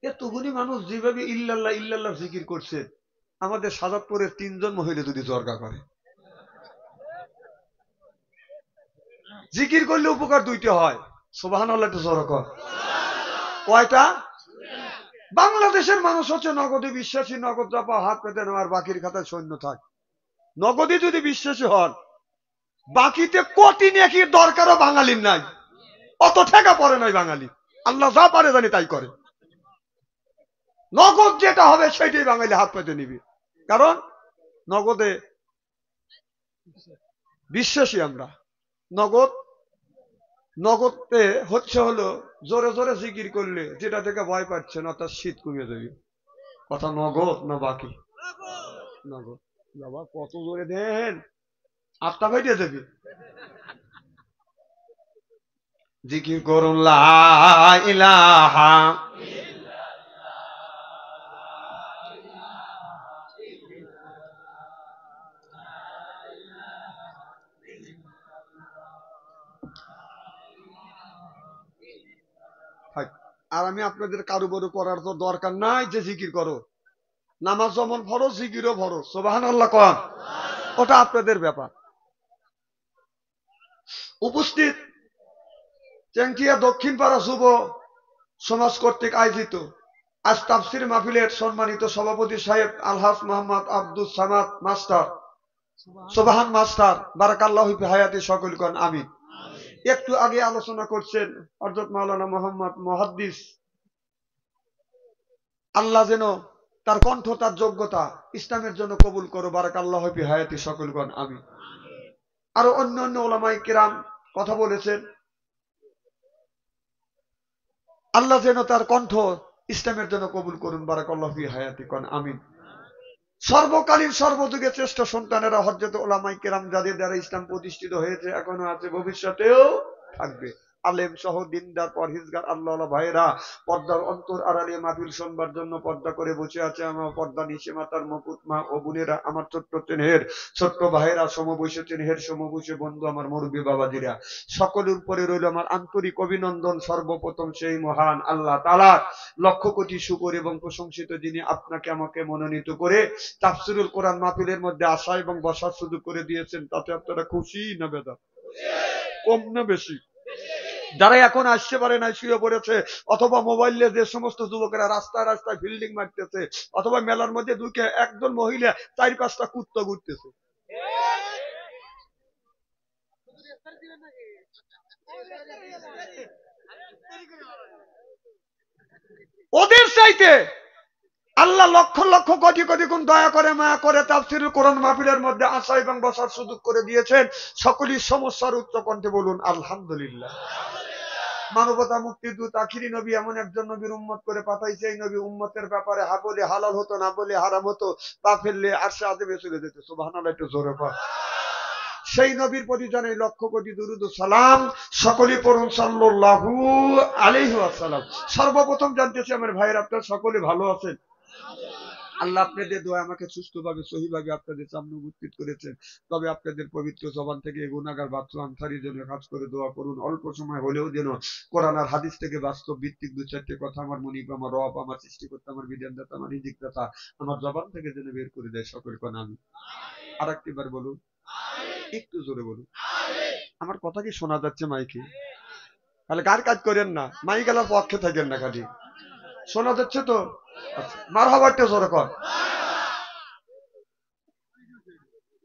এতগুলি মানুষ যেভাবে ইল্লাল্লাহ ইল্লাল্লাহ জিকির করছে, আমাদের সাজাদপুরের 3 জন মহিলা যদি জর্গা করে, জিকির করলে উপকার 2টা হয়। সুবহানাল্লাহ, একটু জোরে কর। কয়টা? বাংলাদেশের মানুষ হচ্ছে নগদে বিশ্বাসী, নগদ চাপা হাত পেতে নেওয়ার, বাকির খাতায় সৈন্য থাক। নগদে যদি বিশ্বাসী হন, বাকিতে কোটি নেকির দরকারও বাঙালির নাই, অত ঠেকা পড়ে নাই বাঙালি। আল্লাহ যা পারে জানি তাই করে। নগদ যেটা হবে সেটাই বাঙালি হাত পেতে নিবে, কারণ নগদে বিশ্বাসী আমরা। নগদ নগদে হচ্ছে হলো জোরে জোরে জিকির করলে যেটা থেকে ভয় পাচ্ছেন, অর্থাৎ শীত কমিয়ে যাবে। কথা নগদ না বাকি? নগদ। বাবা কত জোরে দেন, আটটা বাইরে যাবে। জিকির করুন লা ইলাহা আর আমি আপনাদের কারো বড় করার তো দরকার নাই যে জিকির করো। নামাজ যেমন ফরজ, জিকিরও ফরজ। সুবহানাল্লাহ কোন, ওটা আপনাদের ব্যাপার। উপস্থিত চেংটিয়া দক্ষিণ পাড়া যুব সমাজ কর্তৃক আয়োজিত আজ তাফসির মাহফিলের সম্মানিত সভাপতি সাহেব আলহাজ মোহাম্মদ আব্দুল সামাদ মাস্টার, সুবহান মাস্টার, বারাকাল্লাহু ফি হায়াতি, সকল কোন আমিন। একটু আগে আলোচনা করছেন হযরত মাওলানা মোহাম্মদ মুহাদ্দিস, আল্লাহ যেন তার কণ্ঠ, তার যোগ্যতা ইসলামের জন্য কবুল করো, বারাকাল্লাহু ফি হায়াতি, সকল কোন আমিন। আরো অন্য অন্য উলামায়ে কিরাম কথা বলেছেন, আল্লাহ যেন তার কণ্ঠ ইসলামের জন্য কবুল করুন, বারাকাল্লাহু ফি হায়াতি, কোন আমিন। সর্বকালীন সর্বযুগে শ্রেষ্ঠ সন্তানেরা হযরত উলামায়ে কিরাম, যাদের দ্বারা ইসলাম প্রতিষ্ঠিত হয়েছে, এখনো আছে, ভবিষ্যতেও থাকবে। আলেম সহ দিনদার পরহেজগার আল্লাহ ভাইরা পর্দার অন্তর আড়ালে মাহফিল শুনবার জন্য পর্দা করে বসে আছে আমার পর্দা নিশে মাতার মুকুট মা ও বোনেরা, আমার ছোট্ট চেনহের ছোট্ট ভাইরা, সমবয়সী চেনহের সমবয়সী বন্ধু, আমার মুরব্বী বাবাজিরা, সকলের উপরে রইল আমার আন্তরিক অভিনন্দন। সর্বপ্রথম সেই মহান আল্লাহ তাআলার লক্ষ কোটি শুকর এবং প্রশংসিত, যিনি আপনাকে আমাকে মনোনীত করে তাফসিরুল কোরআন মাহফিলের মধ্যে আসা এবং বসার সুযোগ করে দিয়েছেন। তাতে আপনারা খুশি না বেজার? কম না বেশি? যারা এখন আসতে পারে না, শুয়ে পড়েছে, অথবা মোবাইলে যে সমস্ত যুবকেরা রাস্তায় রাস্তায় ফিল্ডিং মারতেছে, অথবা মেলার মধ্যে ঢুকে একজন মহিলা 4-5টা কুত্তা ঘুরতেছে, ওদের চাইতে আল্লাহ লক্ষ লক্ষ কোটি কোটি গুণ দয়া করে, মায়া করে তাফসিরুল কোরআন মাহফিলের মধ্যে আসা এবং বসার সুযোগ করে দিয়েছেন। সকলেই সমস্যার উচ্চ কণ্ঠে বলুন আলহামদুলিল্লাহ। মানবতা মুক্তির দূত আখিরি নবী এমন একজন নবীর উম্মত করে পাঠাইছে, এই নবী উম্মতের ব্যাপারে হা বলে হালাল হতো, না বলে হারাম হতো, পা ফেললে আরশে আযমে চলে যেত। সুবহানাল্লাহ, একটু জোরে কর। সেই নবীর প্রতি জানাই লক্ষ কোটি দুরূদ ও সালাম। সকলেই পড়ুন সাল্লাল্লাহু আলাইহি ওয়াসাল্লাম। সর্বপ্রথম জানতেছি আমার ভাইয়ের, আপনারা সকলে ভালো আছেন? আল্লাহ আপনাদের দোয়া আমাকে সুস্থভাবে সহিভাবে আপনাদের সামনে উপস্থিত করেছেন। তবে আপনাদের পবিত্র জবান থেকে গুনাহগার বাচ্চা আনসারির জন্য কাজ করে দোয়া করুন, অল্প সময় হলেও যেন কোরআন আর হাদিস থেকে বাস্তব ভিত্তিক 2-4টি কথা আমার মুনিব, আমার রব, আমার সৃষ্টিকর্তা, আমার বিধানদাতা, আমার রিজিকদাতা আমার জবান থেকে যেন বের করে দেয়। সকল কোন আমিন। আর একটিবার বলুন, একটু জোরে বলুন। আমার কথা কি শোনা যাচ্ছে মাইকে? তাহলে গার কাজ করেন না, মাইকেলার পক্ষে থাকেন না, খালি শোনা যাচ্ছে তো? আচ্ছা, মারহাবা, একটু জোরে কর।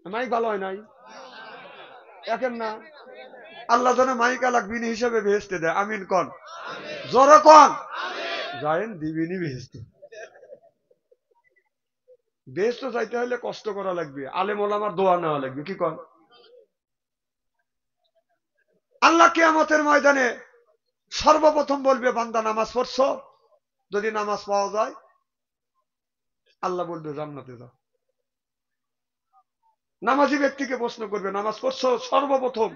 মাইক ভালো হয় নাই দেখেন না? আল্লাহ যেন মাইক আলাক বিনি হিসেবে ভেস্তে দেয়। আমিন কন, জোরে কন। যায়েন দিবিনি ভেস্তে। ভেস্ত চাইতে হলে কষ্ট করা লাগবে, আলেম ওলামার দোয়া নেওয়া লাগবে। কি কন? আল্লাহ কিয়ামতের ময়দানে সর্বপ্রথম বলবে, বান্দা নামাজ পড়ছো? যদি নামাজ পাওয়া যায়, আল্লাহ বলবে জান্নাতে যাও। নামাজি ব্যক্তিকে প্রশ্ন করবে, নামাজ পড়ছো? সর্বপ্রথম।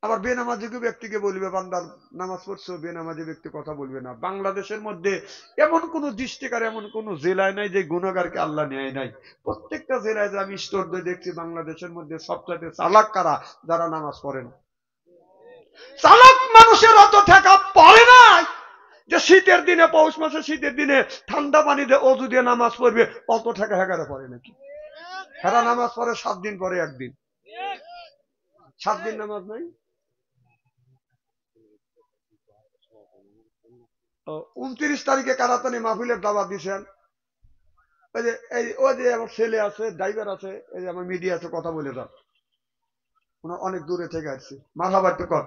আবার বেনামাজি ব্যক্তিকে বলবে, বান্দার নামাজ পড়ছো? বেনামাজি ব্যক্তি কথা বলবে না। বাংলাদেশের মধ্যে এমন কোন ডিস্ট্রিক্ট আর এমন কোন জেলায় নাই যে গুনাহগারকে আল্লাহ নেয় নাই। প্রত্যেকটা জেলায় যে আমি স্টোর দিয়ে দেখছি, বাংলাদেশের মধ্যে সবচাইতে চালাক কারা? যারা নামাজ পড়ে না। চালাক মানুষের অত ঠেকা পড়ে নাই যে শীতের দিনে, পৌষ মাসে শীতের দিনে ঠান্ডা পানি দিয়ে অজু দিয়ে নামাজ পড়বে, অত টাকা হেকারে পড়ে নাকি? হেরা নামাজ পড়ে 7 দিন পরে একদিন, 7 দিন নামাজ নাই। 29 তারিখে কারাতানি মাহফিলের দাওয়াত দিয়েছেন। ওই যে আমার ছেলে আছে, ড্রাইভার আছে, এই যে আমার মিডিয়া আছে, কথা বলে দাও, ওনার অনেক দূরে থেকে আসছি। মারহাবা একটু কর,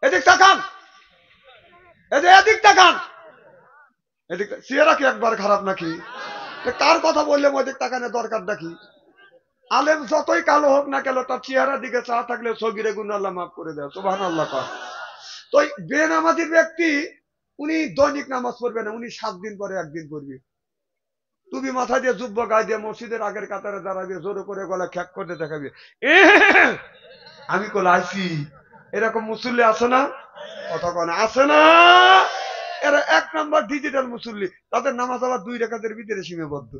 এদিক তাকান, এই যে এদিক তাকান, এদিক। চেহারা কি একবার খারাপ নাকি? কার কথা বললে ওদিক তাকানোর দরকারটা কি? আলেম যতই কালো হোক না কেন, তার চেহারার দিকে চা থাকলে সগিরে গুনাহ আল্লাহ মাফ করে দেয়, সুবহানাল্লাহ কর। তো বেনামাজির ব্যক্তি উনি দৈনিক নামাজ পড়বে না, উনি 7 দিন পরে একদিন পড়বে। তুমি মাথা দিয়ে যুব্ব গায়ে দিয়ে মসজিদের আগের কাতারে দাঁড়াবে, জোরে করে গলা খ্যাক করতে দেখাবে, আমি কোলে আইছি। এরকম মুসল্লি আছে না? কতক্ষণ আছে না? এরা 1 নম্বর ডিজিটাল মুসল্লি, তাদের নামাজ আবার 2 রাকাতের ভিতরে সীমাবদ্ধ।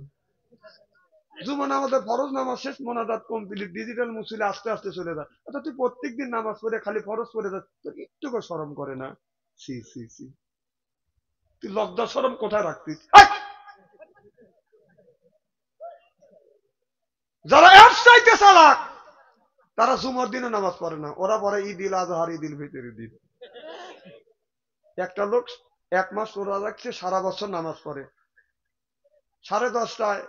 জুমা নামাজের ফরজ নামাজ শেষ, মোনাজাত কমপ্লিট, ডিজিটাল মুসল্লি আস্তে আস্তে চলে যায়। অর্থাৎ তুই প্রত্যেকদিন নামাজ পড়ে খালি ফরজ পড়ে যাস, তোর একটু শরম করে না? সি সি সি, তুই লজ্জা শরম কোথায় রাখতিস? যারা এর চাইতে চালাক, তারা জুমার দিনে নামাজ পড়ে না, ওরা পড়ে ঈদুল আজহার, ঈদুল ফিতরের দিন। একটা লোক 1 মাস রোজা রাখছে, সারা বছর নামাজ পড়ে, 10:30টায়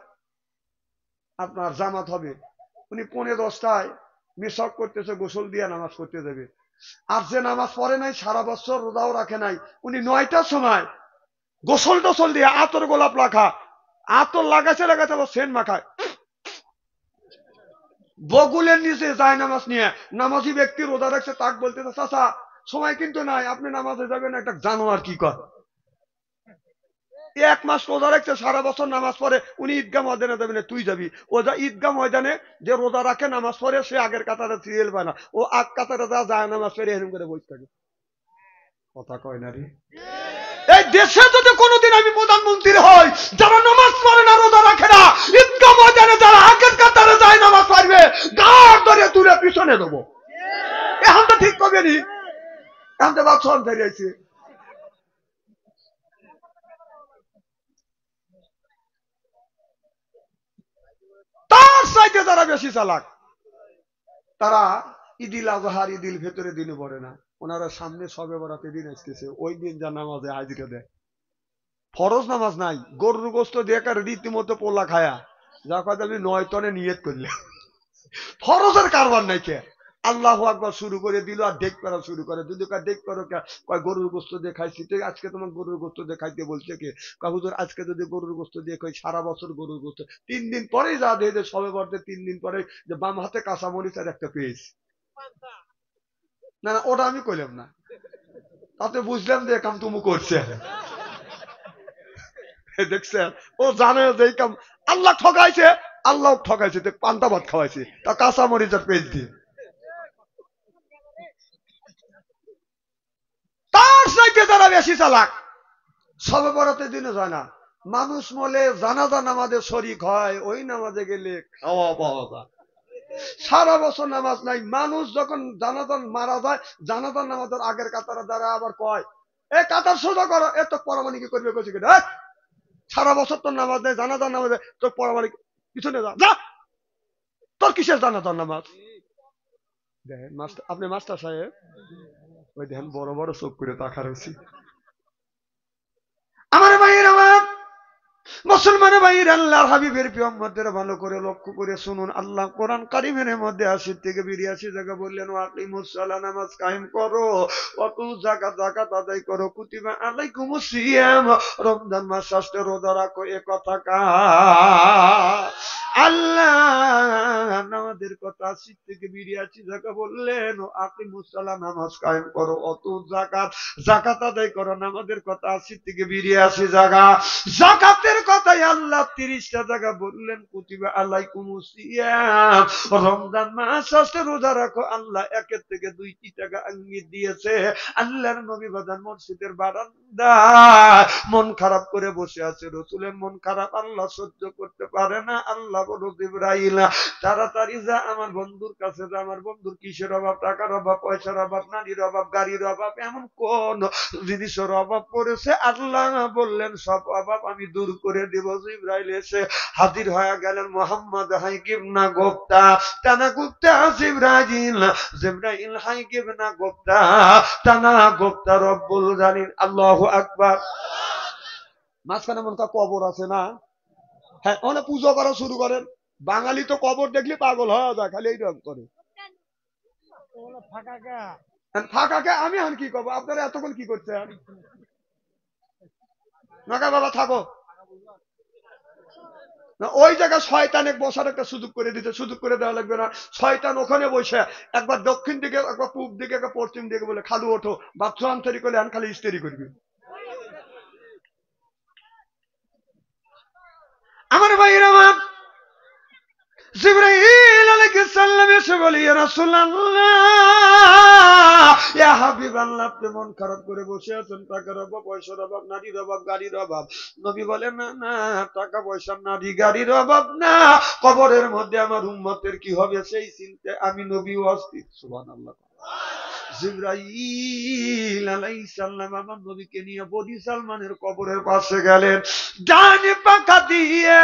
আপনার জামাত হবে, উনি 10:45টায় মিশক করতেছে, গোসল দিয়ে নামাজ পড়তে যাবে। আর যে নামাজ পড়ে নাই, সারা বছর রোজাও রাখে নাই, উনি 9টার সময় গোসল টোসল দিয়ে আতর গোলাপ রাখা, আতর লাগাচ্ছে লাগাচ্ছে আবার সেন্ট মাখায়, বগুলের নিচে যায় নামাজ নিয়ে। নামাজি ব্যক্তি রোজা রাখছে, তাক বলতেছে, চাচা সময় কিন্তু নাই, আপনি নামাজে যাবেন, একটা জানোয়ার কি কর। 1 মাস রোজা রাখছে, সারা বছর নামাজ পড়ে, উনি ঈদগাহ ময়দানে যাবে না, তুই যাবি। ও যা ঈদগাহ ময়দানে যে রোজা রাখে নামাজ পড়ে, সে আগের কাতারে সিরিয়াল পায় না, ও আগ কাতারে যা যায় নামাজ পড়ে এরকম করে বসে থাকে। কথা কয় না রে? এই দেশে যদি কোনোদিন আমি প্রধানমন্ত্রী হই, যারা নামাজ পড়ে না, রোজা রাখে না, ঈদগাহ ময়দানে যারা আগের কাতারে যায় নামাজ পড়বে, গাড় ধরে তুলে পিছনে দেবো। এখন তো ঠিক করবে নি, এখন তো বাচ্চা ধরে আছে। তার চাইতে যারা বেশি চালাক, তারা ঈদুল আজহার, ঈদুল ফিতরের দিনে পড়ে না, ওনারা সামনে সবে বরাতে দিন আসতেছে, ওই দিন যা নামাজে হাজিরা দেয়। ফরজ নামাজ নাই, গরুর গোস্ত দিয়ে রীতিমতো পোলা খায়া, যা কথা আমি 9 টনে নিয়ত করলে, ফরজের কারবার নাই। কে আল্লাহু আকবার শুরু করে দিল, আর ডেক করা শুরু করে। যদি ডেক করো, কয় গরুর গোস্ত দিয়ে খাইছি, তো আজকে তোমার গরুর গোস্ত দিয়ে খাইতে বলছে কে? হুজুর আজকে যদি গরুর গোস্ত দিয়ে খাই, সারা বছর গরুর গোস্ত। 3 দিন পরেই যা দিয়ে সবে বর্তে, 3 দিন পরে যে বাম হাতে কাঁচা মরিচ আর একটা পেয়েছি। না না, ওটা আমি কইলাম না, তাতে বুঝলাম যে কাম তুমি করছে। দেখছেন, ও জানে যে এই কাম আল্লাহ ঠকাইছে, আল্লাহ ঠকাইছে, পান্তা ভাত খাওয়াইছে, তা কাঁচা মরিচ আর পেঁয়াজ দিয়ে। তার চাইতে যারা বেশি চালাক, সবে বরাতের দিনে যায় না, মানুষ মলে জানাজা নামাজে শরিক হয়, ওই নামাজে গেলে খাওয়া পাওয়া যায়। সারা বছর নামাজ নাই, মানুষ যখন জানাজান মারা যায়, জানাজান নামাজের আগের কাতারে দ্বারা আবার কয়, এ কাতার সোজা করো, এ তো পরামানি কি করবে, কইছে কিনা, সারা বছর তোর নামাজ নেই, জানাজান নামাজে তোর পরামানি পিছনে যা, তোর কিসের জানাজান নামাজ? দেখেন মাস্টার, আপনি মাস্টার সাহেব, ওই দেখেন বড় বড় চোখ করে তাকা রয়েছি। আমার ভাইয়ের, আমার মুসলমান ভাইয়ের, আল্লাহর হাবিবের পিয়ম্মদের ভালো করে লক্ষ্য করে শুনুন। আল্লাহ কোরআন কারিমের মধ্যে 80 থেকে 82 জায়গা বললেন, ওয়াকিমুস সালাহ, নামাজ কায়েম করো, ওয়াতু যাকাত, যাকাত আদায় করো, কুতিবা আলাইকুমুস সিয়াম, রমজান মাস আসলে রোজা রাখো। এ কথা কার? আল্লাহ আমাদের কথা 80 থেকে 82 জায়গা বললেন, আকিমুস সালাহ, নামাজ কায়েম করো, ওয়াতু যাকাত, যাকাত আদায় করো। নামাজের কথা 80 থেকে 82 জায়গা, যাকাতের কথাই আল্লাহ 30টা জায়গা বললেন, কুতিবা আলাইকুমুস সিয়াম, রমজান মাস আসলে রোজা রাখো। আল্লাহ 1 থেকে 2টি টাকা ইঙ্গিত দিয়েছে। আল্লাহর নবী বাজান মসজিদের বারান্দায় মন খারাপ করে বসে আছে। রাসূলের মন খারাপ আল্লাহ সহ্য করতে পারে না, আল্লাহ বলো জিবরাইল তাড়াতাড়ি যা আমার বন্ধুর কাছে যা, আমার বন্ধুর কিসের অভাব, টাকার অভাব, পয়সার অভাব, নারীর অভাব, গাড়ির অভাব, এমন কোন জিনিসের অভাব পড়েছে আল্লাহ বললেন সব অভাব আমি দূর করে দেব। জিবরাইল এসে হাজির হয়ে গেলেন মোহাম্মদ হাইকিবনা গোপ্তা টানা গুপ্তা জিবরাইল জিবরাইল হাইকিবনা গোপ্তা টানা গোপ্তা রব্বুল জালিল। আল্লাহু আকবার। মাঝখানে মনে কবর আছে না? হ্যাঁ, ওখানে পুজো করা শুরু করেন। বাঙালি তো কবর দেখলে পাগল হয়ে যায়, খালি এইরকম করে ফাঁকাকে। আমি এখন কি করবো? আপনারা এতক্ষণ কি করছেন? নাকা বাবা থাকো না, ওই জায়গায় শয়তানে বসার একটা সুযোগ করে দিতে, সুযোগ করে দেওয়া লাগবে না। শয়তান ওখানে বসে একবার দক্ষিণ দিকে, একবার পূব দিকে, একবার পশ্চিম দিকে বলে খালু ওঠো, বাচ্চা আন্তরি করলে এখন খালি ইস্তেরি করবি। আমার ভাইয়ের আমার জিবরাইল আলাইহিস সালাম এসে বলে ইয়া রাসূলুল্লাহ ইয়া হাবিবাল্লাহ, আপনি মন খারাপ করে বসে আছেন, টাকার অভাব, পয়সার অভাব, নারীর অভাব, গাড়ির অভাব। নবী বলেন না না, টাকা পয়সা, নারী, গাড়ির অভাব না, কবরের মধ্যে আমার উম্মতের কি হবে সেই চিন্তায় আমি নবী অস্থির। সুবহানাল্লাহ। জিবরাইল আলাইহিস সালাম আমার নবীকে নিয়ে বনি সালমানের কবরের পাশে গেলেন, ডানে পাকা দিয়ে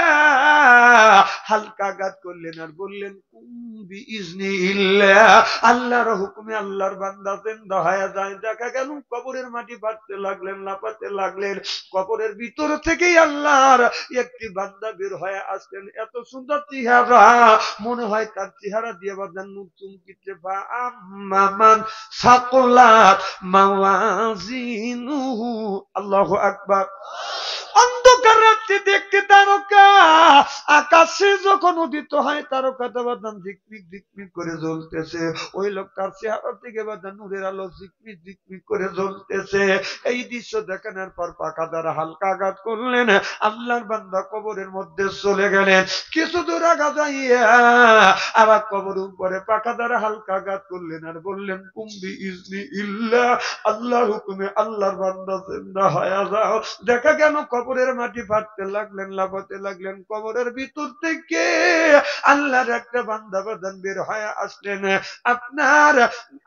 হালকা আঘাত করলেন আর বললেন কুম্বি ইজনিল্লাহ, আল্লাহর হুকুমে আল্লাহর বান্দা জিন্দা হয়ে যায়। দেখা গেল কবরের মাটি ফাটতে লাগলেন, লাফাতে লাগলেন, কবরের ভিতর থেকেই আল্লাহর একটি বান্দা বের হয়ে আসলেন। এত সুন্দর চেহারা, মনে হয় তার চেহারা দিয়ে বাদান নূর চমকিতে। বা আম্মান সাকুলাত মাওয়াজিনুহু, আল্লাহু আকবার। অন্ধকার রাত্রে দেখতে তারকা, আকাশে যখন উদিত হয় তারকাটা বাদান ঝিকমিক ঝিকমিক করে জ্বলতেছে। ওই লোকটার চেহারা থেকে বাদান নূরের আলো ঝিকমিক ঝিকমিক করে জ্বলতেছে। এই দৃশ্য দেখানোর পর পাকা দ্বারা হালকা আঘাত করলেন, আল্লাহর বান্দা কবরের মধ্যে চলে গেলেন। কিছু দূর আগা যাইয়া আবার কবর উপরে পাকা দ্বারা হালকা আঘাত করলেন আর বললেন কুম্বি ইজনি ইল্লা, আল্লাহর হুকুমে আল্লাহর বান্দা জিন্দা হয়ে যাও। দেখা গেল কবরের মাটি ফাটতে লাগলেন, লাফাতে লাগলেন, কবরের ভিতর থেকে আল্লাহর একটা বান্দা বাদান বের হয়ে আসলেন।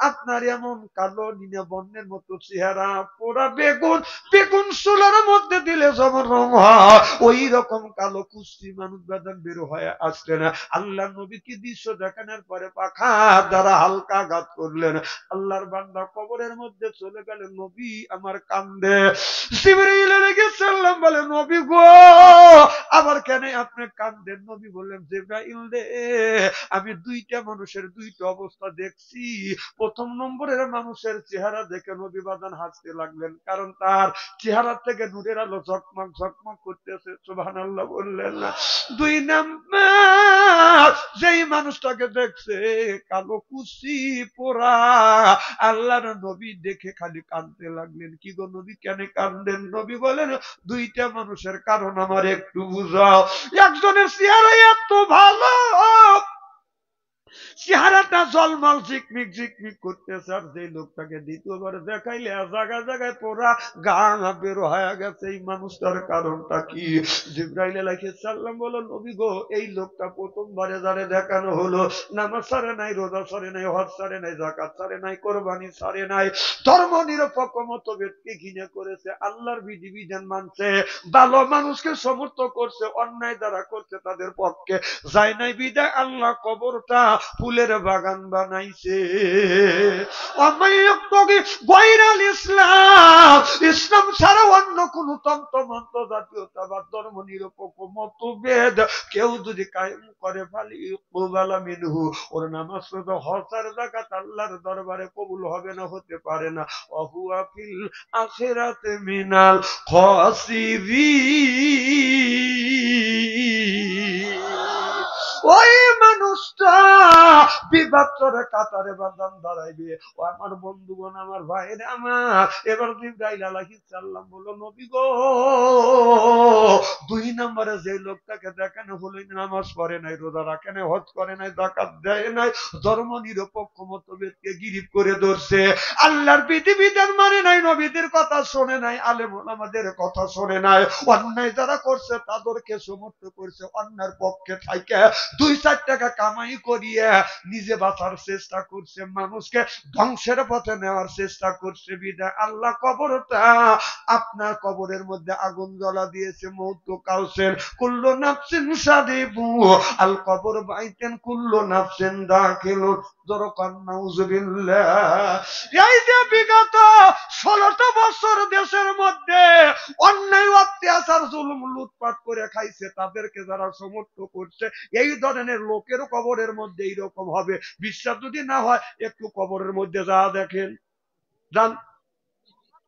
আপনার এমন কালো নীলা বর্ণের মতো চেহারা, পোড়া বেগুন, বেগুন চুলার মধ্যে দিলে যেমন রং হয় ওই রকম কালো কুস্তি মানুষ বাদান বের হয়ে আসলেন। আল্লাহ নবী কি দৃশ্য দেখানোর পরে পাখা দ্বারা হালকা আঘাত করলেন, আল্লাহর বান্দা কবরের মধ্যে চলে গেলেন। নবী আমার কান্দে। জিবরাইল আলাইহিস সালাম বলে নবী গো আবার কেন আপনি কান্দেন? নবী বললেন জিবরাইল রে, আমি দুইটা মানুষের দুইটা অবস্থা দেখছি। প্রথম নম্বরের মানুষের চেহারা দেখে নবী বাদান হাসতে লাগলেন, কারণ তার চেহারা থেকে নূরের আলো ঝকমক ঝকমক করতেছে। সুবহানাল্লাহ বললেন না? দুই নাম্বার যেই মানুষটাকে দেখছে কালো কুচি পোড়া, আল্লাহর নবী দেখে খালি কাঁদতে লাগলেন। কি গো নবী কেন কাঁদেন? নবী বলেন দুইটা মানুষের কারণ আমার একটু বুঝাও। একজনের চেহারা এত ভালো, চেহারাটা জলমল ঝিকমিক ঝিকমিক করতেছে, আর যে লোকটাকে দ্বিতীয়বার দেখাইলে জায়গায় জায়গায় পোড়া গা বের হয়ে গেছে, এই মানুষটার কারণটা কি? জিবরাইল আলাইহিস সালাম বলো নবী গো, এই লোকটা প্রথমবারে যারে দেখানো হলো নামাজ ছাড়ে নাই, রোজা ছাড়ে নাই, হজ ছাড়ে নাই, যাকাত ছাড়ে নাই, কোরবানি ছাড়ে নাই, ধর্ম নিরপেক্ষ মতভেদকে ঘৃণা করেছে, আল্লাহর বিধিবিধান মানছে, ভালো মানুষকে সমর্থ করছে, অন্যায় যারা করছে তাদের পক্ষে যায় নাই, বিদায় আল্লাহ কবরটা ফুলের বাগান বানাইছে। ইসলাম ছাড়া অন্য কোন তন্ত্র মন্ত্র জাতীয়তাবাদ ধর্ম নিরপেক্ষ মতভেদ কেউ যদি কায়েম করে ফালি ইকবালা মিনহু, ওর নামাজ রোজা হজ আর যাকাত আল্লাহর দরবারে কবুল হবে না, হতে পারে না। ওয়াহুয়া ফিল আখিরাতি মিনাল খাসিরিন। ওই মানুষটা বিবাদরে কাতারে বাদান দাঁড়াইবে। ও আমার বন্ধুগণ, আমার ভাইরা আমার, এবার জিবরাইল আলাইহিস সালাম বলল, নবী গো, 2 নম্বরে যে লোকটাকে দেখানো হলো নামাজ পড়ে নাই, রোজা রাখে নাই, হজ করে নাই, যাকাত দেয় নাই, ধর্ম নিরপেক্ষ মতভেদকে গিরিফ করে ধরছে, আল্লাহর বিধিবিধান মানে নাই, নবীদের কথা শোনে নাই, আলেম ওলামাদের কথা শোনে নাই, অন্যায় যারা করছে তাদেরকে সমর্থন করছে, অন্যার পক্ষে থাকে 2-4 টাকা কামাই করিয়ে নিজে বাঁচার চেষ্টা করছে, মানুষকে ধ্বংসের পথে নেওয়ার চেষ্টা করছে, বিদায় আল্লাহ কবরটা আপনার কবরের মধ্যে আগুন জ্বলা দিয়েছে। মৌতু কাউসেন কুল্লু নাফসিন সাদিবু আল কবর বাইতেন কুল্লু নাফসিন দাখিলুন। এই যে বিগত 16টা বছর দেশের মধ্যে অন্যায় অত্যাচার জুলুম লুটপাট করে খাইছে, তাদেরকে যারা সমর্থন করছে, এই ধরনের লোকের কবরের মধ্যে এইরকম হবে। বিশ্বাস যদি না হয় একটু কবরের মধ্যে যা দেখেন, জান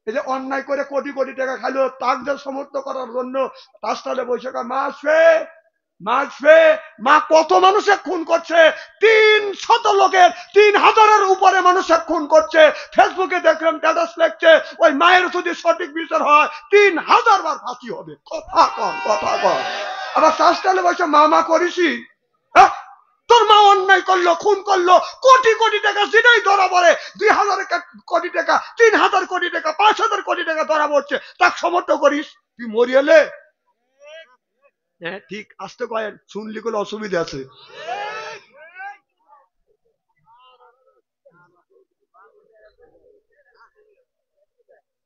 এই যে অন্যায় করে কোটি কোটি টাকা খাইলো, তাদের সমর্থন করার জন্য তাস্তালে বৈশাখা মা আসবে, মা আসবে, মা কত মানুষের খুন করছে, 300 লোকের 3000-এর উপরে মানুষের খুন করছে। ফেসবুকে দেখলাম স্ট্যাটাস লেখছে, ওই মায়ের যদি সঠিক বিচার হয় 3000 বার ফাঁসি হবে। কথা কম, কথা কম। আবার তাস্তালে বসে মা মা করিসি, হ্যাঁ তোর মা অন্যায় করলো, খুন করলো, কোটি কোটি টাকা যেটাই ধরা পড়ে, 2000 কোটি টাকা, 3000 কোটি টাকা, 5000 কোটি টাকা ধরা পড়ছে, তাকে সমর্থন করিস? তুই মরিয়ালে? হ্যাঁ ঠিক, আসতে কয়েন, শুনলি কোনো অসুবিধা আছে?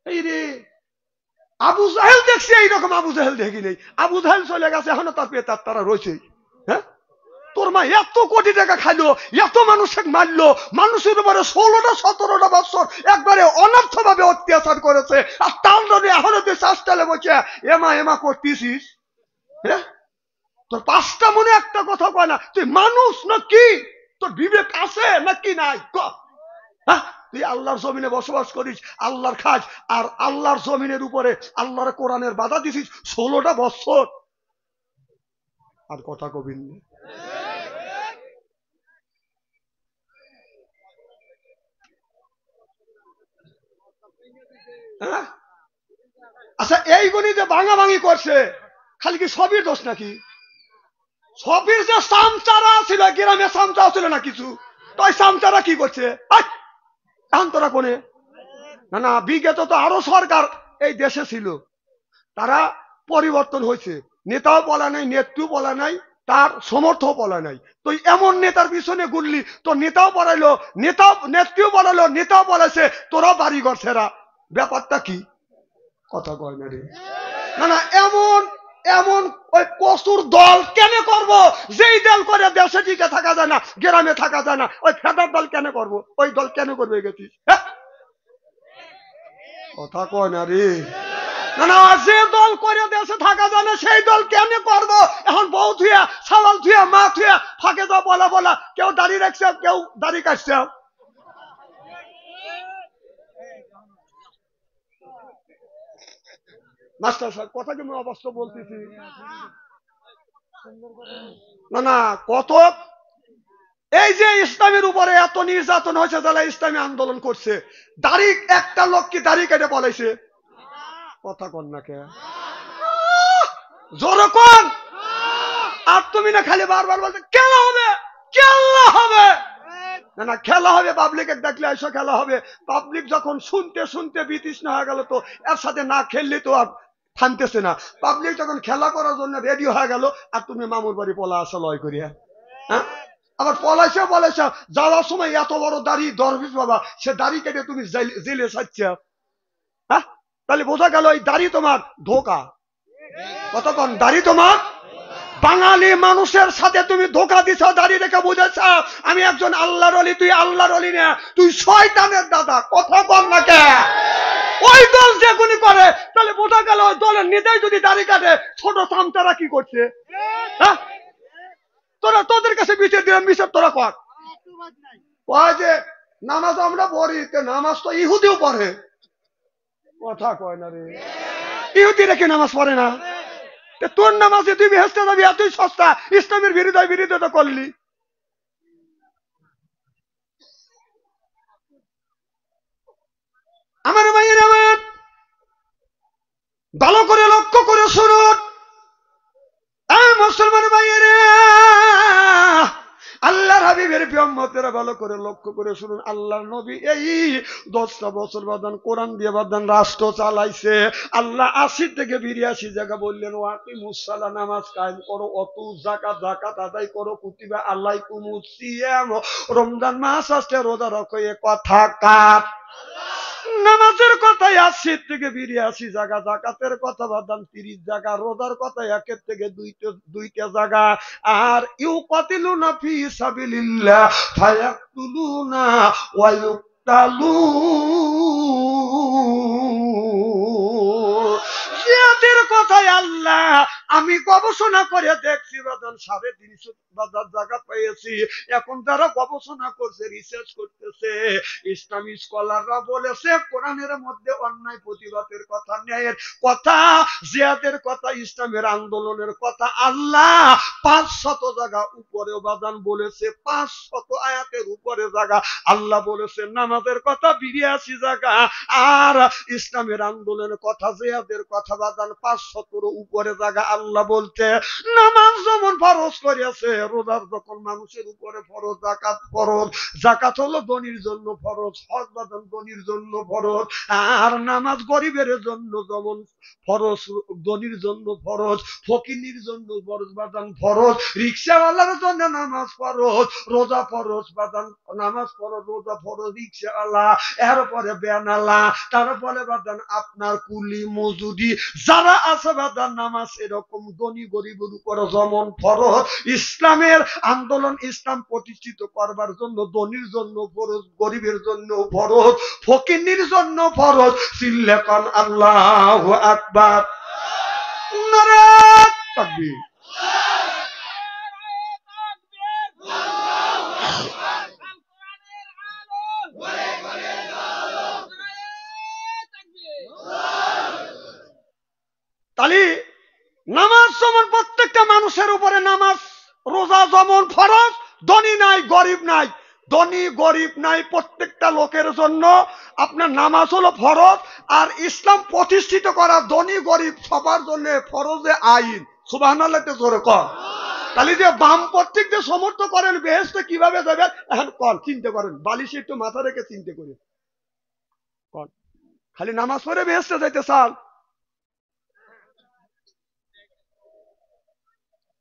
এই রে আবু জাহেল দেখছি, এইরকম আবু জাহেল দেখি নেই। আবু জাহেল চলে গেছে, এখনো তার পেয়ে তারা রয়েছে। হ্যাঁ তোর মা এত কোটি টাকা খাইলো, এত মানুষকে মারলো, মানুষের উপরে 16টা-17টা বছর একবারে অনর্থ ভাবে অত্যাচার করেছে, আর তার জন্য এখনো তুই চাষটালে বসে এমা এমা করতেছিস। হ্যাঁ তোর 5টা মনে একটা কথা কয় না, তুই মানুষ না কি? তোর বিবেক আছে নাকি নাই? হ্যাঁ তুই আল্লাহর জমিনে বসবাস করিস, আল্লাহর খাস, আর আল্লাহর জমিনের উপরে আল্লাহর কোরআনের বাধা দিছিস 16টা বছর, আর কথা কবিন। আচ্ছা এইগুলি যে ভাঙাভাঙি করছে, খালি কি সবই দোষ নাকি? সবির যে সামচারা ছিল, গ্রামে সামচাও ছিল না কিছু, তো ওই সামচারা কি করছে এখন তোরা কোনে? না না, বিগত তো আরো সরকার এই দেশে ছিল, তারা পরিবর্তন হয়েছে, নেতাও বলা নাই, নেত্রীও বলা নাই, তার সমর্থও বলা নাই, তো এমন নেতার পিছনে ঘুরলি, তো নেতাও পড়াইলো, নেতাও নেত্রীও বলালো, নেতাও বলেছে, তোরাও বাড়িঘর ছেড়া। ব্যাপারটা কি? কথা কয় না রে। না না, এমন এমন ওই কসুর দল কেন করব, যেই দল করে দেশে টিকে থাকা যায় না, গ্রামে থাকা যায় না, ওই ফেদার দল কেন করব? ওই দল কেন করবে গেছিস? কথা কয় না রে। না না, যে দল করে দেশে থাকা যায় না সেই দল কেন করব? এখন বউ থুয়া, সালাল থুয়া, মা থুয়া ফাঁকে যাও বলা বলা, কেউ দাড়ি রাখছে, কেউ দাড়ি কাটছে। মাস্টার সাহেব কথা কি আমি অবস্থা বলতেছি? না না, কত এই যে ইসলামের উপরে এত নির্যাতন হয়েছে, যারা ইসলামী আন্দোলন করছে, দাড়ি একটা লোক কি দাড়ি কেটে বলাইছে? কথা কন না কে? জোরে কন। আর তুমি না খালি বারবার বলতে খেলা হবে, খেলা হবে। না না, খেলা হবে, পাবলিক দেখলে এসো খেলা হবে। পাবলিক যখন শুনতে শুনতে বিতৃষ্ণ হয়ে গেল, তো এর সাথে না খেললে তো আর থামতেছে না। পাবলিক যখন খেলা করার জন্য রেডি হয়ে গেল, আর তুমি মামুর বাড়ি পলা আসা লয় করিয়া। হ্যাঁ আবার পলাইছে বলেছ, যাওয়ার সময় এত বড় দাড়ি দরবিশ বাবা, সে দাড়ি কেটে তুমি জেলে ছাড়ছ। হ্যাঁ তাহলে বোঝা গেল এই দাড়ি তোমার ধোকা। কতক্ষণ দাড়ি তোমার? বাঙালি মানুষের সাথে তুমি ধোকা দিছ, দাঁড়িয়ে রেখে বুঝেছ আমি একজন আল্লাহর ওলি, তুই আল্লাহর ওলি না, তুই শয়তানের দাদা। কথা কম না কে? ওই দল যেগুলি করে, তাহলে বোঝা গেল ওই দলের নেতাই যদি দাড়ি কাটে, ছোট চামচারা কি করছে? হ্যাঁ তোরা তোদের কাছে বিচার দিলাম, বিচার তোরা কর। ওই যে নামাজ আমরা পড়ি, নামাজ তো ইহুদিও পড়ে। কথা কয় না রে, ইহুদি রেখে নামাজ পড়ে না? তোর নামাজে তুই বেহেশতে যাবি, এতই সস্তা, ইসলামের বিরোধিতা করলি। আমার ভাইয়ের আমার ভালো করে লক্ষ্য করে শুনুন, মুসলমান ভাইয়েরা, আল্লাহর হাবিবের উম্মতেরা ভালো করে লক্ষ্য করে শুনুন। আল্লাহর নবী এই 10টা বছর বাদান কোরআন দিয়ে বাদান রাষ্ট্র চালাইছে। আল্লাহ 80 থেকে 82 জায়গা বললেন ওয়াকিমুস সালাহ, নামাজ কায়েম করো, অতু যাকাত, যাকাত আদায় করো, কুতিবা আলাইকুমুস সিয়াম, রমজান মাস আসছে রোজা রাখো। এ কথা কার? নামাজের কথা 80 থেকে 82 জায়গা, জাকাতের কথা বাদাম 30 জায়গা, রোজার কথা 1 থেকে 2টা জায়গা। আর ইউকাতিলুনা ফি সাবিলিল্লাহ ফায়াকতুলুনা ওয়া ইউক্তালুন। জিহাদের কথায় আল্লাহ আমি গবেষণা করে দেখছি বাদান 350 বাজার জায়গা পেয়েছি। এখন যারা গবেষণা করছে, রিসার্চ করতেছে, ইসলামী স্কলাররা বলেছে কোরআনের মধ্যে অন্যায় প্রতিবাদের কথা, ন্যায়ের কথা, জিহাদের কথা, ইসলামের আন্দোলনের কথা আল্লাহ 500 জায়গা উপরে বাদান বলেছে। 500 আয়াতের উপরে জায়গা আল্লাহ বলেছে। নামাজের কথা 82 জায়গা, আর ইসলামের আন্দোলনের কথা, জিহাদের কথা বাদান 500 উপরে জায়গা আল্লাহ বলতে। নামাজ যেমন ফরজ করেছে, রোজার যখন মানুষের উপরে ফরজ, যাকাত ফরজ, যাকাত হলো ধনীর জন্য ফরজ, হজ বাদান ধনীর জন্য ফরজ, আর নামাজ গরিবের জন্য যেমন ফরজ, ধনীর জন্য ফরজ, ফকিনীর জন্য ফরজ বাদান ফরজ, রিক্সাওয়ালার জন্য নামাজ ফরজ, রোজা ফরজ বাদান, নামাজ ফরজ, রোজা ফরজ, রিক্সাওয়ালা, এরপরে বেনালা, তারপরে বাদান আপনার কুলি মজুরি যারা আছে বাদান, নামাজ এরকম ধনী গরিবের উপরে যেমন ফরজ। ইসলামের আন্দোলন, ইসলাম প্রতিষ্ঠিত করবার জন্য ধনীর জন্য ফরজ, গরিবের জন্য ফরজ, ফকিনীর জন্য ফরজ। চিল্লাকান আল্লাহু আকবার, নারে তাকবীর। তাহলে নামাজ যেমন প্রত্যেকটা মানুষের উপরে, নামাজ রোজা যেমন ফরজ, ধনী নাই গরিব নাই, ধনী গরিব নাই, প্রত্যেকটা লোকের জন্য আপনার নামাজ হলো ফরজ। আর ইসলাম প্রতিষ্ঠিত করা ধনী গরিব সবার জন্য ফরজে আইন। সুবহানাল্লাহ জোরে কর। তাহলে যে বাম পত্রিক যে সমর্থ করেন বেহেশতে কিভাবে যাবেন, এখন কন চিন্তা করেন, বালিশে একটু মাথা রেখে চিন্তা করেন, কন খালি নামাজ পড়ে বেহেশতে যাইতে চান?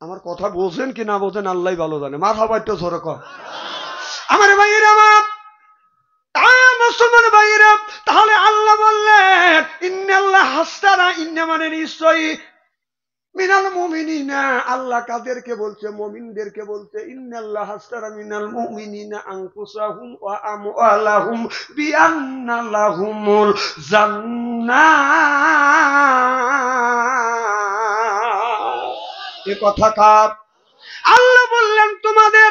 আমার কথা বোঝেন কি না বোঝেন আল্লাহ ভালো জানে। মারহাবা একটু জোরে কর। আমার ভাইয়েরা, আমার মুসলমান ভাইয়েরা, তাহলে আল্লাহ বললেন ইন্নাল্লাহ হাসতারা, ইন্না মানে নিশ্চয়ই, মিনাল মুমিনিনা, আল্লাহ কাদেরকে বলছে? মুমিনদেরকে বলছে। ইন্নাল্লাহ হাসতারা মিনাল মুমিনিনা আনফুসাহুম ওয়া আমওয়ালাহুম বিআন্না লাহুমুল জান্নাহ। এ কথা কার? আল্লাহ বললেন তোমাদের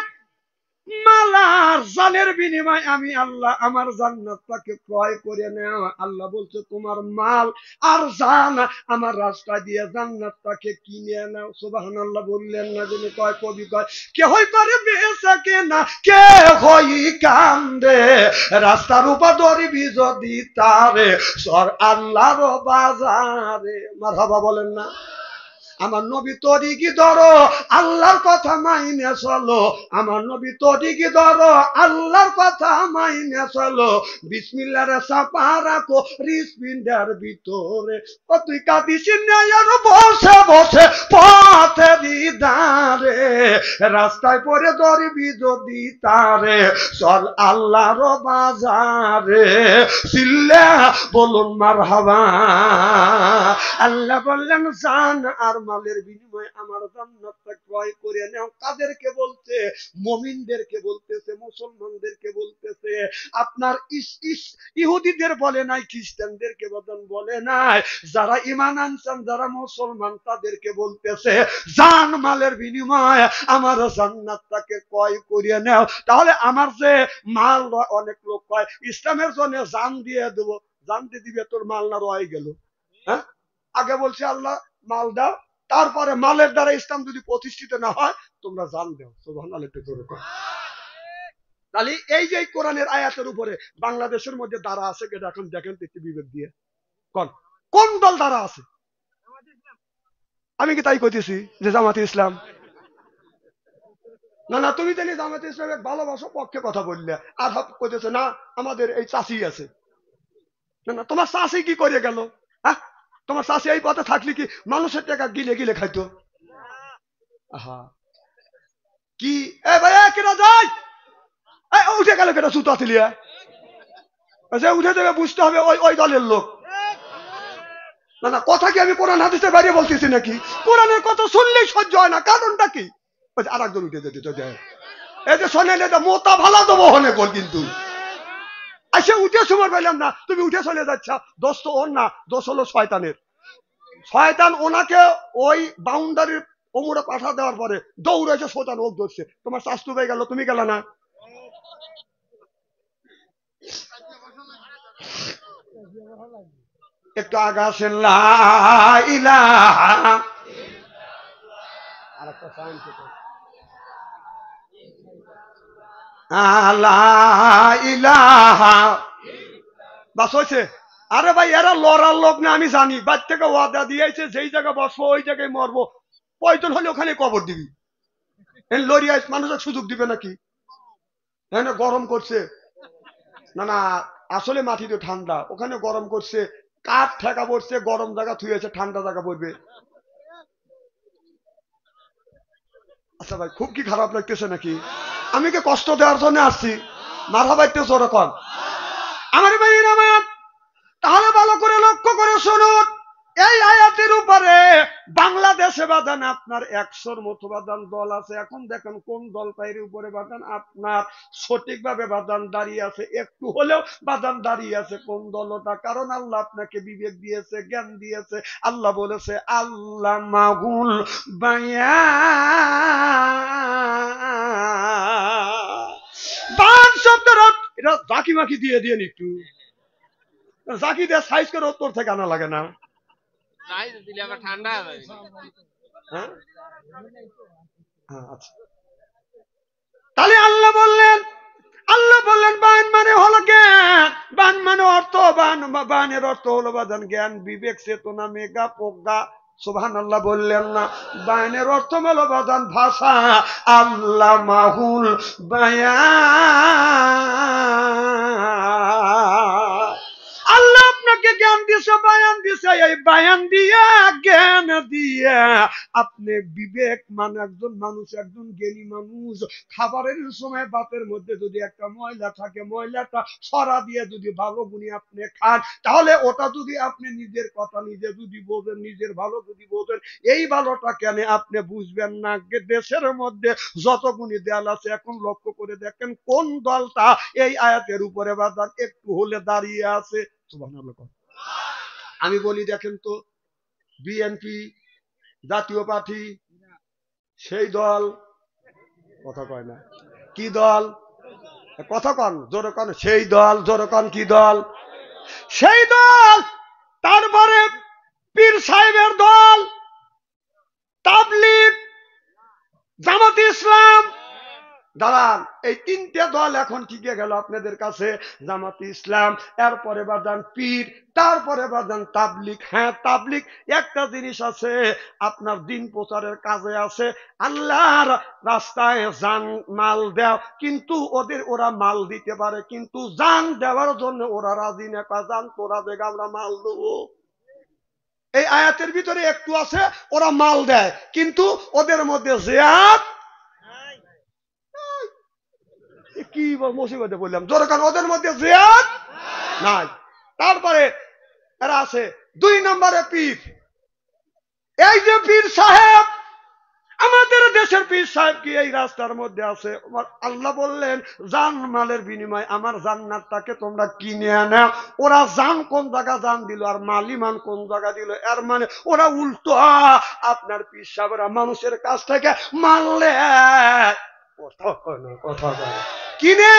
মাল আর জানের বিনিময় আমি আল্লাহ আমার জান্নাতটাকে ক্রয় করে নেওয়া। আল্লাহ বলছে তোমার মাল আর জান আমার রাস্তা দিয়ে জান্নাতটাকে কিনে নাও। সুবহানাল্লাহ বললেন না? যিনি কয়, কবি কয়, কে হই করে বেচা কেনা, কে হই কান্দে, রাস্তার উপর ধরবি যদি তারে, সর আল্লাহর বাজারে। মারহাবা বলেন না? আমার নবী তরিকি ধরো, আল্লাহর কথা মাইনে চলো। আমার নবী তরিকি ধরো, আল্লাহর কথা মাইনে চলো। বিসমিল্লাহর চাপা রাখো হৃৎপিণ্ডের ভিতরে। ও তুই কাঁদিস আর বসে বসে পথে দিদারে, রাস্তায় পরে ধরবি যদি তারে, চল আল্লাহর বাজারে। চিল্লা বলুন মারহাবা। আল্লাহ বললেন জান আর মালের বিনিময়ে আমার জান্নাতটা ক্রয় করে নাও। কাদেরকে বলতে? মুমিনদেরকে বলতেছে, মুসলমানদেরকে বলতেছে। আপনার ইহুদিদের বলে নাই, খ্রিস্টানদেরকে বলে নাই, যারা ঈমান আনছেন, যারা মুসলমান তাদেরকে বলতেছে জান মালের বিনিময়ে আমার জান্নাতটাকে ক্রয় করে নাও। তাহলে আমার যে মাল, অনেক লোক কয় ইসলামের জন্য জান দিয়ে দেবো, জান দিয়ে দিবে তোর মাল না রয়ে গেল। হ্যাঁ, আগে বলছে আল্লাহ মাল দাও, তারপরে মালের দ্বারা ইসলাম যদি প্রতিষ্ঠিত না হয় তোমরা জান দাও। সুবহানাল্লাহ একটু জোরে কর। তাহলে এই যে কোরআনের আয়াতের উপরে বাংলাদেশের মধ্যে দ্বারা আছে এটা এখন দেখেন একটু বিবেক দিয়ে কোন দল দ্বারা আছে? আমি কি তাই কইতেছি যে জামাতে ইসলাম? না না, তুমি জানি জামাতে ইসলামের ভালোবাসো পক্ষে কথা বললে, আর কইতেছে না আমাদের এই চাষি আছে। না না, তোমার চাষি কি করে গেল? হ্যাঁ, তোমার চাষি এই পথে থাকলে কি মানুষের টাকা গিলে গিলে খাইতো? আহা কি এ ভাই কেনা যায় উঠে গেল কেটা সুতো আসলিয়া যে উঠে দেবে বুঝতে হবে ওই ওই দলের লোক। না না, কথা কি আমি কোরআন হাদিসের বাইরে বলতেছি নাকি? কোরআনের কথা শুনলেই সহ্য হয় না, কারণটা কি? আর একজন উঠে যেতে যায়, এই যে শোনেন এটা মোতা ভালা দেবো হনে কল, কিন্তু আচ্ছা উঠে সময় পাইলাম না, তুমি উঠে চলে যাচ্ছ, দোষ তো ওর না, দোষ হলো শয়তানের। শয়তান ওনাকে ওই বাউন্ডারির ওমরে পাঠা দেওয়ার পরে দৌড়েছে, শয়তান ওক ধরছে, তোমার শাস্তু হয়ে গেল, তুমি গেল না। একটু আগা আসেন লা ইলাহা, আরেকটা সাইন লা ইলাহা, বাস হয়েছে। আরে ভাই এরা লড়ার লোক না, আমি জানি, বাদ থেকে ওয়াদা দিয়েছে যেই জায়গায় বসবো ওই জায়গায় মরবো, প্রয়োজন হলে ওখানে কবর দিবি। লড়িয়া মানুষের সুযোগ দিবে নাকি? হ্যাঁ, গরম করছে না না, আসলে মাটিতে ঠান্ডা, ওখানে গরম করছে, কাঠ ঠেকা পড়ছে, গরম জায়গা থুয়েছে, ঠান্ডা জায়গা পড়বে। আচ্ছা ভাই খুব কি খারাপ লাগতেছে নাকি? আমি কি কষ্ট দেওয়ার জন্য আসছি? মাথা বাইতেছে ওরকম আমার ভাই আমার। তাহলে ভালো করে লক্ষ্য করে শুনুন, এই আয়াতের উপরে বাংলাদেশে বাদান আপনার 100-র মতো বাদান দল আছে। এখন দেখেন কোন দলটা এর উপরে বাদান আপনার সঠিকভাবে বাদান দাঁড়িয়ে আছে, একটু হলেও বাদান দাঁড়িয়ে আছে কোন দলটা? কারণ আল্লাহ আপনাকে বিবেক দিয়েছে, জ্ঞান দিয়েছে। আল্লাহ বলেছে আল্লাহ মাহুল বায়ান শব্দের এটা জাকি মাকি দিয়ে দিয়ে একটু জাকি দিয়ে সাইজ করে উত্তর থেকে আনা লাগে না। তাহলে আল্লাহ বললেন বান মানে হলো জ্ঞান, বান মানে অর্থ, বানের অর্থ হলো বাদান জ্ঞান, বিবেক, চেতনা, মেঘা, প্রজ্ঞা। সুবহানাল্লাহ বললেন না? বায়ানের অর্থ হলো বাদান ভাষা। আল্লাহ মাহুল বায়ান, আল্লাহ আপনাকে জ্ঞান দিয়েছে, বায়ান দিয়েছে, এই বায়ান দিয়া জ্ঞান দিয়া আপনি বিবেক মানে একজন মানুষ, একজন জ্ঞানী মানুষ, খাবারের সময় ভাতের মধ্যে যদি একটা ময়লা থাকে, ময়লাটা ছড়া দিয়ে যদি ভালো গুণে আপনি খান, তাহলে ওটা যদি আপনি নিজের কথা নিজে যদি বোঝেন, নিজের ভালো যদি বোঝেন, এই ভালোটা কেন আপনি বুঝবেন না? দেশের মধ্যে যত গুণী দেয়াল আছে, এখন লক্ষ্য করে দেখেন কোন দলটা এই আয়াতের উপরে বাজার একটু হলে দাঁড়িয়ে আছে। আমি বলি দেখেন তো, বিএনপি জাতীয় পার্টি সেই দল, কথা কয় না, কি দল? কথা কন জোরে কন, সেই দল, জোরে কন কি দল? সেই দল। তারপরে পীর সাহেবের দল, তাবলীগ, জামাত ইসলাম, দাঁড়ান, এই তিনটে দল এখন টিকে গেল আপনাদের কাছে। জামাত ইসলাম, এরপরে বাদান পীর, তারপরে বাদান তাবলীগ। হ্যাঁ, তাবলীগ একটা জিনিস আছে, আপনার দিন প্রচারের কাজে আছে, আল্লাহর রাস্তায় জান মাল দেও, কিন্তু ওরা মাল দিতে পারে, কিন্তু জান দেওয়ার জন্য ওরা রাজি না। জান তোরা দেখ আমরা মাল দেবো, এই আয়াতের ভিতরে একটু আছে, ওরা মাল দেয় কিন্তু ওদের মধ্যে জিহাদ কি মুসিবতে বললাম, জোরকান ওদের মধ্যে জিহাদ নাই। তারপরে এরা আছে 2 নম্বরে পীর। এই যে পীর সাহেব, আমাদের দেশের পীর সাহেব কি এই রাস্তার মধ্যে আছে? আল্লাহ বললেন জান মালের বিনিময় আমার জান্নাতটাকে তোমরা কিনে আনাও। ওরা জান কোন জায়গা জান দিল আর মালিমান কোন জায়গা দিল, এর মানে ওরা উল্টো। আপনার পীর সাহেবরা মানুষের কাছ থেকে মানলে কথা কিনে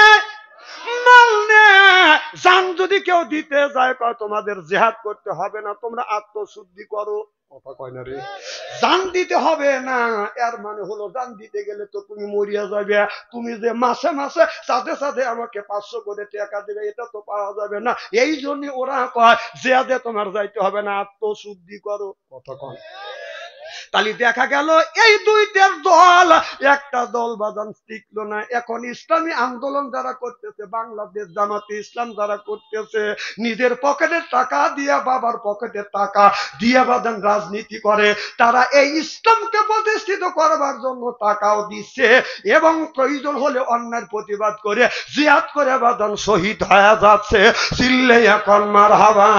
মাল নেয়, জান যদি কেউ দিতে যায়, তোমাদের জিহাদ করতে হবে না, তোমরা আত্মশুদ্ধি করো। কথা কয় না রে, জান দিতে হবে না, এর মানে হলো জান দিতে গেলে তো তুমি মরিয়া যাবে, তুমি যে মাসে মাসে সাথে সাথে আমাকে 500 করে টাকা দেবে, এটা তো পাওয়া যাবে না। এই জন্য ওরা কয় জিয়াদে তোমার যাইতে হবে না, আত্মশুদ্ধি করো। কথা কয় তাহলে দেখা গেল এই দুইটার দল, একটা দল বাজান টিকলো না। এখন ইসলামী আন্দোলন যারা করতেছে, বাংলাদেশ জামাতে ইসলাম যারা করতেছে, নিজের পকেটের টাকা দিয়া, বাবার পকেটের টাকা দিয়া বাজান রাজনীতি করে। তারা এই ইসলামকে প্রতিষ্ঠিত করবার জন্য টাকাও দিচ্ছে এবং প্রয়োজন হলে অন্যায়ের প্রতিবাদ করে জিহাদ করে বাজান শহীদ হয়ে যাচ্ছে। চিল্লে এখন মারহাবা।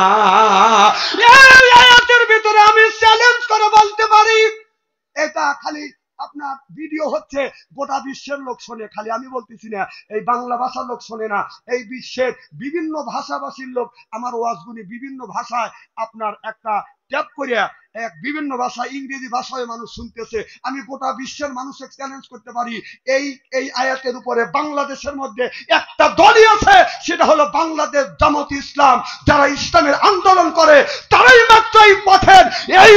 এই আয়াতের ভিতরে আমি চ্যালেঞ্জ করে বলতে পারি, এটা খালি আপনার ভিডিও হচ্ছে, গোটা বিশ্বের লোক শোনে, খালি আমি বলতেছি না, এই বাংলা ভাষার লোক শোনে না, এই বিশ্বের বিভিন্ন ভাষাভাষীর লোক আমার ওয়াজগুলি বিভিন্ন ভাষায় আপনার একটা ট্যাপ করিয়া এক বিভিন্ন ভাষা, ইংরেজি ভাষায় মানুষ শুনতেছে। আমি গোটা বিশ্বের মানুষকে চ্যালেঞ্জ করতে পারি, এই এই আয়াতের উপরে বাংলাদেশের মধ্যে একটা দলই আছে, সেটা হলো বাংলাদেশ জামাত ইসলাম। যারা ইসলামের আন্দোলন করে তারাই মাত্র এই পথের এই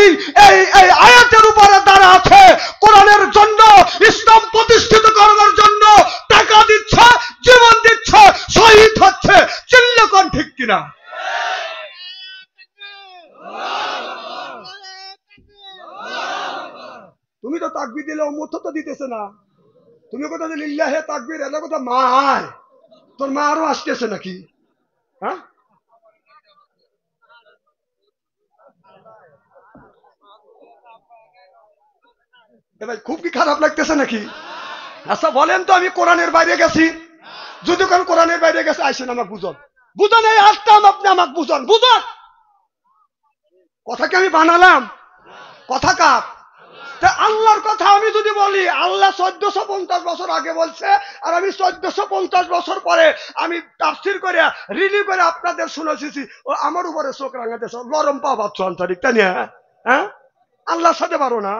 এই এই আয়াতের উপরে দাঁড়া আছে, কোরআনের জন্য, ইসলাম প্রতিষ্ঠিত করবার জন্য টাকা দিচ্ছে, জীবন দিচ্ছে, শহীদ হচ্ছে। চিল্লা কোন ঠিক কিনা? তুমি তো তাকবীর দিলে অমর্থ তো দিতেছে না। তুমি কথা যে লিল্লাহে তাকবীর, এলা কথা মা আয়, তোর মা আরো আসতেছে নাকি? হ্যাঁ, ভাই খুব কি খারাপ লাগতেছে নাকি? আচ্ছা বলেন তো, আমি কোরআনের বাইরে গেছি? যদি কোন কোরআনের বাইরে গেছে আইসেন আমাকে বুঝন, বুঝন এই আসতাম, আপনি আমাকে বুঝন, বুঝন। কথা কি আমি বানালাম? কথা কার? আল্লাহর কথা আমি যদি বলি, আল্লাহ 1450 বছর আগে বলছে, আর আমি 1450 বছর পরে আমি তাফসীর করে রিলিভ করে আপনাদের শুনেছি, ও আমার উপরে চোখ রাঙাতেছ, লরম পা পাচ্ছ আন্তরিক, তাই না? হ্যাঁ, আল্লাহর সাথে পারো না।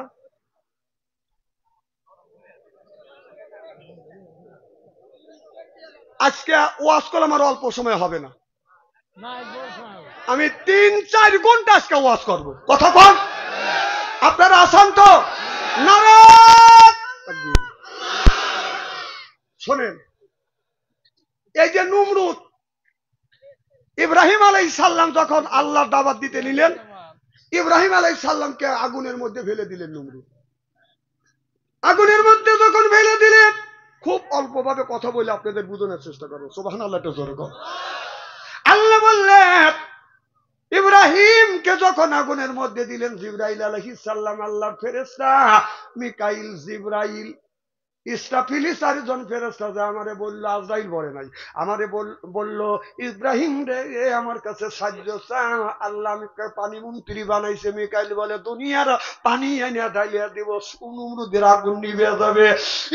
আজকে ওয়াজ করলে আমার অল্প সময় হবে না, আমি 3-4 ঘন্টা আজকে ওয়াজ করব। কথা বল, আপনারা আসান তো? শোনেন, এই যে নমরুদ, ইব্রাহিম আলাইহিস সালাম যখন আল্লাহর দাওয়াত দিতে নিলেন, ইব্রাহিম আলাইহিস সালামকে আগুনের মধ্যে ফেলে দিলেন। নমরুদ আগুনের মধ্যে যখন ফেলে দিলেন, খুব অল্প ভাবে কথা বলে আপনাদের বোঝানোর চেষ্টা করো, সুবহানাল্লাহ। আল্লাহ বললেন, ইব্রাহিমকে যখন আগুনের মধ্যে দিলেন, জিবরাইল আলাইহিস সালাম আল্লাহর ফেরেশতা, মিকাইল, জিবরাইল, ইসরাফিল, 4 জন ফেরেশতা যা আমারে বলল, আজরাইল বলে নাই, আমারে বলল ইব্রাহিম রে আমার কাছে সাহায্য চা। আল্লাহ আমি পানি মন্ত্রী বানাইছে। মিকাইল বলে দুনিয়ার পানি এনে ঢালিয়া দিব, নমরুদের আগুন নিভে যাবে।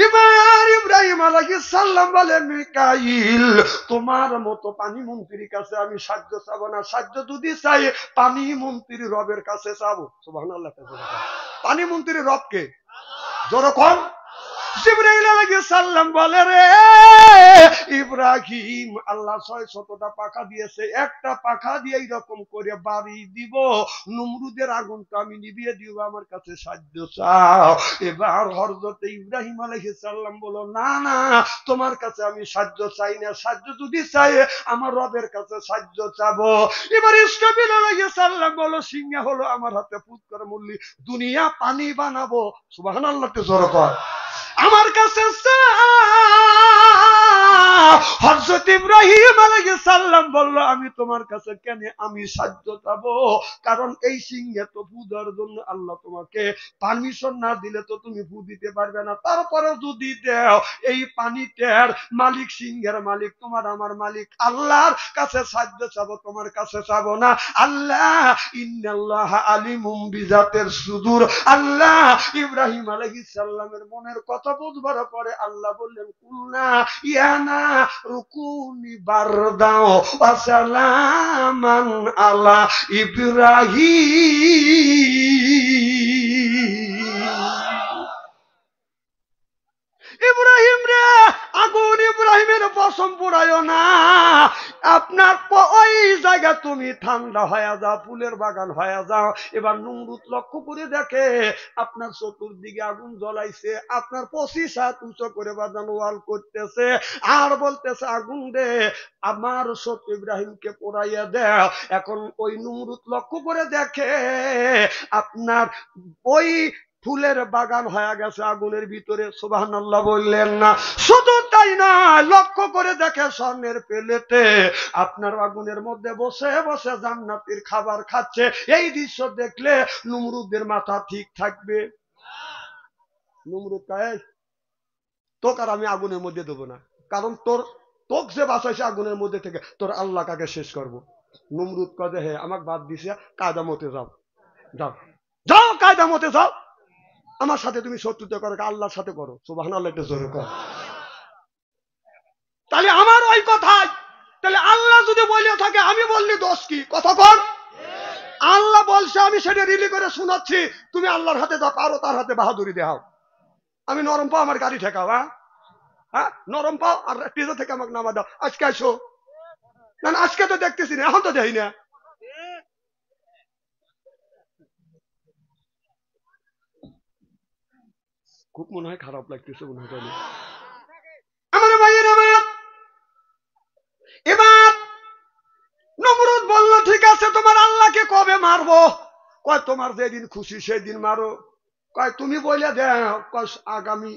এবার ইব্রাহিম আলাইহিস সালাম বলে, মিকাইল তোমার মতো পানি মন্ত্রীর কাছে আমি সাহায্য চাবো না, সাহায্য যদি চাই পানি মন্ত্রী রবের কাছে চাবো। সুবহানাল্লাহ। পানি মন্ত্রী রবকে যখন জিবরাইল আলাইহিস সালাম বলে, রে ইব্রাহিম আল্লাহ 600টা পাখা দিয়েছে, একটা পাখা দিয়ে এইরকম করে বাড়ি দিব, নমরুদের আগুনটা আমি নিভিয়ে দিব, আমার কাছে সাহায্য চাও। এবার হযরত ইব্রাহিম আলাইহিস সালাম বলল, না না, তোমার কাছে আমি সাহায্য চাই না, সাহায্য যদি চাই আমার রবের কাছে সাহায্য চাবো। এবার ইসরাফিল আলাইহিস সালাম বলল, সিংহা হলো আমার হাতে ফুৎ করে মল্লি দুনিয়া পানি বানাবো। সুবহানাল্লাহ। জোরে কর, আমার কাছে হযরত ইব্রাহিম আলাইহিস সালাম বলল, আমি তোমার কাছে কেন আমি সাহায্য চাবো? কারণ এই সিংহে তো পূজার জন্য আল্লাহ তোমাকে পারমিশন না দিলে তো তুমি ফু দিতে পারবে না। তারপরে যদি দাও, এই পানিটার মালিক, সিংহের মালিক তোমার আমার মালিক, আল্লাহর কাছে সাহায্য চাবো, তোমার কাছে চাবো না। আল্লাহ ইন্নাল্লাহ আলিমুম বিজাতির সুদূর। আল্লাহ ইব্রাহিম আলাইহিস সালামের মনের কথা বুঝবার পরে আল্লাহ বললেন, কুলনা ইয়ানা রুকুনি বারদাও ওয়া সালামান আলা ইব্রাহিম। ইব্রাহিম রে, আগুন ইব্রাহিমের পশম পুরায় না, আপনার ওই জায়গা তুমি ঠান্ডা হয়ে যাও, ফুলের বাগান হয়ে যাও। এবার নমরুদ লক্ষ্য করে দেখে আপনার চতুর্দিকে আগুন জ্বলাইছে, আপনার 25 হাত উঁচু করে বাজানো ওয়াল করতেছে আর বলতেছে আগুন দে, আমার শত্রু ইব্রাহিমকে পোড়াইয়া দেও। এখন ওই নমরুদ লক্ষ্য করে দেখে আপনার ওই ফুলের বাগান হয়ে গেছে আগুনের ভিতরে। সুবহানাল্লাহ বললেন না? শুধু তাই না, লক্ষ্য করে দেখে স্বর্ণের প্লেটে আপনার আগুনের মধ্যে বসে বসে জান্নাতের খাবার খাচ্ছে। এই দৃশ্য দেখলে নমরুদের মাথা ঠিক থাকবে? নমরুদ কয় তোকে আর আমি আগুনের মধ্যে দেবো না, কারণ তোকে যে বাঁচাইছে আগুনের মধ্যে থেকে, তোর আল্লাহ কাকে শেষ করবো। নমরুদ কয় হে আমাকে বাদ দিছে, কায়দা মতে যাও, যাও যাও, কায়দা মতে যাও। আমার সাথে তুমি শত্রুতা করো, আল্লাহর সাথে করো। সুবহানাল্লাহ একটু জোরে কর। তাহলে আমার ওই কথাই, তাহলে আল্লাহ যদি বলে থাকে আমি বললি দোষ কি? কথা কর। আল্লাহ বলছে, আমি সেটা রিলি করে শোনাচ্ছি, তুমি আল্লাহর হাতে দাও, পারো তার হাতে বাহাদুরি দেখাও। আমি নরম পাও, আমার গাড়ি ঠেকাও। হ্যাঁ নরম পাও আর টিজো থেকে আমাকে নামা দাও। আজকে আসো না, আজকে তো দেখতেছি না, এখন তো দেখি না। খুব মনে হয় খারাপ লাগতেছে মনে হয়। আমার ভাইয়ের আমার, এবার নমরুদ বলল ঠিক আছে তোমার আল্লাহকে কবে মারবো? কয় তোমার যেদিন খুশি সেদিন মারো। কয় তুমি বলে দেও, আগামী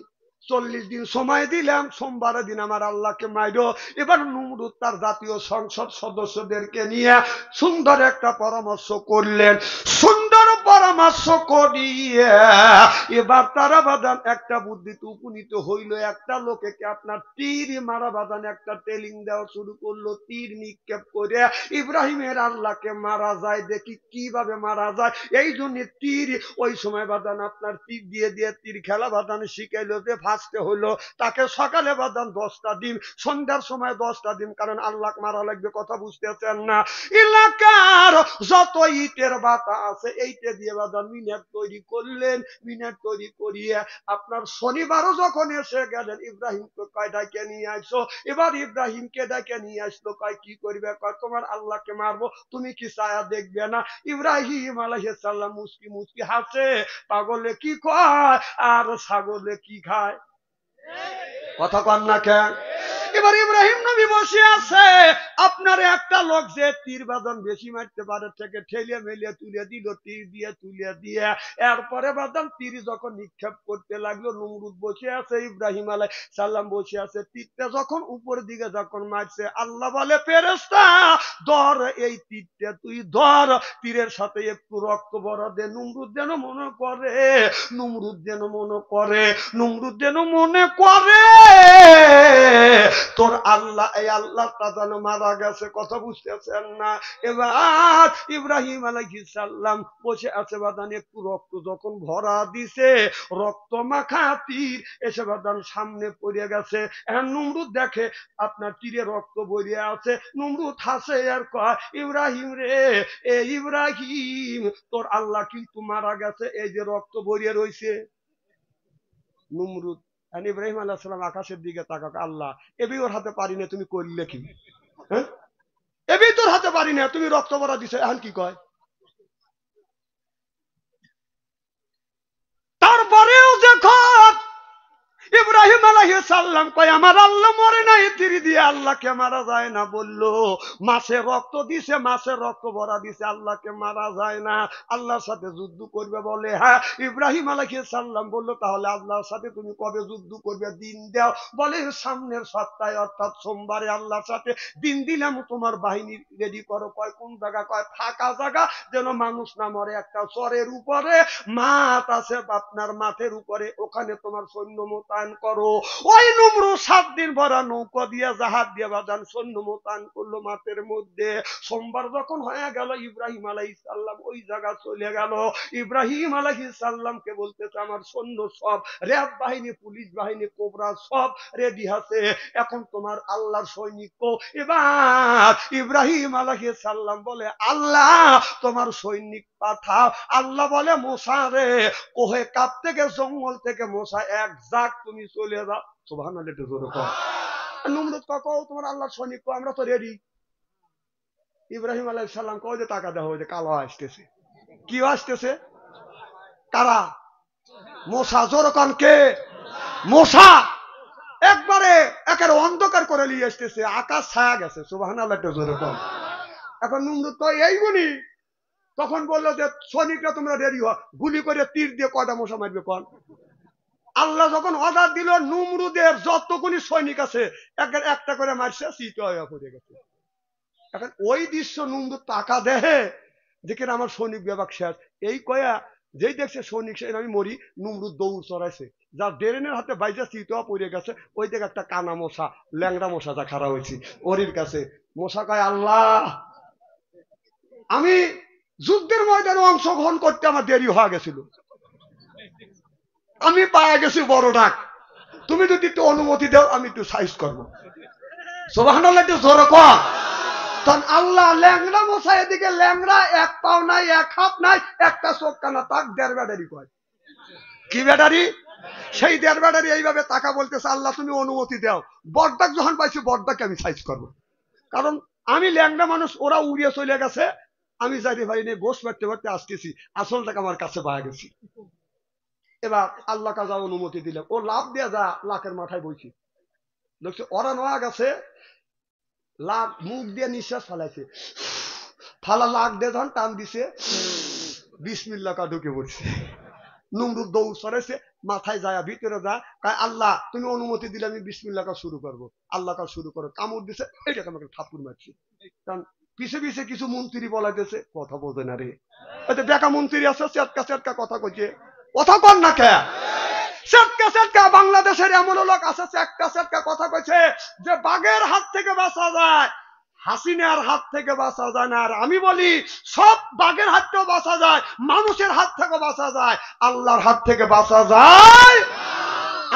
40 দিন সময় দিলাম, সোমবারের দিন আমার আল্লাহকে মাইরো। এবার নমরুদ তার জাতীয় সংসদ সদস্যদেরকে নিয়ে সুন্দর একটা পরামর্শ করলেন। সুন্দর পরামর্শ করিয়ে এবার তারা বাদান একটা বুদ্ধিতে উপনীত হইল। একটা লোকে আপনার তীর মারা বাদান একটা টেলিং দেওয়া শুরু করলো, তীর নিক্ষেপ করে ইব্রাহিমের আল্লাহকে মারা যায়। দেখি কিভাবে মারা যায়। এই জন্য তীর ওই সময় বাদান আপনার তীর দিয়ে দিয়ে তীর খেলা বাদান শিখাইলো। যে ফার্স্টে হইলো তাকে সকালে বাদান 10টা ডিম, সন্ধ্যার সময় 10টা ডিম, কারণ আল্লাহ মারা লাগবে। কথা বুঝতেছেন না? এলাকার যত ইটের বাতা আছে এইটা দিয়ে বাদান মিনার তৈরি করলেন। মিনার তৈরি করিয়ে আপনার শনিবারও যখন এসে গেলেন, ইব্রাহিমকে কয় ডাকে নিয়ে আসো। এবার ইব্রাহিমকে ডাকে নিয়ে আসলো। কয় কি করবে? কয় তোমার আল্লাহকে মারবো, তুমি কি ছায়া দেখবে না? ইব্রাহিম আলাইহিস সালাম মুস্কি মুস্কি হাসে। পাগলে কি কয় আর ছাগলে কি খায়? কথা কন না কেন? এবার ইব্রাহিম নবী বসে আছে, আপনার একটা লোক যে তীর বাদন বেশি মারতে পারে থেকে ঠেলিয়ে মেলিয়ে তুলে দিল, তীর দিয়ে তুলে দিয়ে। এরপরে বাদন তীর যখন নিক্ষেপ করতে লাগলো, নমরুদ বসে আছে, ইব্রাহিম আলাইহিস সালাম বসে আছে। তীরটা যখন উপরের দিকে যখন মারছে, আল্লাহ বলে ফেরেশতা ধর এই তীরটা, তুই ধর, তীরের সাথে একটু রক্ত ভরা দে। নমরুদ যেন মনে করে, নমরুদ যেন মনে করে, নমরুদ যেন মনে করে তোর আল্লাহ, এই আল্লাহটা যেন মারা গেছে। কথা বুঝতেছেন না? এবার ইব্রাহিম আলাইহিস সালাম বসে আছে বাদান, একটু রক্ত যখন ভরা দিছে, রক্ত মাখা তীর এসে বাদান সামনে পড়ে গেছে। এখন নমরুদ দেখে আপনার তীরে রক্ত বইয়ে আছে। নমরুদ হাসে আর কয়, ইব্রাহিম রে, এ ইব্রাহিম তোর আল্লাহ কিন্তু মারা গেছে, এই যে রক্ত বইয়ে রয়েছে। নমরুদ ইব্রাহিম আলাইহিস সালাম আকাশের দিকে তাকাক, আল্লাহ এবি ওর হাতে পারি না, তুমি করলে কি? হ্যাঁ এবি তোর হাতে পারি না, তুমি রক্ত ভরা দিছো, এখন কি কয়? তারপরেও যখন ইব্রাহিম আলাইহিস সালাম কয় আমার আল্লাহ মরে নাই, তীর দিয়ে আল্লাহকে মারা যায় না। বললো মাছে রক্ত দিছে, মাছে রক্ত ভরা দিছে, আল্লাহকে মারা যায় না, আল্লাহর সাথে যুদ্ধ করবে। বলে হ্যাঁ। ইব্রাহিম আলাইহিস সালাম বললো তাহলে আল্লাহর সাথে তুমি কবে যুদ্ধ করবে? দিন দাও। বলে সামনের সপ্তাহে অর্থাৎ সোমবারে আল্লাহর সাথে দিন দিলাম, তোমার বাহিনী রেডি করো। কয় কোন জায়গা? কয় ফাঁকা জায়গা, যেন মানুষ না মরে, একটা চরের উপরে মাঠ আছে আপনার, মাঠের উপরে, ওখানে তোমার সৈন্য মোতায়েন করো। ওই নমরুদ 7 দিন ভরা নৌকা দিয়ে জাহাজ দিয়ে বাজান সৈন্য মোতায়েন করলো মাঠের মধ্যে। সোমবার যখন হয়ে গেল, ইব্রাহিম আলাইহিস সালাম ওই জায়গা চলে গেল। ইব্রাহিম আলাইহিস সালামকে বলতেছে আমার সৈন্য সব, র্যাব বাহিনী, পুলিশ বাহিনী, কোবরা সব রেডি আছে, এখন তোমার আল্লাহর সৈনিক। এবার ইব্রাহিম আলাইহিস সালাম বলে আল্লাহ তোমার সৈনিক পাঠাও। আল্লাহ বলে মুসা রে, কোহে কাপ থেকে, জঙ্গল থেকে মুসা এক জাক তুমি চলে যাও। সুবহানাল্লাহ একটু জোরে কও। নমরুদ কও তোমার আল্লাহর সৈনিক, আমরা তো রেডি। ইব্রাহিম আলাইহিস সালাম কই যে টাকা দেওয়া হয়েছে, কালো আসতেছে। কি আসতেছে? কারা? মোসা। জোরকান কে? মোসা। একবারে একের অন্ধকার করে নিয়ে আসতেছে, আকাশ ছায়া গেছে। সুবহানাল্লাহ, জোরকান। এখন নমরুদ তো এইগুলি তখন বললো যে সৈনিকরা তোমরা রেডি হও, গুলি করে তীর দিয়ে কয়টা মশা মারবে কোন? আল্লাহ যখন অর্ডার দিল, নমরুদের যতগুলি সৈনিক আছে একটা করে মারছে, চিত হয়ে পড়ে গেছে। এখন ওই দৃশ্য নমরুদ টাকা দেহে দেখে আমার সৈনিক বিভাগ শেষ। এই কয়া যেই দেখছে সৈনিক সে আমি মরি, নমরুদ দৌড় চড়াইছে, যার ডেরেনের হাতে বাইজা চিত পড়ে গেছে। ওই দিকে একটা কানা মশা, ল্যাংড়া মশা যা খাড়া হয়েছে ওরির কাছে। মশা কয়, আল্লাহ আমি যুদ্ধের ময়দানে অংশগ্রহণ করতে আমার দেরি হয়ে গেছিল, আমি পাওয়া গেছি বড় ডাক, তুমি যদি একটু অনুমতি দাও আমি একটু সাইজ করবো। সুবহানাল্লাহ, একটু জোরে কর। তখন আল্লাহ ল্যাংড়া মশা এদিকে ল্যাংড়া, এক পাও নাই, এক হাত নাই, একটা চোখ কানা, তাক দেড় ব্যাটারি কয়। কি ব্যাটারি? সেই দেড় ব্যাটারি এইভাবে টাকা বলতেছে, আল্লাহ তুমি অনুমতি দাও। বড়দাক যখন পাইছি, বড়দাকে আমি সাইজ করবো, কারণ আমি ল্যাংড়া মানুষ, ওরা উড়িয়ে চলে গেছে, আমি যাইতে পারি নিয়ে গোস মারতে মারতে আসতেছি, আসল টাকা আমার কাছে পাওয়া গেছি। এবার আল্লাহ কাজা অনুমতি দিলে ও লাভ দিয়ে যা লাখের মাথায় বইছি। দেখছি ওরা নোয়া গেছে, লাখ মুখ দিয়ে নিঃশ্বাস ফালাইছে, ফালা লাখ দিয়ে যখন টান দিছে, বিসমিল্লাহ কা ঢুকে পড়ছে। নমরুদ দৌড় সরাইছে, মাথায় যায় ভিতরে যা, আল্লাহ তুমি অনুমতি দিলে আমি বিসমিল্লাহ কা শুরু করবো। আল্লাহ কা শুরু করো, কামড় দিছে, এটাকে আমাকে ঠাকুর মারছি। কারণ পিছে পিছে কিছু মন্ত্রী বলাইতেছে, কথা বোঝে না রে, বেকা মন্ত্রী আছে, চেটকা চেটকা কথা কইছে, কথা কর না কে? চেটকা চেটকা বাংলাদেশের এমন লোক আছে, চেটকা চেটকা কথা কইছে যে বাঘের হাত থেকে বাঁচা যায়, হাসিনার হাত থেকে বাঁচা যায় না। আর আমি বলি সব বাঘের হাত থেকেও বাঁচা যায়, মানুষের হাত থেকে বাঁচা যায়, আল্লাহর হাত থেকে বাঁচা যায়।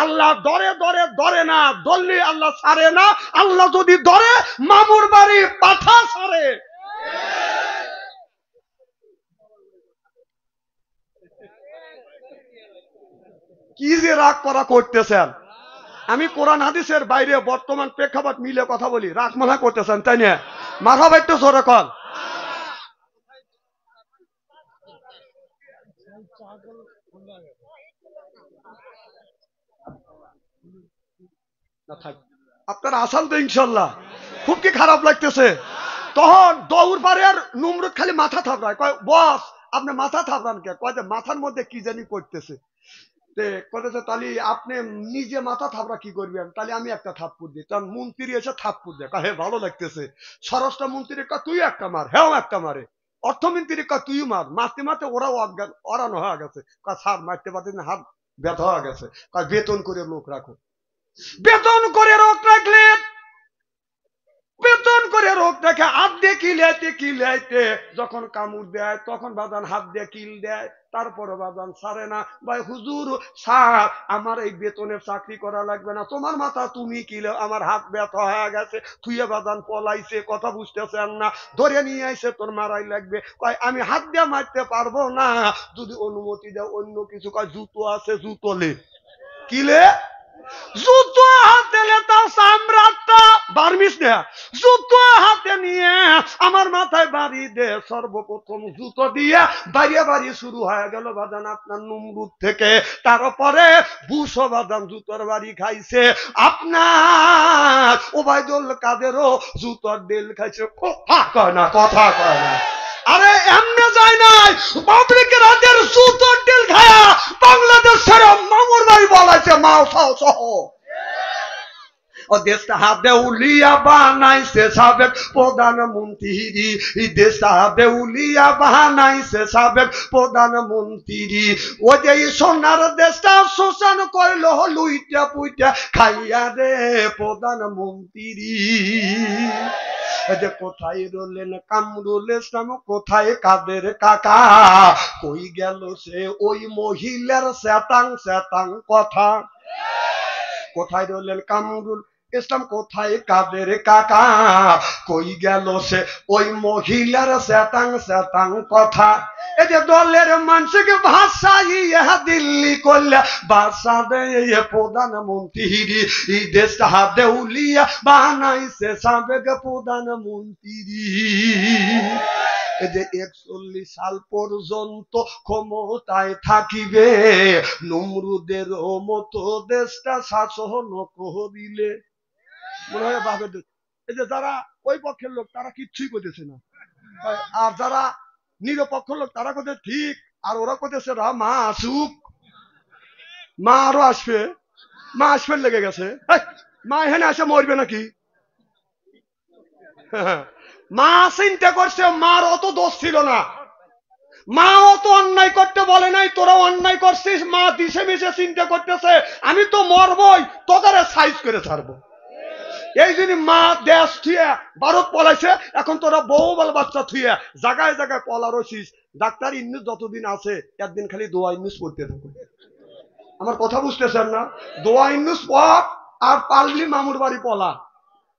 আল্লাহ ধরে ধরে ধরে না, ধরলে আল্লাহ ছাড়ে না। আল্লাহ যদি ধরে, মামুর বাড়ি পাঠা ছাড়ে। কি যে রাগ করা করতেছেন, আমি কোরআন হাদিসের বাইরে বর্তমান প্রেক্ষাপট মিলে কথা বলি, রাগ মনে করতেছেন তাই না? মারহাবা, একটু জোরে কর। আপনারা আসান তো ইনশাল্লাহ? খুব কি খারাপ লাগতেছে? তখন দৌড় পারে, আর নমরুদ খালি মাথা থাপড়ায়, কয় বস আপনি মাথা থাপড়ান কে? কয় যে মাথার মধ্যে কি জানি করতেছে। তাহলে আপনি নিজে মাথা থাপড়া কি করবেন? তাহলে আমি একটা থাপ্পুর দিই। তখন মন্ত্রী এসে থাপ্পুর দেয়, হে ভালো লাগতেছে। স্বরাষ্ট্র মন্ত্রীর কা তুই একটা মার, হ্যাঁ একটা মারে। অর্থমন্ত্রীর কা তুই মার। মারতে মারতে ওরাও অজ্ঞান, অরানো হয়ে গেছে। স্যার মারতে পারতে না, হাত ব্যথা হয়ে গেছে। বেতন করে লোক রাখো। বেতন করে লোক রাখলে, বেতন করে রোগ দেখে হাত দিয়ে কিলাইতে কিলাইতে যখন কামড় দেয়, তখন বাজান হাত দিয়ে কিল দেয়, তারপরে বাজান ছাড়ে না। ভাই হুজুর স্যার আমার এই বেতনের চাকরি করা লাগবে না, তোমার মাথা তুমি কিলে, আমার হাত ব্যথা হয়ে গেছে। থুয়ে বাজান পলাইছে, কথা বুঝতেছেন না, ধরে নিয়ে আইছে, তোর মারাই লাগবে। কয় আমি হাত দিয়ে মারতে পারবো না, যদি অনুমতি দাও অন্য কিছু। কয় জুতো আছে, জুতোলে। কিলে? জুতো হাতে তাও চামড়াটা বার্মিস না, জুতো হাতে নিয়ে আমার মাথায় বাড়ি দে। সর্বপ্রথম জুতো দিয়ে বাড়িয়ে বাড়িয়ে শুরু হয়ে গেল বাদান আপনার নমরুদ থেকে। তারপরে বুসো বাদান জুতোর বাড়ি খাইছে, আপনার ওবায়দুল কাদেরও জুতোর দেল খাইছে। কথা কয় না, কথা কয় না। আরে এমনি যায় নাই, পাবলিকের হাতের জুতোর তেল খায়া বাংলাদেশের মামুর বাড়ি বলাইছে মাও সহ। ও দেশটা দেউলিয়া বানাইছে সাবেক প্রধানমন্ত্রী, দেশটা দেউলিয়া বানাইছে সাবেক প্রধানমন্ত্রী। ও যে সোনার দেশটা শোষণ করলো লুইটা পুইটা খাইয়া রে প্রধানমন্ত্রী। যে কোথায় রলেন কামরুল ইসলাম, কোথায় কাদের কাকা, কই গেল সে ওই মহিলার শ্যাতাং শ্যাতাং কথা। কোথায় রলেন কামরুল ইসলাম, কোথায় কাদের কাকা, কই গেল সে ওই মহিলার শ্যাতাং শ্যাতাং কথা। এই যে দলের মানুষকে ভাষাইয়া দিল্লি করলে বাসা দেয় প্রধানমন্ত্রী, এই দেশটা দেউলিয়া বানাইছে সাবেক প্রধানমন্ত্রী। এই যে 41 সাল পর্যন্ত ক্ষমতায় থাকিবে নমরুদের মতো দেশটা শাসন করিলে। মনে হয় ভাবে এই যে যারা ওই পক্ষের লোক তারা কিচ্ছুই করতেছে না, আর যারা নিরপেক্ষ লোক তারা কোথায় ঠিক, আর ওরা কোথায় মা আসুক, মা আরো আসবে, মা আসবে লেগে গেছে। মা এখানে আসে মরবে নাকি? মা চিন্তা করছে মার অত দোষ ছিল না, মা অত অন্যায় করতে বলে নাই, তোরা অন্যায় করছিস। মা দিশে মিশে চিন্তা করতেছে আমি তো মরবই, তোদের সাইজ করে ছাড়বো। এই জন্য মা দেশ থুয়ে ভারত পলাইছে। এখন তোরা বউ বল বাচ্চা থুয়ে জায়গায় জায়গায় পলা রয়েছিস। ডাক্তার ইন্নুস যতদিন আছে একদিন খালি দোয়া ইন্নুস পড়তে থাকো। আমার কথা বুঝতেছেন না? দোয়া ইন্নুস পড়, আর পারলি মামুর বাড়ি পলা।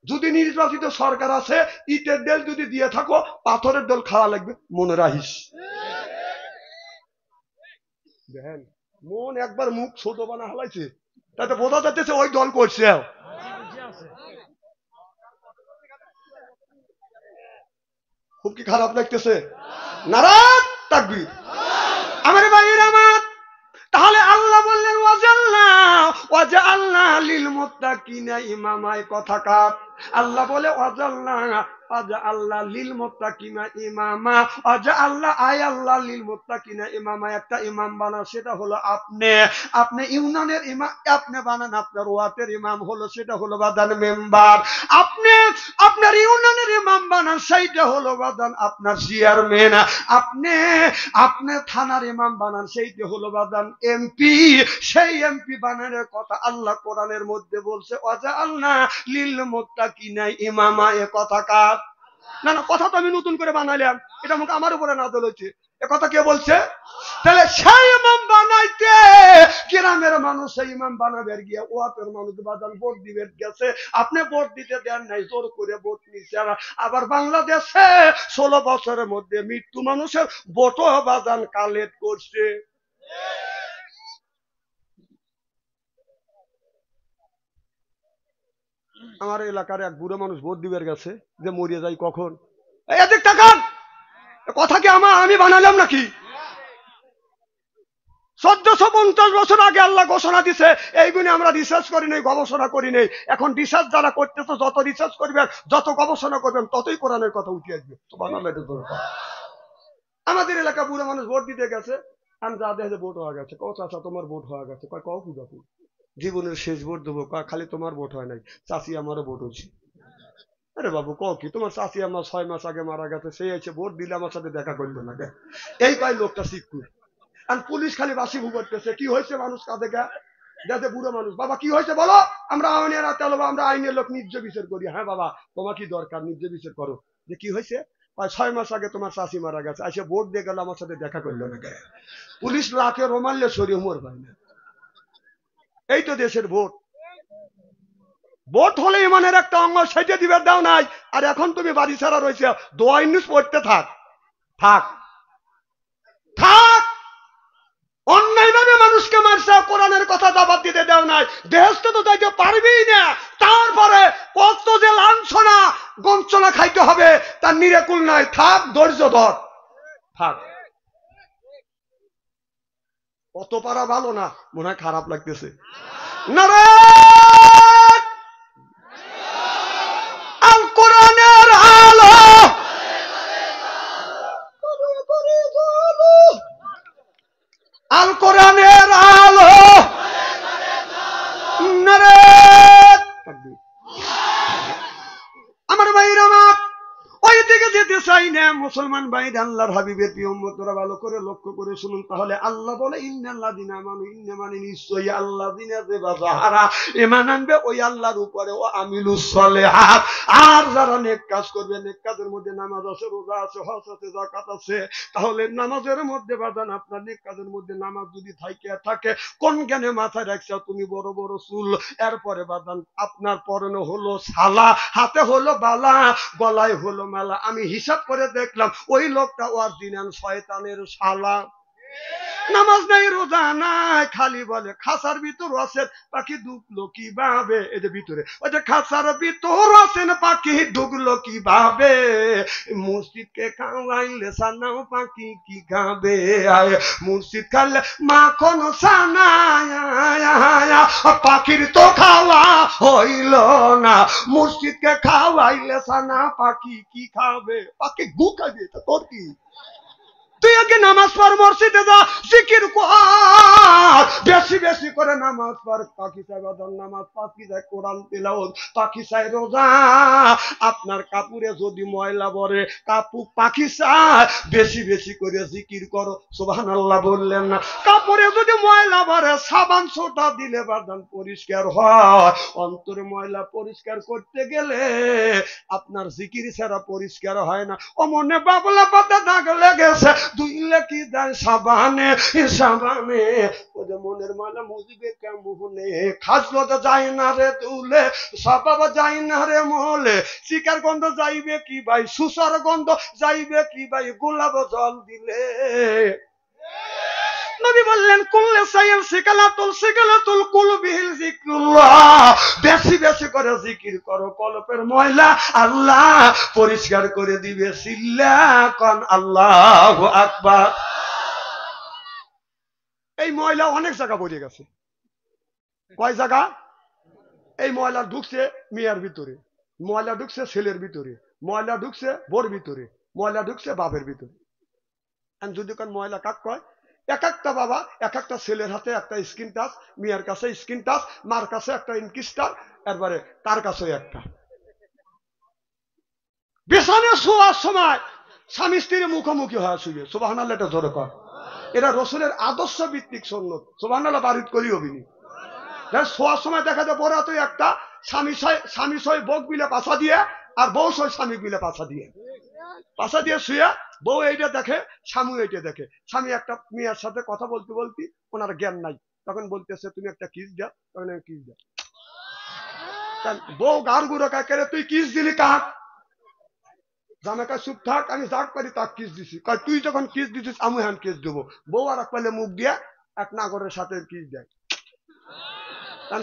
যদি নির্বাচিত সরকার আছে, ইটের দেল যদি দিয়ে থাকো, পাথরের দল খাওয়া লাগবে, মনে রাখিস। দেখেন মন একবার মুখ ছোট বানা হালাইছে, তাতে বোঝা যাচ্ছে ওই দল করছে। খুব কি খারাপ লাগতেছে? নারাত তাকবীর। আমার ভাইয়ের আমার, তাহলে আল্লাহ বললেন ওয়াজআলনা লিল মুত্তাকিনা ইমামা। কথাকার আল্লাহ বলে আল্লাহ লিল মুত্তাকিনা ইমামা, আল্লাহ আয় আল্লাহ লিল মুত্তাকিনা ইমামা, একটা ইমাম বানান, সেটা হলো আপনি ইউনিয়নের ইমাম আপনি বানান, আপনার ওয়ার্ডের ইমাম হলো সেটা হলো বাদান মেম্বার, আপনি আপনার ইউনিয়নের ইমাম বানান, সেইটা হলো বাদান আপনার চেয়ারম্যান, আপনি থানার ইমাম বানান, সেইটা হলো বাদান এমপি। সেই এমপি বানানোর কথা আল্লাহ কোরআনের মধ্যে বলছে ওয়াজআলনা লিল মুত্তাকিনা ইমামা। এ কথা কার? না না, কথা তো আমি নতুন করে বানাইলাম, এটা আমাকে আমার উপরে নাযিল হয়েছে। এ কথা কে বলছে? তাহলে সেই ইমাম বানাইতে গ্রামের মানুষ সেই ইমাম বানাবে গিয়ে ওয়াপের মানুষ বাজান ভোট দিবে গেছে, আপনি ভোট দিতে দেন নাই, জোর করে ভোট নিচ্ছে। আবার বাংলাদেশে 16 বছরের মধ্যে মৃত্যু মানুষের ভোটও বাজান কালেক্ট করছে। আমার এলাকার এক বুড়ো মানুষ ভোট দিবের গেছে, যে মরিয়ে যাই কখন। এদিক তাকান, কথা কি আমি বানালাম নাকি? 1450 বছর আগে আল্লাহ ঘোষণা দিছে, এইগুলি আমরা রিসার্চ করি নাই, গবেষণা করি নাই। এখন রিসার্চ যারা করতেছে, যত রিসার্চ করবেন, যত গবেষণা করবেন, ততই কোরআনের কথা উঠে আসবে। আমাদের এলাকা বুড়ো মানুষ ভোট দিতে গেছে, আমি যা দেখে ভোট হয়ে গেছে। কও চাচা তোমার ভোট হয়ে গেছে? কয় কও কি বাপু, জীবনের শেষ ভোট দেবো। খালি তোমার ভোট হয় নাই, চাচি আমারও ভোট হয়েছে। আরে বাবু কও কি, তোমার চাচি আমার 6 মাস আগে মারা গেছে, সেই এসে ভোট দিলে আমার সাথে দেখা করলো না। এই পাই লোকটা শিক্ষু। আর পুলিশ খালি বাসি ভুগতেছে, কি হয়েছে মানুষ কাঁদে গা দেখে। বুড়ো মানুষ, বাবা কি হয়েছে বলো? আমরা আমরা আইনের লোক, নির্য বিচার করি। হ্যাঁ বাবা, তোমার কি দরকার, নির্য বিচার করো। যে কি হয়েছে? 6 মাস আগে তোমার চাচি মারা গেছে, এসে ভোট দিয়ে গেল, আমার সাথে দেখা করলো না। পুলিশ লাখে রোমানলে সরিয়ে মোর পায় না। এই তো দেশের ভোট। ভোট হলে ইমানের একটা অঙ্গ, সেটা দিবে দাও নাই। আর এখন তুমি বাড়ি ছাড়া রয়েছে, দোয়া ইউনুস পড়তে থাক থাক থাক। অন্যায়ভাবে মানুষকে মারছে, কোরআনের কথা দাবাত দিতে দাও নাই, দেহস্থ তো যাইতে পারবেই না। তারপরে কত যে লাঞ্ছনা গঞ্চনা খাইতে হবে, তার নিরেকুল নাই। থাক, ধৈর্য ধর, থাক। কত পারা ভালো না, মনে হয় খারাপ লাগতেছে। নারায়ণ আল কোরআনের আলো, আল কোরআনের আলো। আমার ভাইরা আমার, ওই দিকে যেতে চাই না। মুসলমান ভাইরা, আল্লাহর হাবিবের প্রিয় উম্মতরা ভালো করে লক্ষ্য করে শুনুন। তাহলে আল্লাহ বলে ইন্নাল্লাযিনা আমানু, ইন্না মানে নিশ্চয়ই আল্লাযিনা যে যারা ঈমান আনবে ওই আল্লাহর উপরে, ও আমিলুস সলিহাত, আর যারা নেক কাজ করবে। নেক কাজের মধ্যে নামাজ আছে, রোজা আছে, হজ আছে, যাকাত আছে। তাহলে নামাজের মধ্যে বাজান, আপনার নেক কাজের মধ্যে নামাজ যদি থাকে, কোন জ্ঞানে মাথায় রাখছো তুমি বড় বড় চুল, এরপরে বাজান আপনার পরনে হলো সালা, হাতে হলো বালা, গলায় হলো মালা। আমি হিসাব করে দেখলাম ওই লোকটা অরিজিনাল শয়তানের শালা। নামাজ নাই, রোজা খালি বলে খাঁচার ভিতর আছেন পাখি ঢুকলো কিভাবে, এই যে ভিতরে ওই যে খাঁচার ভিতর আছেন পাখি ঢুকলো কিভাবে, মসজিদকে খাওয়াইলে সানাও পাখি কি খাবে, মসজিদ খাইলে মাখন সানা পাখির তো খাওয়া হইল না, মসজিদকে খাওয়াইলে সানা পাখি কি খাবে, পাখি গু খাবে, তোর কি? তুই আগে নামাজ পড়, মসজিদে যা, জিকির কর, বেশি বেশি করে নামাজ পড়, পাখি সাহেব নামাজ, পাখি সাহেব কোরআন তিলাওয়াত, পাখি সাহেব রোজা। আপনার কাপড়ে যদি ময়লা পড়ে কাপড় পাখি সাহেব বেশি বেশি করে জিকির করো, সুবহানাল্লাহ বললেন না? কাপড়ে যদি ময়লা পড়ে সাবান সোটা দিলে বাদান পরিষ্কার হয়, অন্তরে ময়লা পরিষ্কার করতে গেলে আপনার জিকির ছাড়া পরিষ্কার হয় না। ও মনে বাবলা পাতা দাগ লেগেছে, দুইলে কি দেয় সাবানে, সাবানে ওদের মনের মালা মুজিবে কেমনে, খাজলো তো যায় না রে তুলে, সাবাবা যায় না রে মলে, চিকার গন্ধ যাইবে কি ভাই, সুসার গন্ধ যাইবে কি ভাই, গোলাপ জল দিলে। নবী বললেন কুল্লে সাইল সিকালাতুল কুলবিহিল যিকরুল্লাহ, বেশি বেশি করে জিকির করো, কলবের ময়লা আল্লাহ পরিষ্কার করে দিবে। সিল্লা কোন আল্লাহু আকবার। এই ময়লা অনেক জায়গা পড়ে গেছে। কয় জায়গা? এই ময়লা ঢুকছে মেয়ের ভিতরে, ময়লা ঢুকছে ছেলের ভিতরে, ময়লা ঢুকছে বোর ভিতরে, ময়লা ঢুকছে বাপের ভিতরে। যদি কোন ময়লা কাক কয়, এক একটা বাবা এক একটা ছেলের হাতে একটা স্ক্রিন টাচ, মেয়ের কাছে স্ক্রিন টাচ, মার কাছে একটা ইনকিস্টার, এরপরে তার কাছে একটা। বিছানে শোয়ার সময় স্বামী স্ত্রীর মুখোমুখি হয়ে শুয়ে, সুবহানাল্লাহ এটা জোরে কর। এরা রসুলের আদর্শ ভিত্তিক সুন্নত, সুবহানাল্লাহ বারিত করি অভিনী। শোয়ার সময় দেখা যায় বড় তুই একটা স্বামী সই বউ বিলে পাছা দিয়ে, আর বউ সই স্বামী বিলে পাছা দিয়ে শুয়ে, বউ এইটা দেখে, স্বামী এইটা দেখে। স্বামী একটা মেয়ের সাথে কথা বলতে বলতে ওনার জ্ঞান নাই, তখন বলতেছে তুমি একটা কিস দাও, তখন আমি কিস দাও। বউ গার গুঁড়ো কাকে, তুই কিস দিলি কাক? জামাকা চুপ থাক, আমি যাক পারি তাক কিস দিছি। তুই যখন কিস দিছিস আমি হ্যান কিস দেবো। বউ আর এক পালে মুখ দিয়ে এক নাগরের সাথে কিস দেয়।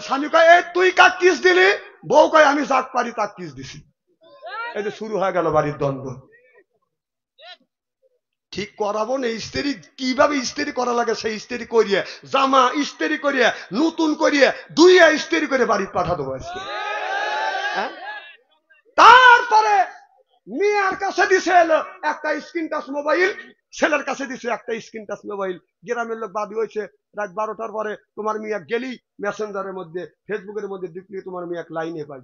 স্বামী কয় এই তুই কাক কিস দিলি, বউ কয় আমি যাক পারি তাক কিস দিছি। এই যে শুরু হয়ে গেল বাড়ির দ্বন্দ্ব। ঠিক করাবো না, স্ত্রী কিভাবে স্ত্রী করা লাগে সেই স্ত্রী করিয়ে, জামা স্ত্রী করিয়ে, নতুন করিয়ে দুইয়া স্ত্রী করে বাড়ি পাঠা দেবো আজকে। তারপরে মেয়ের কাছে দিছে একটা স্ক্রিন টাচ মোবাইল, ছেলের কাছে দিছে একটা স্ক্রিন টাচ মোবাইল। গ্রামের লোক বাদী হয়েছে, রাত 12টার পরে তোমার মেয়ে গেলি মেসেঞ্জারের মধ্যে ফেসবুকের মধ্যে ঢুকলি তোমার মেয়ে লাইনে পাই,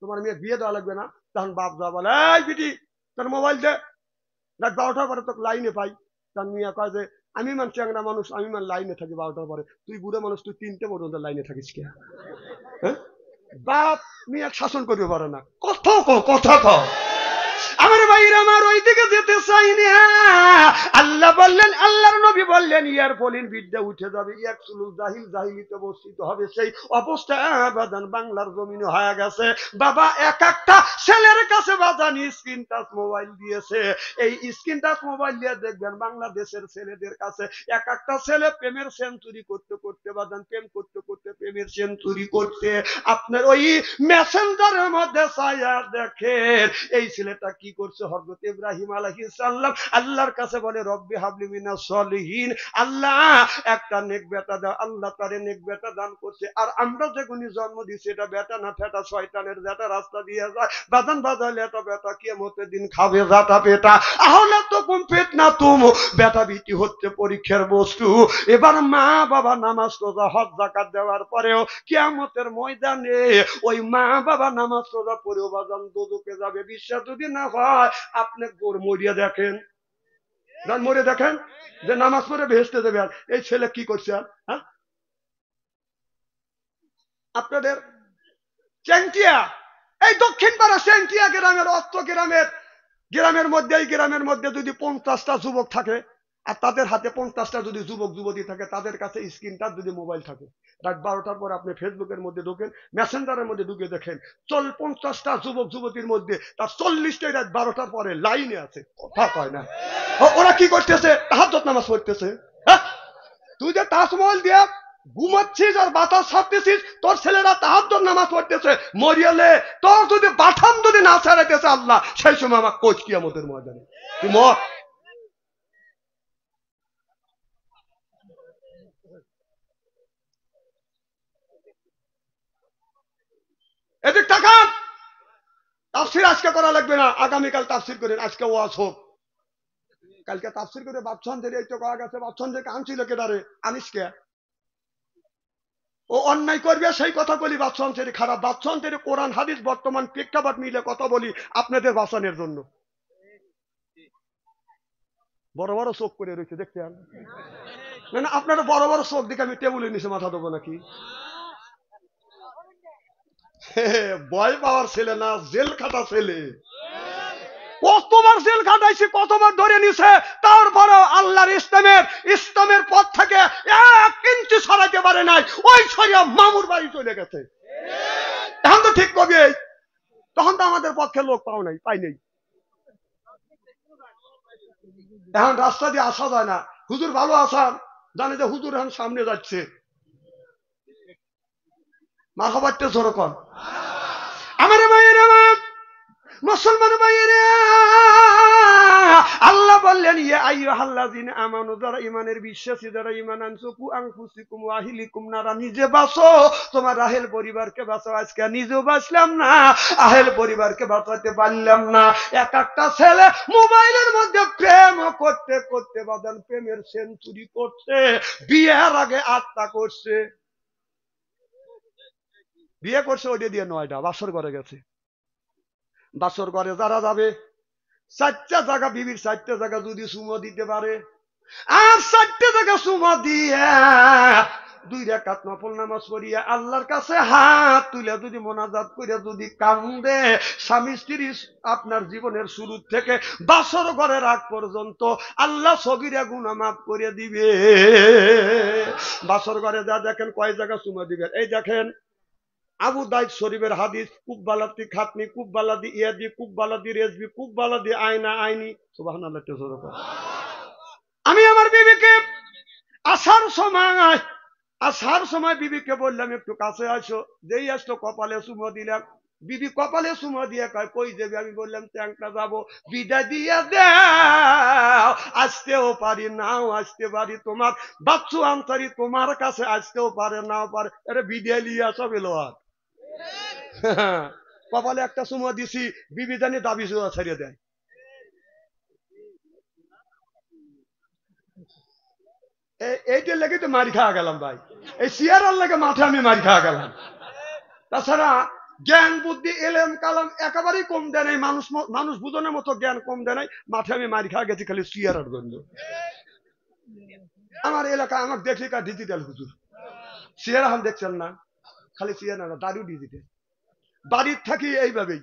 তোমার মেয়ে বিয়ে দেওয়া লাগবে না। তখন বাপ যা বলে এই বিটি তোর মোবাইল দে, রাত 12টার পরে তোকে লাইনে পাই। তার মেয়ে কয় যে আমি মান চ্যাংরা মানুষ, আমি মান লাইনে থাকি 12টার পরে, তুই বুড়ো মানুষ, তুই 3টে পর্যন্ত লাইনে থাকিস কে? হ্যাঁ, বাপ মেয়ে শাসন করতে পারে না। কথা কও আমার ভাইরা, আমার ওই দিকে যেতে চাই না। আল্লাহ বললেন, আল্লাহর নবী বললেন ইয়ার ফলিন বিদ্যা উঠে যাবে, ইয়াকসুলুল জাহিল জাহিলিতে বর্ষিত হবে। সেই অবস্থা বাজান বাংলার জমিনে হয়ে গেছে। বাবা এক একটা ছেলের কাছে বাজান স্ক্রিন টাচ মোবাইল দিয়েছে। এই স্ক্রিন টাচ মোবাইল দিয়ে দেখবেন বাংলাদেশের ছেলেদের কাছে এক একটা ছেলে প্রেমের সেঞ্চুরি করতে করতে বাজান, প্রেম করতে করতে প্রেমের সেঞ্চুরি করতে আপনার ওই মেসেঞ্জারের মধ্যে ছায়া দেখেন। এই ছেলেটা কি করছে? হযরত ইব্রাহিম আলাইহিস সালাম আল্লাহর কাছে বলে রব্বি হাবলি মিনাস সলিহিন, আল্লাহ একটা নেক বেটা দাও। আল্লাহ তারে নেক বেটা দান করছে। আর আমরা যেগুনি জন্ম দিছি এটা বেটা না ফেটা শয়তানের যেটা রাস্তা দিয়ে যায় বাজান, বাজালে এটা বেটা কিয়ামতের দিন খাবে যাটা বেটা। আহলে তো কুম ফিতনা তুম, বেটা বিটি হচ্ছে পরীক্ষার বস্তু। এবার মা বাবা নামাজ রোজা হজ যাকাত দেওয়ার পরেও কিয়ামতের ময়দানে ওই মা বাবা নামাজ রোজা পড়েও বাজান দোজখে যাবে। বিশ্বাস যদি না হয় আপনি গোর মরিয়া দেখেন, মরে দেখেন যে নামাজ পড়ে ভেস্তে দেবে। আর এই ছেলে কি করছে? হ্যাঁ, আপনাদের চেংটিয়া, এই দক্ষিণ পাড়া চেংটিয়া গ্রামের অস্ত গ্রামের মধ্যে, এই গ্রামের মধ্যে যদি 50টা যুবক থাকে আর তাদের হাতে 50টা যদি যুবক যুবতী থাকে, তাদের কাছে স্ক্রিনটা যদি মোবাইল থাকে, রাত 12টার পর আপনি ফেসবুকের মধ্যে ঢুকেন, মেসেঞ্জারের মধ্যে ঢুকে দেখেন 50টা যুবক যুবতীর মধ্যে তার 40টাই রাত 12টার পরে লাইনে আছে। কথা কয় না, ওরা কি করতেছে? তাহাজ্জুদ নামাজ পড়তেছে। হ্যাঁ, তুই যে তাজমহল দিয়া ঘুমাচ্ছিস আর বাতাস ছাড়তেছিস, তোর ছেলেরা তাহাজ্জুদ নামাজ পড়তেছে, মরিয়ালে তোর যদি বাথাম যদি না ছাড়াইতেছে আল্লাহ, সেই সময় আমার কোচ কিয়ামতের ময়দানে তুই মর। এদিক তাকান। তাফসির আজকে করা লাগবে না, আগামীকাল তাফসির করেন, আজকে ওয়াজ হোক। কালকে তাফসির করে বাপছান থেকে এই তো করা গেছে, বাপছান থেকে আনছিল কেদারে, আনিস কে? ও অন্যায় করবে সেই কথা বলি, বাপছান থেকে খারাপ, বাপছান থেকে কোরআন হাদিস বর্তমান প্রেক্ষাপট মিলে কথা বলি আপনাদের বাঁচানোর জন্য। বড় বড় চোখ করে রয়েছে দেখছেন না? আপনারা বড় বড় চোখ দেখে আমি টেবিলের নিচে মাথা দেবো নাকি? ভয় পাওয়ার ছেলে না, জেল খাটা ছেলে। কতবার জেল খাটাইছে, কতবার ধরে নিছে, তারপরে আল্লাহর ইসলামের পথ থেকে 1 ইঞ্চি সরাইতে পারে নাই, ওই সরিয়া মামুর বাড়ি চলে গেছে। এখন তো ঠিক কবে, তখন তো আমাদের পক্ষে লোক পাই নাই। এখন রাস্তা দিয়ে আসা যায় না। হুজুর ভালো আসান, জানে যে হুজুর এখন সামনে যাচ্ছে, মারহাবাতে জোর কর। আমার মায়ের, আমার মুসলমান ভাইয়েরা, আল্লাহ বললেন ইয়া আইয়ুহাল্লাযিনা আমানু, যারা ঈমানের বিশ্বাসী, যারা ঈমান আনছো, কু আনফুসিকুম ওয়া আহলিকুম নারা, নিজে বাঁচো, তোমার আহেল পরিবারকে বাঁচো। আজকে নিজেও বাঁচলাম না, আহেল পরিবারকে বাঁচাতে পারলাম না। একটা ছেলে মোবাইলের মধ্যে প্রেম করতে করতে বাদান প্রেমের সেঞ্চুরি করছে, বিয়ের আগে 8টা করছে, বিয়ে করছে ওইটা দিয়ে 9টা, বাসর ঘরে গেছে। বাসর ঘরে যারা যাবে, 4টা জায়গা, বিবির 4টা জায়গা যদি সুমো দিতে পারে, আর 4টা জায়গা সুমো দিয়ে 2 রাকাত নফল নামাজ পড়িয়া আল্লাহর কাছে হাত তুলে যদি মোনাজাত করে যদি কান্দে, স্বামী স্ত্রী আপনার জীবনের শুরু থেকে বাসর ঘরের আগ পর্যন্ত আল্লাহ সগীরা গুনাহ মাফ করে দিবে। বাসর ঘরে যা দেখেন কয় জায়গা সুমো দিবেন, এই দেখেন আবু দাউদ শরীফের হাদিস, কুব্বালাতি খাতনি, কুব্বালাদি ইয়াদি, কুব্বালাদি রেজবি, কুব্বালাদি আয়না আইনি। সুবহানাল্লাহ। আমি আমার বিবিকে আসার সময় বিবিকে বললাম একটু কাছে আসো, যেই আসতো কপালে চুমো দিলাম। বিবি কপালে চুমো দিয়ে কয় কই যাবি? আমি বললাম ট্যাংটা যাবো, বিদায় দিয়ে দাও। আসতেও পারি নাও আসতে পারি, তোমার বাচ্চু আনসারি তোমার কাছে আসতেও পারে নাও পারে, আরে বিদায় নিয়ে আসো বেলোয়ার। কপালে একটা চুমো দিছি, বিবি জানি দাবি জোয়া ছাড়িয়ে দেয়। এইটা লেগে তো মারি খাওয়া গেলাম ভাই, এই সিয়ারার লেগে মাঠে আমি মারি খাওয়া গেলাম। তাছাড়া জ্ঞান বুদ্ধি এলেম কালাম একেবারেই কম দেয় নাই, মানুষ বুঝনের মতো জ্ঞান কম দেয় নাই, মাঠে আমি মারি খাওয়া গেছি খালি সিয়ারার জন্য। আমার এলাকা আমাকে দেখি কা ডিজিটাল হুজুর, সিয়ারা হাম দেখছেন না, খালি সিয়ারা না, দাড়িও ডিজিটাল। বাড়ির থাকি এইভাবেই,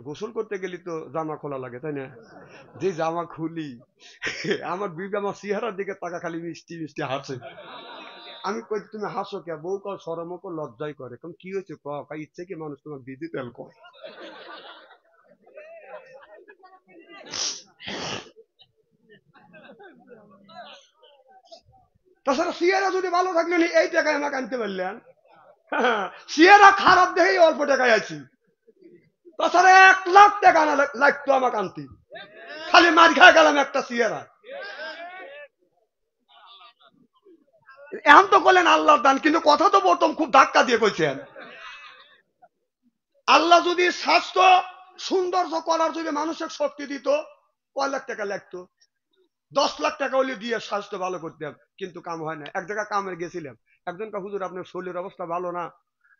গোসল করতে গেলি তো জামা খোলা লাগে তাই না? যে জামা খুলি, আমার বিবি আমার চেহারার দিকে তাকা খালি মিষ্টি মিষ্টি হাসে। আমি কই তুমি হাসো কে? বউ কয় শরম কর, লজ্জাই করে। কম কি হয়েছে? কয় ইচ্ছে কি মানুষ তোমার ডিজিটাল কয়। তাছাড়া সিয়ারা যদি ভালো থাকলে এই টাকায় আমাকে আনতে পারলেন, সিয়ারা খারাপ দেখেই অল্প টাকায় আছি। তাছাড়া 1 লাখ টাকা আনা লাগতো আমাকে আনতে, খালি মার খা গেলাম একটা সিয়ারা। এখন তো বললেন আল্লাহর দান, কিন্তু কথা তো প্রথম খুব ধাক্কা দিয়ে কইছেন। আল্লাহ যদি স্বাস্থ্য সৌন্দর্য করার যদি মানুষের শক্তি দিত, কয় লাখ টাকা লাগতো? 10 লাখ টাকা হলে দিয়ে স্বাস্থ্য ভালো করতাম, কিন্তু কাম হয় না। এক জায়গায় কামে গেছিলাম, একজন কা হুজুর আপনার শরীরের অবস্থা ভালো না,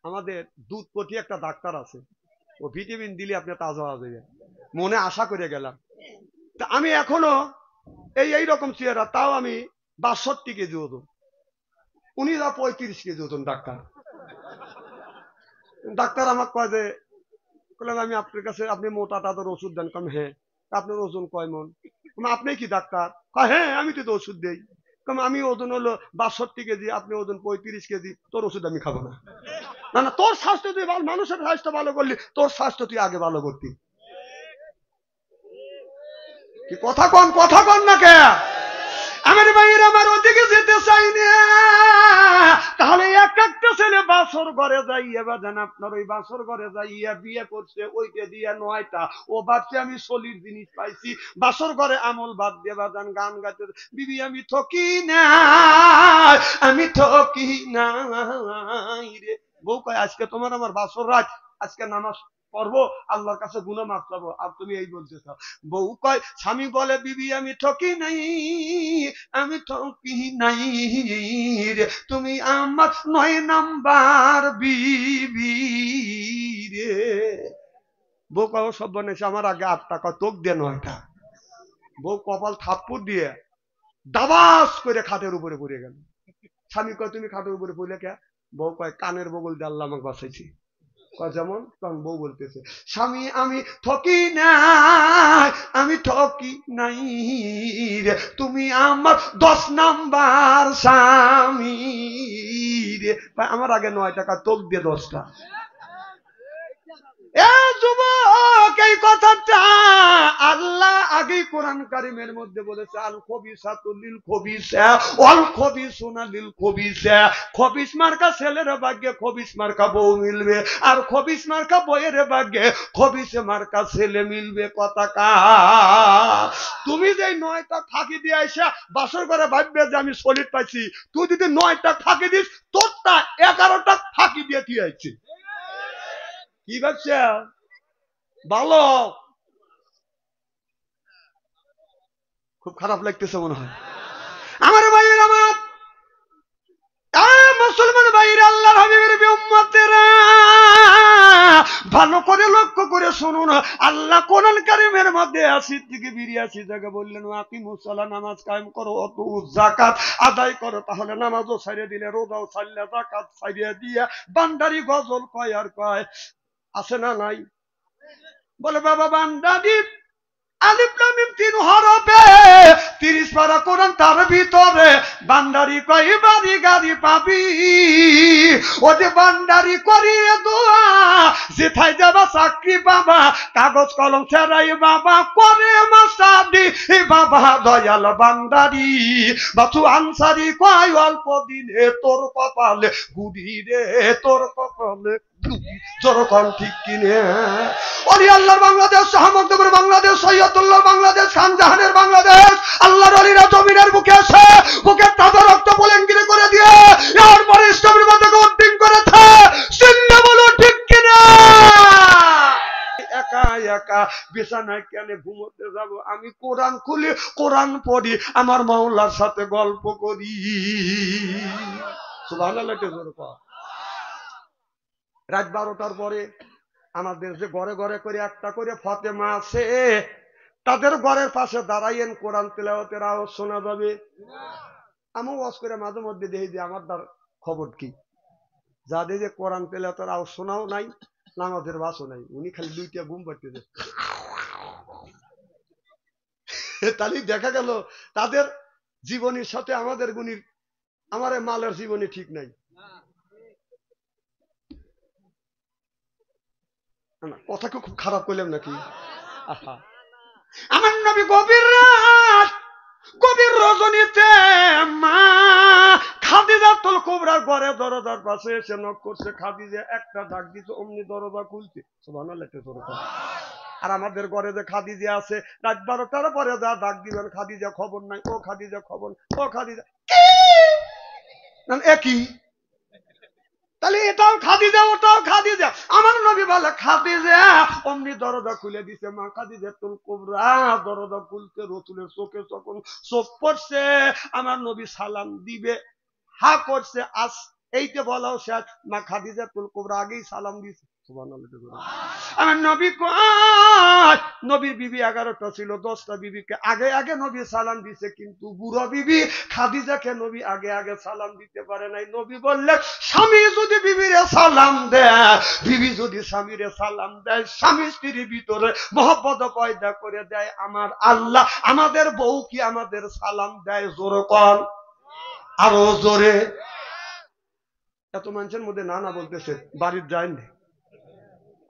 আমাদের দুধপতি একটা ডাক্তার আছে, ও ভিটামিন দিলে আপনি তাজা হয়ে যাবেন। মনে আশা করে গেলাম। তা আমি এখনো এইরকম চেহারা, তাও আমি 62 কেজি ওজন, উনি 35 কেজি ওজন। ডাক্তার আমাকে কয় যে, বললাম আমি আপনার কাছে, আপনি মোটা তাদের ওষুধ দেন? কম হ্যাঁ। আপনার ওজন কয় মন? আপনি কি ডাক্তার? হ্যাঁ আমি তো ওষুধ দেই। আমি ওজন হলো 62 কেজি, আপনি ওজন 35 কেজি, তোর ওষুধ আমি খাবো না। না না, তোর স্বাস্থ্য তুই মানুষের স্বাস্থ্য ভালো করলি, তোর স্বাস্থ্য তুই আগে ভালো করতি। কি কথা কন না কে? আমার ভাইয়ের আমার ওদিকে যেতে চাই না। বাসর ঘরে যাইয়া বাজান আপনার ওই বাসর ঘরে যাইয়া বিয়ে করছে ওইটা দিয়া 9টা ও ভাবছে আমি সলির জিনিস পাইছি বাসর ঘরে আমল বাদ দিয়ে বাজান গান গাইতে বিবি আমি ঠকি না আমি ঠকি নাই রে বউ কয় আজকে তোমার আমার বাসর রাত আজকে নামাজ পড়বো আল্লাহর কাছে গুনাহ মাফ চাবো আর তুমি এই বলতেছো বউ কয় স্বামী বলে বিবি আমি ঠকি নাই আমি ঠকি নাই রে তুমি আমার 9 নাম্বার বিবি রে বউ কয় সব বনেছে আমার আগে 8 টাকা তোক দিয়ে 9টা বউ কপাল থাপ্পড় দিয়ে দাবাস করে খাটের উপরে পড়ে গেল স্বামী কয় তুমি খাটের উপরে পড়লে কে বউ কয় কানের বগল দিয়ে আল্লাহ আমাকে বাঁচাইছি যেমন তখন বউ বলতেছে স্বামী আমি ঠকি নাই আমি ঠকি নাই রে তুমি আমার 10 নাম্বার স্বামী রে আমার আগে 9 টাকা তোক দিয়ে 10টা যুবক এই কথাটা আল্লাহ আগেই কোরআন কারিমের মধ্যে বলেছে আল খবিসাতু লিল খবিসা ওয়াল খবিসুনা লিল খবিসা খবিস মার্কা ছেলের ভাগ্যে খবিস মার্কা বউ মিলবে আর খবিস মার্কা বউয়ের ভাগ্যে খবিস মার্কা ছেলে মিলবে কথাকা তুমি যে 9টা ফাঁকি দিয়ে আইসা বাসর করে ভাববে যে আমি সলিড পাইছি তুই যদি 9টা ফাঁকি দিস তোরটা 11টা ফাঁকি দিয়ে তুই আইছি কি ভাবছে ভালো খুব খারাপ লাগতেছে মনে হয় আমার ভাইয়ের আমার মুসলমান ভাইয়ের আল্লাহর হাবিবের উম্মতেরা ভালো করে লক্ষ্য করে শুনুন আল্লাহ কোরআন কারীমের মধ্যে 80 থেকে 82 জায়গা বললেন আকিমুস সালাত নামাজ কায়েম করো অতু যাকাত আদায় করো তাহলে নামাজও ছাইরে দিলে রোজাও ছাড়লে যাকাত ছাইরে দিয়া বান্দারি গজল কয় আর কয় আছে না নাই বলে বাবা বান্দারি আলিফ লাম মিম 3 হরফে 30 পারা কোরআন তার ভিতরে বান্দারি কয় বাড়ি গাড়ি পাবি ও যে বান্দারি করিয়ে দোয়া যেথায় যাবা চাকরি বাবা কাগজ কলম ছাড়াই বাবা করে মাসাদি বাবা দয়াল বান্দারি বাতু আনসারি কয় অল্প দিনে তোর কপালে গুড়ি রে তোর কপালে জোরকন ঠিক কিনে ওলি আল্লাহর বাংলাদেশ শাহমুদ্দিনের বাংলাদেশ সৈয়দুল্লাহ বাংলাদেশ শাহজাহানের বাংলাদেশ আল্লাহর ওলিরা জমিনের বুকে আছে বুকে তাদের রক্ত বলেঙ্গিরে করে দিয়ে এরপরে ইসলামের মধ্যে উদ্দিন করেছে চিন্তা বলো ঠিক কিনা একা একা বিছানায় কেন ঘুমোতে যাব আমি কোরআন খুলি কোরআন পড়ি আমার মাওলার সাথে গল্প করি সুবহানাল্লাহ জোরকন রাত 12টার পরে আমাদের যে ঘরে ঘরে করে একটা করে ফাতেমা আছে তাদের ঘরের পাশে দাঁড়াইয়েন কোরআন তেলাওয়াতের আওয়াজ শোনা যাবে আমি ওয়াজ করে মাঝে মধ্যে দেখি যে আমার তার খবর কি যাদের যে কোরআন তেলাওয়াতের আওয়াজ শোনাও নাই নামাজের বাসও নাই উনি খালি 2টা ঘুম পাড়তেছে তাহলে দেখা গেল তাদের জীবনের সাথে আমাদের গুণীর আমার মালের জীবনে ঠিক নাই কথা খুব খারাপ করলাম নাকি আমার নবী গভীর রাত গভীর রজনীতে মা খাদিজাতুল কুবরার ঘরে দরজার পাশে এসে নক করছে খাদিজা একটা ডাক দিছে অমনি দরজা খুলছে সুবহানাল্লাহ আর আমাদের ঘরে যে খাদিজা আছে রাত 12টার পরে যা ডাক দিবেন খাদিজা খবর নাই ও খাদিজা খবর ও খাদিজা একই তাহলে এটাও খাদিজা ওটাও খাদিজা আমার নবী বলে খাদিজা অমনি দরজা খুলে দিছে মা খাদিজাতুল কুবরা দরজা খুলতে রাসূলের চোখে যখন চোখ পড়ছে আমার নবী সালাম দিবে হা করছে আস এইটা বলাও শেষ মা খাদিজাতুল কুবরা আগেই সালাম দিছে সুবহানাল্লাহ আমার নবী কয় নবীর বিবি 11টা ছিল 10টা বিবিকে আগে আগে নবী সালাম দিছে কিন্তু বুড়ো বিবি খাদিজাকে নবী আগে আগে সালাম দিতে পারে নাই নবী বললেন স্বামী যদি বিবিরে সালাম দেয় বিবি যদি স্বামীরে সালাম দেয় স্বামী স্ত্রীর ভিতরে মহব্বত পয়দা করে দেয় আমার আল্লাহ আমাদের বউ কি আমাদের সালাম দেয় জোরে কোন আরো জোরে এত মানুষের মধ্যে না না বলতেছে বাড়ির যায় না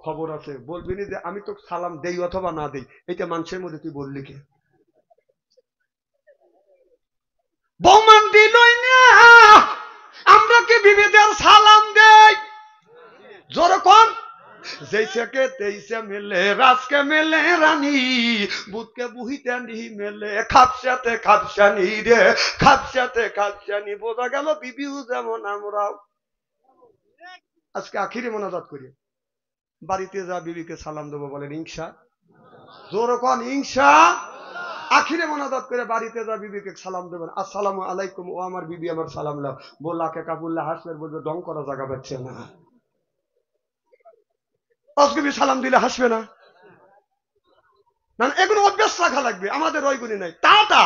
খবর আছে বলবি না যে আমি তো সালাম দেই অথবা না দেই এটা মানুষের মধ্যে তুই বললি কে বৌমান দিলই না আমরা কি বিবিদের সালাম দেই जैसे के तैसे मिले राज के मिले रानी बुध के बुहिते नहीं मिले खापसाते खापसानी रे खापसाते खापसानी बोझा गেল বিবিও যেমন আমরাও আজকে আখিরি মোনাজাত করি বাড়িতে যা বিবিকে সালাম দেব বলেন ইনশা জোরে কোন ইনশা আখিরে মোনাজাত করে বাড়িতে যা বিবিকে সালাম দেবেন আসসালামু আলাইকুম ও আমার বিবি আমার সালাম লাও বললাকে কাবুল্লাহ হাসবে বলবে ডং করা জায়গা পাচ্ছে না আজকে বি সালাম দিলে হাসবে না না এগুলো অভ্যাস রাখা লাগবে আমাদের ওইগুলি নাই টাটা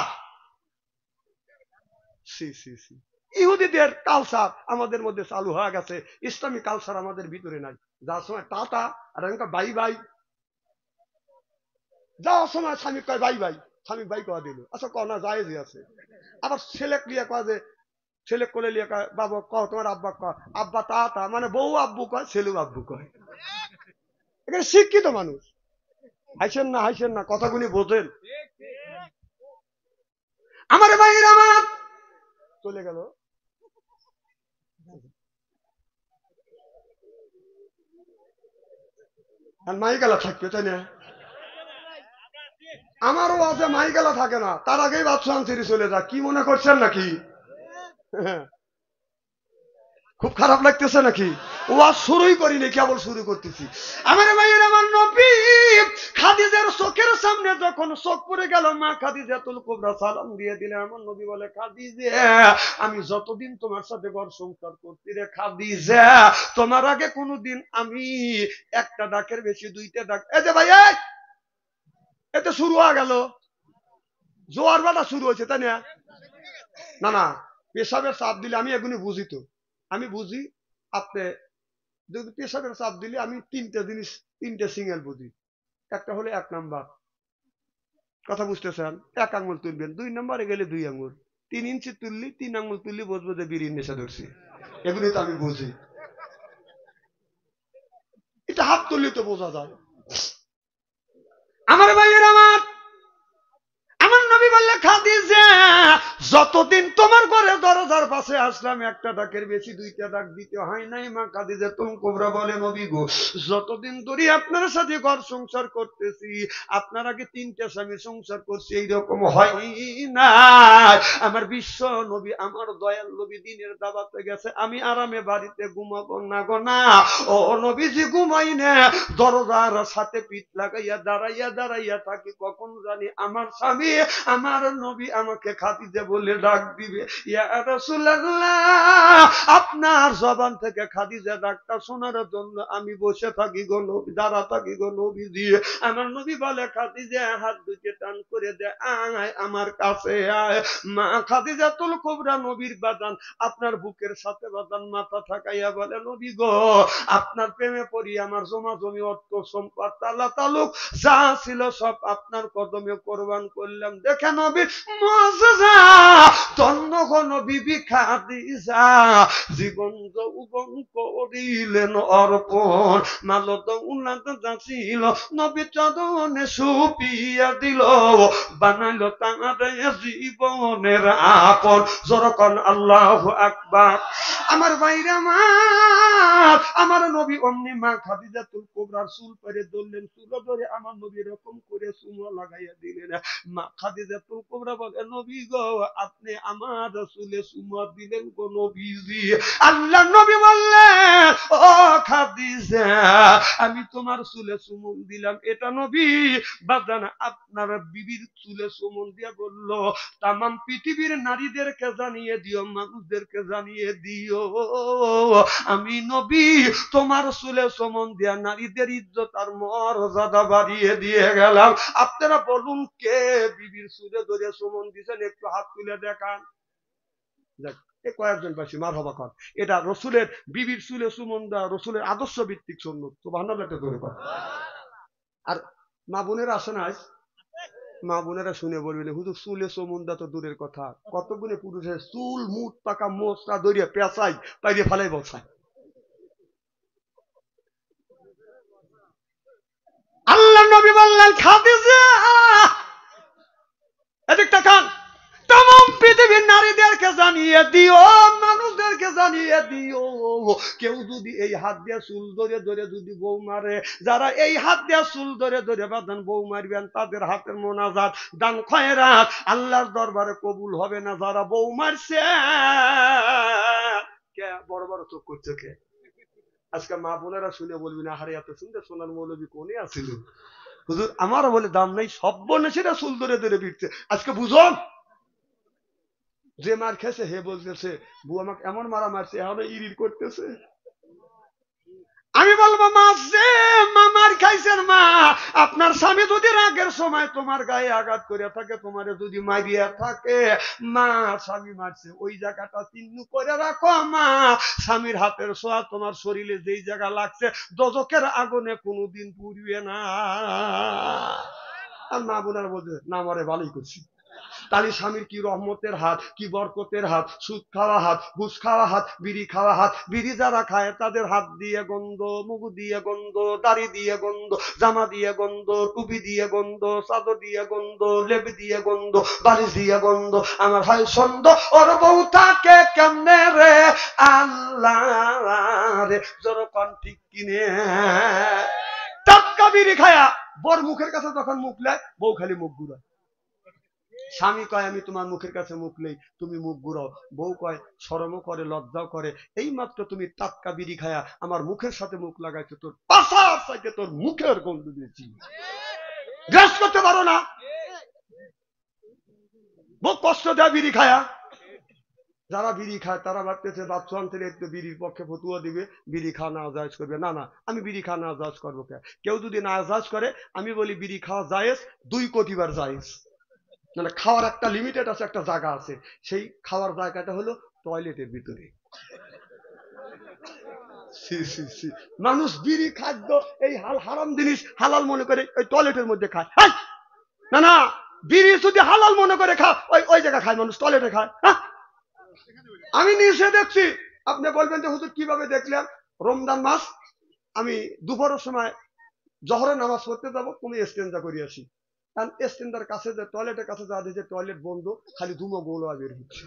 সি সি সি ইহুদিদের কালচার আমাদের মধ্যে চালু হয়ে গেছে ইসলামী কালচার আমাদের ভিতরে নাই যার সময় টাটা আর এখানকার বাই বাই যাওয়ার সময় স্বামী কয় বাই বাই স্বামী বাই কয়া দিল আচ্ছা কনা যায় যে আছে আবার ছেলে লিয়ে কয় যে ছেলে কোলে লিয়ে কয় বাবা কহ তোমার আব্বা কয় আব্বা টাটা মানে বউ আব্বু কয় ছেলেও আব্বু কয় এখানে শিক্ষিত মানুষ হাসেন না কথাগুলি বোঝেন আমার ভাইয়ের আমার চলে গেল আর মাইকালা থাকবে তাই না আমারও আছে মাইকালা থাকে না তার আগেই বাদশাহ ছেড়ে চলে যা কি মনে করছেন নাকি খুব খারাপ লাগতেছে নাকি ওয়াজ শুরুই করিনি কেবল শুরু করতেছি আমার ভাইয়ের আমার নবী খাদিজার চোখের সামনে যখন চোখ পড়ে গেল মা খাদিজাতুল কুবরা সালাম দিয়ে দিলেন আমার নবী বলে খাদিজা আমি যতদিন তোমার সাথে ঘর সংসার করছি রে খাদিজা তোমার আগে কোনোদিন আমি একটা ডাকের বেশি দুইটা ডাক এই যে ভাই এতে শুরু হয়ে গেল জোয়ার বাটা শুরু হয়েছে তাই না না পেশাবের চাপ দিলে আমি এগুলি বুঝি তো আমি বুঝি আপনি যদি পেশাবের চাপ দিলে আমি তিনটে জিনিস তিনটে সিঙ্গেল বুঝি একটা হলে 1 নাম্বার কথা বুঝতেছেন 1 আঙ্গুল তুলবেন 2 নম্বরে গেলে 2 আঙ্গুল 3 ইঞ্চি তুললি 3 আঙ্গুল তুললি বুঝবো যে বিড়ির নেশা ধরছি এগুলি তো আমি বুঝি এটা হাত তুললে তো বোঝা যায় আমার ভাইয়ের আমার নবী বললে খাদিজা যতদিন তোমার ঘরে দরজার পাশে আসলাম একটা ডাকের বেশি দুইটা ডাক দিতে হয় নাই মা খাদিজা তুমি কুবরা বলে নবী গো যতদিন ধরে আপনার সাথে ঘর সংসার করতেছি আপনার আগে 3টা স্বামী সংসার করছি এইরকম হয় না আমার বিশ্ব নবী আমার দয়াল নবী দিনের দাওয়াতে গেছে আমি আরামে বাড়িতে ঘুমাবো না গো না ও নবীজি ঘুমাই না দরজার সাথে পিঠ লাগাইয়া দাঁড়াইয়া থাকি কখন জানি আমার স্বামী আমার নবী আমাকে খাদিজা বলে ডাক দিবে ইয়া রাসূলুল্লাহ আপনার জবান থেকে খাদিজা ডাকটা শোনার জন্য আমি বসে থাকি গো নবী দাঁড়া থাকি গো নবীজি আমার নবী বলে খাদিজা হাত দুটো টান করে দে আয় আমার কাছে আয় মা খাদিজাতুল কুবরা নবীর বাজান আপনার বুকের সাথে বাজান মাথা ঠাকাইয়া বলে নবী গো আপনার প্রেমে পড়ি আমার জমা জমি অর্থ সম্পদ তালা তালুক যা ছিল সব আপনার কদমে কোরবান করলাম দেখে নবী মুআজ্জিজা ধন্য গো নবী খাদিজা জীবন যৌবন করিলেন অর্পণ মাল দৌলত যা ছিল নবী চরণে সুপিয়া দিল বানাইল তাঁরে জীবনের আপন জোরকন আল্লাহু আকবার আমার ভাইরা আমার নবী অমনি মা খাদিজাতুল কুবরার চুল পরে ধরলেন চুল ধরে আমার নবী এরকম করে চুমো লাগাইয়া দিলেন মা খাদিজাতুল কুবরা বলে নবী গো আপনি আমার চুলে চুমো দিলেন গো নবীজি আল্লাহ নবী বললেন ও খাদিজা আমি তোমার চুলে চুমন দিলাম এটা নবী বাজান আপনার বিবির চুলে চুমন দিয়া বলল তামাম পৃথিবীর নারীদেরকে জানিয়ে দিও মানুষদেরকে জানিয়ে দিও আমি নবী তোমার চুলে চুমন দিয়া নারীদের ইজ্জত আর মর্যাদা বাড়িয়ে দিয়ে গেলাম আপনারা বলুন কে বিবির চুলে ধরে চুমন দিয়েছেন একটু হাত তুলে দেখান কয়েকজন পাশে মার হবা কর এটা রসুলের বিবির চুলে চুমন দেওয়া রসুলের আদর্শ ভিত্তিক সুন্নাত সুবহানাল্লাহ করে কর আর মা বোনেরা আসে না মা বোনেরা শুনে বলবেন হুজুর চুলে চুমন দেওয়া তো দূরের কথা কতগুলো পুরুষের চুল মুঠ পাকা মোচটা দরিয়া পেঁচাই পাইরে ফেলাই বসায় আল্লাহ নবী বললেন খাদিজা এদিকটা কান तमाम पृथ्वीर नारीदेरके जानिए दिओ मानुषदेरके জানিয়ে দিও কেউ যদি এই হাত দিয়ে চুল ধরে ধরে যদি বউ মারে, যারা এই হাত দিয়ে চুল ধরে ধরে বাঁধান বউ মারবেন তাদের হাতের মোনাজাত দান খয়রাত আল্লাহর দরবারে কবুল হবে না। যারা বউ মারছে কে বড় বড় চোখ করছে কে? আজকে মা বোনেরা শুনে বলবি না, হারে এত সুন্দর সোনার মৌলবী কোনে আছিল হুজুর, আমারও বলে দাম নাই, সব বনেছেরা চুল ধরে ধরে ফিরছে। আজকে বুঝুন, যে মার খেয়েছে হে বলতেছে বউ আমাকে এমন মারা মারছে, এখন ইরির করতেছে। আমি বলবো মা, যে মামার খাইছেন মা, আপনার স্বামী যদি রাগের সময় তোমার গায়ে আঘাত করে থাকে, তোমার যদি মারিয়া থাকে, মা স্বামী মারছে ওই জায়গাটা চিহ্ন করে রাখো মা। স্বামীর হাতের ছোঁয়া তোমার শরীরে যেই জায়গা লাগছে দোজখের আগুনে কোনোদিন পুড়িবে না। আর মা বোনার বলতে না, আমারে ভালোই করছি। তাহলে স্বামীর কি রহমতের হাত, কি বরকতের হাত, সুদ খাওয়া হাত, ঘুষ খাওয়া হাত, বিড়ি খাওয়া হাত। বিড়ি যারা খায় তাদের হাত দিয়ে গন্ধ, মুখ দিয়ে গন্ধ, দাড়ি দিয়ে গন্ধ, জামা দিয়ে গন্ধ, টুপি দিয়ে গন্ধ, চাদর দিয়ে গন্ধ, লেপ দিয়ে গন্ধ, বালিশ দিয়ে গন্ধ। আমার হয় সন্দ ওর বউ থাকে কেমনে রে আল্লাহ রে, যখন ঠিক কিনে টাটকা বিড়ি খায়া বর মুখের কাছে যখন মুখ লেয়, বউ খালি মুখ ঘুরায়। স্বামী কয় আমি তোমার মুখের কাছে মুখ নেই, তুমি মুখ ঘুরাও। বউ কয় শরমও করে লজ্জাও করে, এই মাত্র তুমি টাটকা বিড়ি খায়া আমার মুখের সাথে মুখ লাগাইছো, তোর পাশার সাথে তোর মুখের গন্ধ দিয়েছি, গ্রাস করতে পারো না। বহু কষ্ট দেয় বিড়ি খায়া। যারা বিড়ি খায় তারা ভাবতেছে বাচ্চা অন্তরে একটু বিড়ির পক্ষে ফতুয়া দিবে, বিড়ি খাওয়া না জায়েজ করবে। না না, আমি বিড়ি খাওয়া না জায়েজ করবো কে? কেউ যদি না জায়েজ করে, আমি বলি বিড়ি খাওয়া জায়েজ 2 কোটি বার জায়েজ। মানে খাওয়ার একটা লিমিটেড আছে, একটা জায়গা আছে, সেই খাওয়ার জায়গাটা হলো টয়লেটের ভিতরে। মানুষ বিড়ি খাদ্য এই হারাম জিনিস হালাল মনে করে ওই টয়লেটের মধ্যে খায়। না না, বিড়ি যদি হালাল মনে করে খা, ওই ওই জায়গা খায় মানুষ, টয়লেটে খায়। আমি নিচে দেখছি। আপনি বলবেন যে হুজুর কিভাবে দেখলেন? রমজান মাস আমি দুপুরের সময় জহরের নামাজ পড়তে যাবো, তুমি ইস্তেঞ্জা করে আসি। স্ট্যান্ডার কাছে যে টয়লেটের কাছে যা দিয়েছে, টয়লেট বন্ধ, খালি ধুমো গোলা বের হচ্ছে।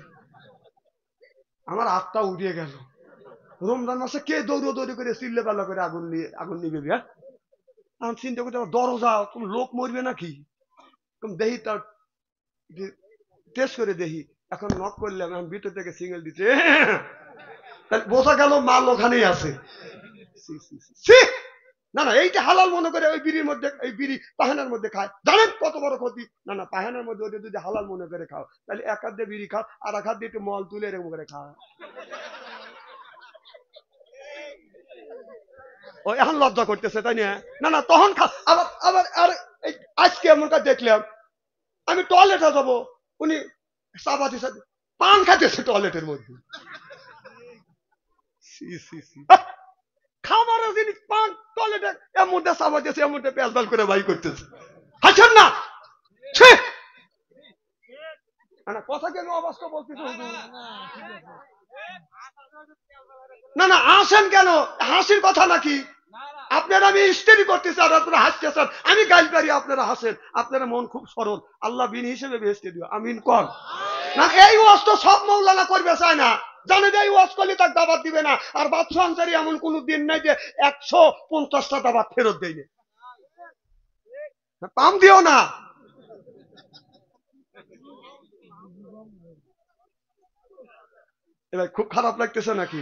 আমার হাতটা উড়িয়ে গেল। রমজান মাসে কে দৌড়ো দৌড়ি করে চিল্লে পাল্লা করে আগুন নিবে? আমি চিন্তা করতে দরজা, তুমি লোক মরবে নাকি? দেহি তার টেস্ট করে দেখি, এখন নক করলাম, এখন ভিতর থেকে সিঙ্গেল দিচ্ছে, বোঝা গেল মাল ওখানেই আছে। না না, এইটা হালাল মনে করে ওই বিড়ির মধ্যে, এই বিড়ি পাহানার মধ্যে খায়। জানেন কত বড় ক্ষতি? না না, পাহানার মধ্যে ওটা যদি হালাল মনে করে খাও, তাহলে এক হাত দিয়ে বিড়ি খাও, আর এক হাত দিয়ে একটু মল তুলে এরকম করে খাও। ও এখন লজ্জা করতেছে, তাই না? না না, তখন খা। আবার আবার আর আজকে এমন কাজ দেখলাম, আমি টয়লেটে যাবো, উনি চাপাতি সাথে পান খাইতেছে টয়লেটের মধ্যে। খাবারের জিনিস পান টয়লেটে এর মধ্যে চাপাতিছে, এর মধ্যে পেঁয়াজ করে বাই করতেছে। হাসেন না, কথা কেন অবাস্তব বলতেছে? না না, আসেন কেন? হাসির কথা নাকি? আপনারা আমি স্টেডি করতেছি আর আপনারা হাসতেছেন, আমি গাইল পারি, আপনারা হাসেন। আপনারা মন খুব সরল, আল্লাহ বিন হিসেবে বেহেশতে দিও, আমিন কর না। এই ওয়াজ তো সব মৌলানা করবে চায় না, জানে যে এই ওয়াজ করলে তার দাবাত দিবে না। আর বাদশা আনসারী এমন কোন দিন নাই যে 150টা দাবাত ফেরত দেয়নি। পাম দিও না। এবার খুব খারাপ লাগতেছে নাকি?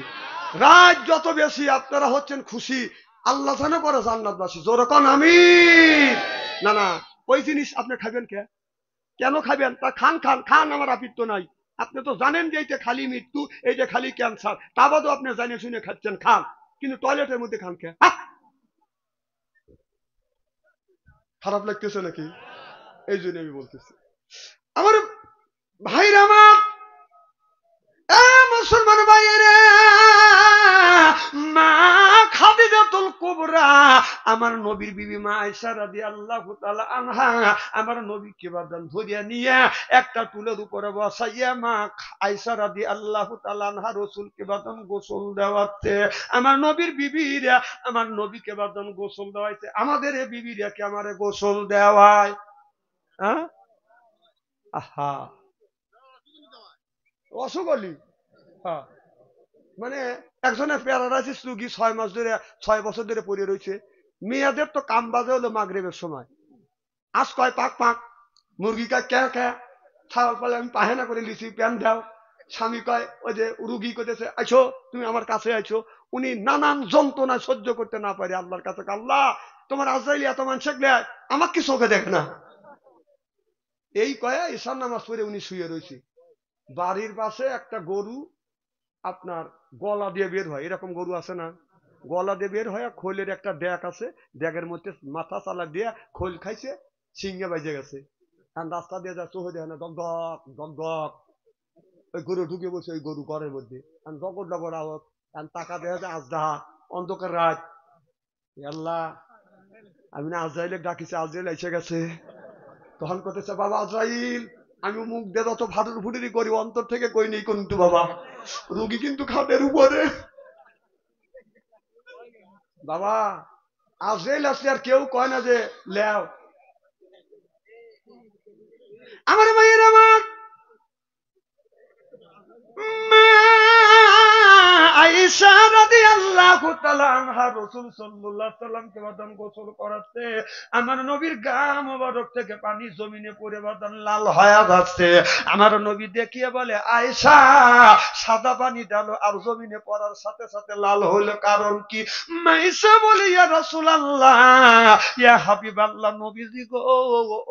রাত যত বেশি আপনারা হচ্ছেন খুশি, আল্লাহ যেন করে জান্নাতবাসী, জোরে কোন আমিন। না না, ওই জিনিস আপনি খাবেন কে? কেন খাবেন? তা খান খান খান, আমার আপিত্য নাই। আপনি তো জানেন যে এইটা খালি মৃত্যু, এইটা খালি ক্যান্সার, তা বাদও আপনি জানিয়ে শুনে খাচ্ছেন, খান। কিন্তু টয়লেটের মধ্যে খান কে? খারাপ লাগতেছে নাকি? এই জন্য আমি বলতেছি আমার ভাইরা, আমার মুসলমান ভাইয়েরা, মা খাদিজাতুল কুবরা, আমার নবীর বিবি মা আয়েশা রাদিয়াল্লাহু তাআলা আনহা, আমার নবীকে বাদান ধরিয়া নিয়ে একটা টুলের উপরে বসাইয়া মা আয়েশা রাদিয়াল্লাহু তাআলা আনহা রাসূলকে বাদান গোসল দেওয়াতে, আমার নবীর বিবিরা আমার নবীকে বাদান গোসল দেওয়াইতে। আমাদের এই বিবিরা কি আমারে গোসল দেওয়ায়? হ্যাঁ, আহা, অসুখ হলি। হ্যাঁ, মানে একজনের প্যারালাইসিস রুগী 6 মাস ধরে 6 বছর ধরে পড়ে রয়েছে। মেয়েদের তো কাম বাজে হলো মাগরিবের সময়, আজ কয় পাক পাক, মুরগি কয় ক্যা ক্যা, ছাগল পালে আমি পাহেনা করে লিছি প্যান দাও। স্বামী কয় ওই যে রুগী কইতেছে আইছো তুমি আমার কাছে আইছো, উনি নানান যন্ত্রণা সহ্য করতে না পারে আল্লাহর কাছে, আল্লাহ তোমার আজরাইল এত মানুষ আমার কি চোখে দেখে না। এই কয়ে ঈশান নামাজ পড়ে উনি শুয়ে রয়েছে। বাড়ির পাশে একটা গরু আপনার গলা দিয়ে বের হয়, এরকম গরু আছে না, গলা দিয়ে বের হয়, খোলের একটা ড্যাক আছে, ড্যাগের মধ্যে মাথা চালা দিয়ে খোল খাইছে, সিংহে বাজে গেছে। আর রাস্তা দিয়ে যা চোখে দেখে না, দক দক দক দক, ওই গরু ঢুকে বসে ওই গরু ঘরের মধ্যে, ডগর ডগর আওয়াজ, টাকা দেখা যায় আজদাহা, অন্ধকার রাত। আল্লাহ আমি না আজরাইলে ডাকিছে, আজরাইল এসে গেছে। তখন করতেছে বাবা আজরাইল, আমি মুখ দিয়ে যত ভাটুর ফুটুরি করি অন্তর থেকে কই নেই কিন্তু বাবা, রুগী কিন্তু খাটের উপরে। বাবা আজরাইল আসলে আর কেউ কয় না যে লেও। আমার মায়ের আমার আয়েশা রাদিয়াল্লাহু তাআলা আনহা রাসূল সাল্লাল্লাহু আলাইহি সাল্লামকে বাদান গোসল করাতে, আমার নবীর গা মোবারক থেকে পানি জমিনে পড়ে বাদান লাল হয়ে যাচ্ছে। আমার নবী দেখিয়ে বলে আয়েশা সাদা পানি ডালো, আর জমিনে পড়ার সাথে সাথে লাল হলো কারণ কি? মাইশা বলে ইয়া রাসূলুল্লাহ ইয়া হাবিবাল্লাহ, নবীজি গো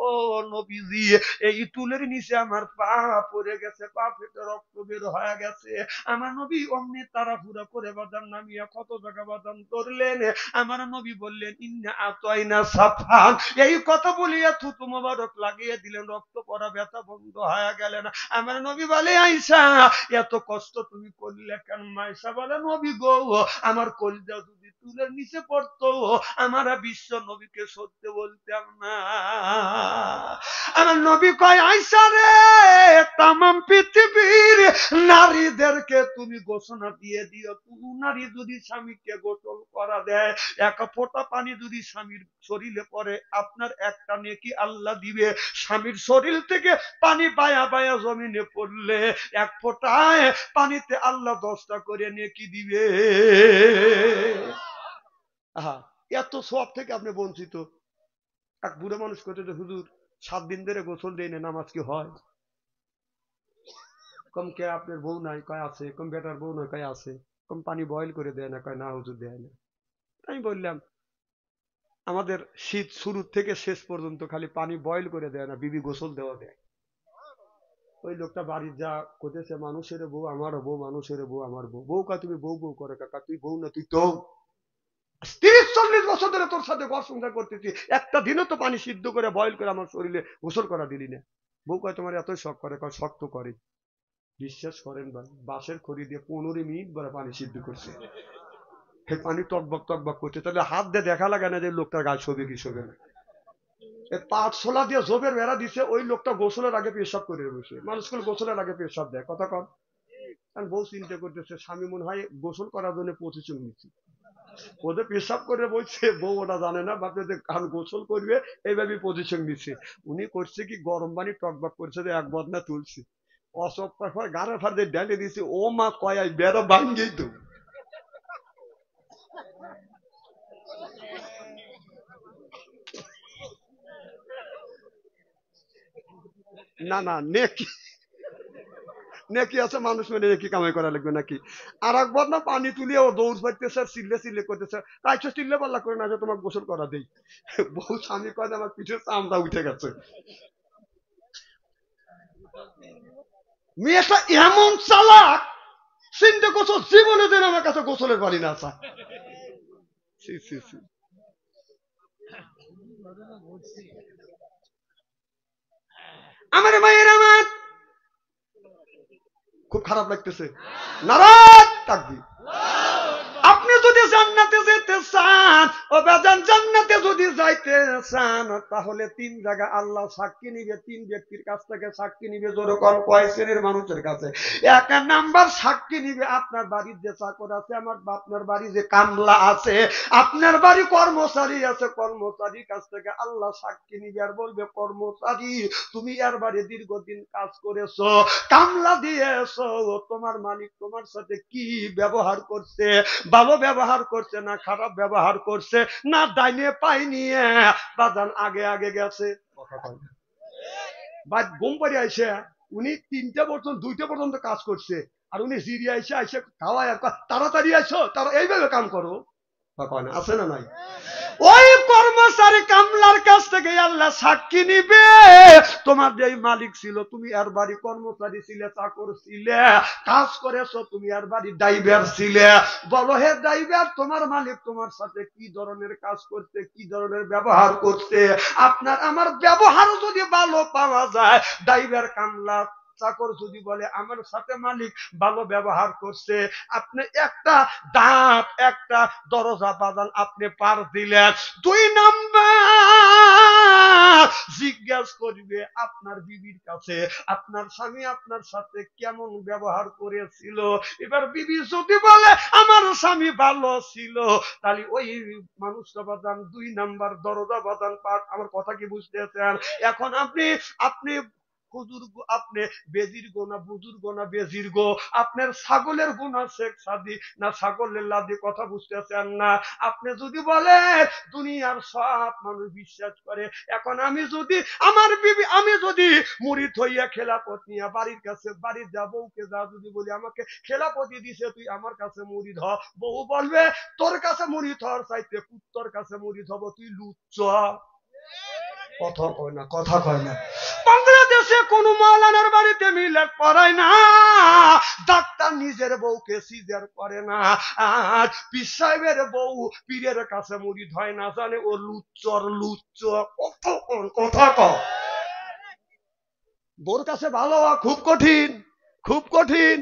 ও নবীজি, এই টুলের নিচে আমার পা পড়ে গেছে, পা ফেটে রক্ত বের হয়ে গেছে। আমার নবী অমনি তাড়াহুড়া করে বাদান নামিয়ে কত জায়গা বাদান করলেন। আমার নবী বললেন ইন্না আতাইনা সাফান, এই কথা বলিয়া থুতু মোবারক লাগিয়ে দিলেন, রক্ত পড়া ব্যথা বন্ধ হয়ে গেলেন। আমার নবী বলে আয়েশা এত কষ্ট তুমি করলে কেন? আয়েশা বলে নবী গো আমার কলিজা যদি তুলের নিচে পড়তো আমার বিশ্ব নবীকে সত্যি বলতাম না। আমার নবী কয় আয়েশা রে, তামাম পৃথিবীর নারীদেরকে তুমি ঘোষণা দিয়ে দিও, তুমি নারী যদি স্বামীকে গোসল করা দেয়, এক ফোঁটা পানি যদি স্বামীর শরীরে পড়ে, আপনার একটা নেকি আল্লাহ দিবে। স্বামীর শরীর থেকে পানি বায়া বায়া জমিনে পড়লে এক ফোঁটায় পানিতে আল্লাহ 10টা করে নেকি দিবে। আহা, এত সব থেকে আপনি বঞ্চিত। এক বুড়ো মানুষ করতে যে হুজুর 7 দিন ধরে গোসল দেয় না, নামাজ কি হয়? কম কে আপনার বউ নাই? কয় আছে। কম বেটার বউ নাই? কয় আছে। কম পানি বয়ল করে দেয় না? কয় না হুজুর দেয় না। আমি বললাম আমাদের শীত শুরু থেকে শেষ পর্যন্ত খালি পানি বয়ল করে দেয় না, বিবি গোসল দেওয়া দেয়। ওই লোকটা বাড়ির যা করতেছে, মানুষের বউ আমারও বউ, মানুষের বউ আমার বউ। বউ কা তুমি বউ বউ করে কাকা, তুই বউ না তুই তো 30-40 বছর ধরে তোর সাথে ঘর সংসার করতেছি, একটা দিনও তো পানি সিদ্ধ করে বয়ল করে আমার শরীরে গোসল করা দিলি না। বউ কয় তোমার এতই শখ করে? কয় শখ তো করে। বিশ্বাস করেন ভাই, বাঁশের খড়ি দিয়ে 15 মিনিট ধরে পানি সিদ্ধ করছে। সেই পানি টকবক টকবক করছে, তাহলে হাত দিয়ে দেখা লাগে না যে লোকটার গায়ে শোবে কি শোবে না। পাটশোলা দিয়ে জোবের বেড়া দিছে, ওই লোকটা গোসলের আগে পেশাব করে বসে। মানুষগুলো গোসলের আগে পেশাব দেয়, কথা কম। বউ চিন্তা করতেছে স্বামী মনে হয় গোসল করার জন্য 25 নিচ্ছে, ওদের পেশাব করে বলছে, বউ ওটা জানে না বাপে যে কান গোসল করবে এইভাবে পজিশন দিচ্ছে। উনি করছে কি গরম পানি টকবক করছে, এক বদনা তুলছে, অসপ্তাহ পর গাড়া ফার দিয়ে ডেলে দিছে। ও মা কয় বেড়া ভাঙ্গেই তো। না না নেকি, নেকি আছে, মানুষ মানে নেকি কামাই করা লাগবে নাকি? আর একবার না পানি তুলিয়ে ও দৌড় পাইতেছে, চিল্লে চিল্লে করতেছে, তাইছো চিল্লে পাল্লা করে না যে তোমাকে গোসল করা দেই। বউ স্বামী কয় আমার পিঠে চামড়া উঠে গেছে। মেয়েটা এমন চালাক, চিন্তা করছো জীবনে দিন আমার কাছে গোসলের পানি না আসা। আমার মায়ের আমার খুব খারাপ লাগতেছে। নারাজ তাকবীর। আপনি যদি জান্নাতে যেতে চান, ও বেজান জান্নাতে যদি যাইতে চান, তাহলে 3 জায়গা আল্লাহ সাক্ষী নিবে, 3 ব্যক্তির কাছ থেকে সাক্ষী নিবে। যেরকম কয় শ্রেণীর মানুষের কাছে? 1 নাম্বার সাক্ষী নিবে আপনার বাড়ির যে চাকর আছে, আপনার বাড়ি যে কামলা আছে, আপনার বাড়ি কর্মচারী আছে, কর্মচারীর কাছ থেকে আল্লাহ সাক্ষী নিবে আর বলবে, কর্মচারী তুমি এর বাড়ি দীর্ঘদিন কাজ করেছো, কামলা দিয়েছো, তোমার মালিক তোমার সাথে কি ব্যবহার করছে, ভালো ব্যবহার করছে না খারাপ ব্যবহার করছে, না ডাইনে পাই নিয়ে বাজান আগে আগে গেছে। ঘুম পাড়ি আইসে উনি 3টা পর্যন্ত 2টা পর্যন্ত কাজ করছে, আর উনি জিরি আইসে আইসে খাওয়ায় আর তাড়াতাড়ি আইসো, তারা এইভাবে কাম করো। আছে না নাই? ওই কর্মচারী কামলার কাছ থেকে আল্লাহ সাক্ষী নিবে, তোমার যে মালিক ছিল, তুমি আর বাড়ি কর্মচারী ছিলে, চাকর ছিলে, কাজ করেছো, তুমি আর বাড়ি ড্রাইভার ছিলে, বলো হে ড্রাইভার, তোমার মালিক তোমার সাথে কি ধরনের কাজ করতে, কি ধরনের ব্যবহার করতে, আপনার আমার ব্যবহার যদি ভালো পাওয়া যায়, ড্রাইভার কামলা চাকর যদি বলে আমার সাথে মালিক ভালো ব্যবহার করছে, আপনি একটা দাঁত একটা দরজা বাজান আপনি পার দিলেন। 2 নাম্বার জিজ্ঞাসা করবে আপনার বিবির কাছে, আপনার স্বামী আপনার সাথে কেমন ব্যবহার করেছিল। এবার বিবি যদি বলে আমার স্বামী ভালো ছিল, তাহলে ওই মানুষটা বাজান 2 নাম্বার দরজা বাজান পার। আমার কথা কি বুঝতেছেন? এখন আপনি বুজুর্গ, আপনি বেজির গো না বুজুর্গ না বেজির গো, আপনার ছাগলের গুণা শেখ সাদি না ছাগলের লাদি, কথা বুঝতেছেন না? আপনি যদি বলেন দুনিয়ার সব মানুষ বিশ্বাস করে, এখন আমি যদি আমার বিবি, আমি যদি মুরিদ হইয়া খেলাপথ নিয়ে বাড়ির কাছে বাড়ির যা বউকে যা যদি বলি আমাকে খেলাপতি দিছে, তুই আমার কাছে মুরিদ হ, বউ বলবে তোর কাছে মুরিদ হওয়ার চাইতে কুত্তর কাছে মুরিদ হব, তুই লুচ্চ। কথা কয় না, কথা কয় না। বাংলাদেশে কোন মাওলানার বাড়িতে মিলাদ পড়ায় না, ডাক্তার নিজের বউকে সিজার করে না, আর পীর সাহেবের বউ পীরের কাছে মুরিদ হয় না, জানে ও লুচ্চর লুচ্চ। কথা কয়, বোর কাছে ভালো হওয়া খুব কঠিন, খুব কঠিন।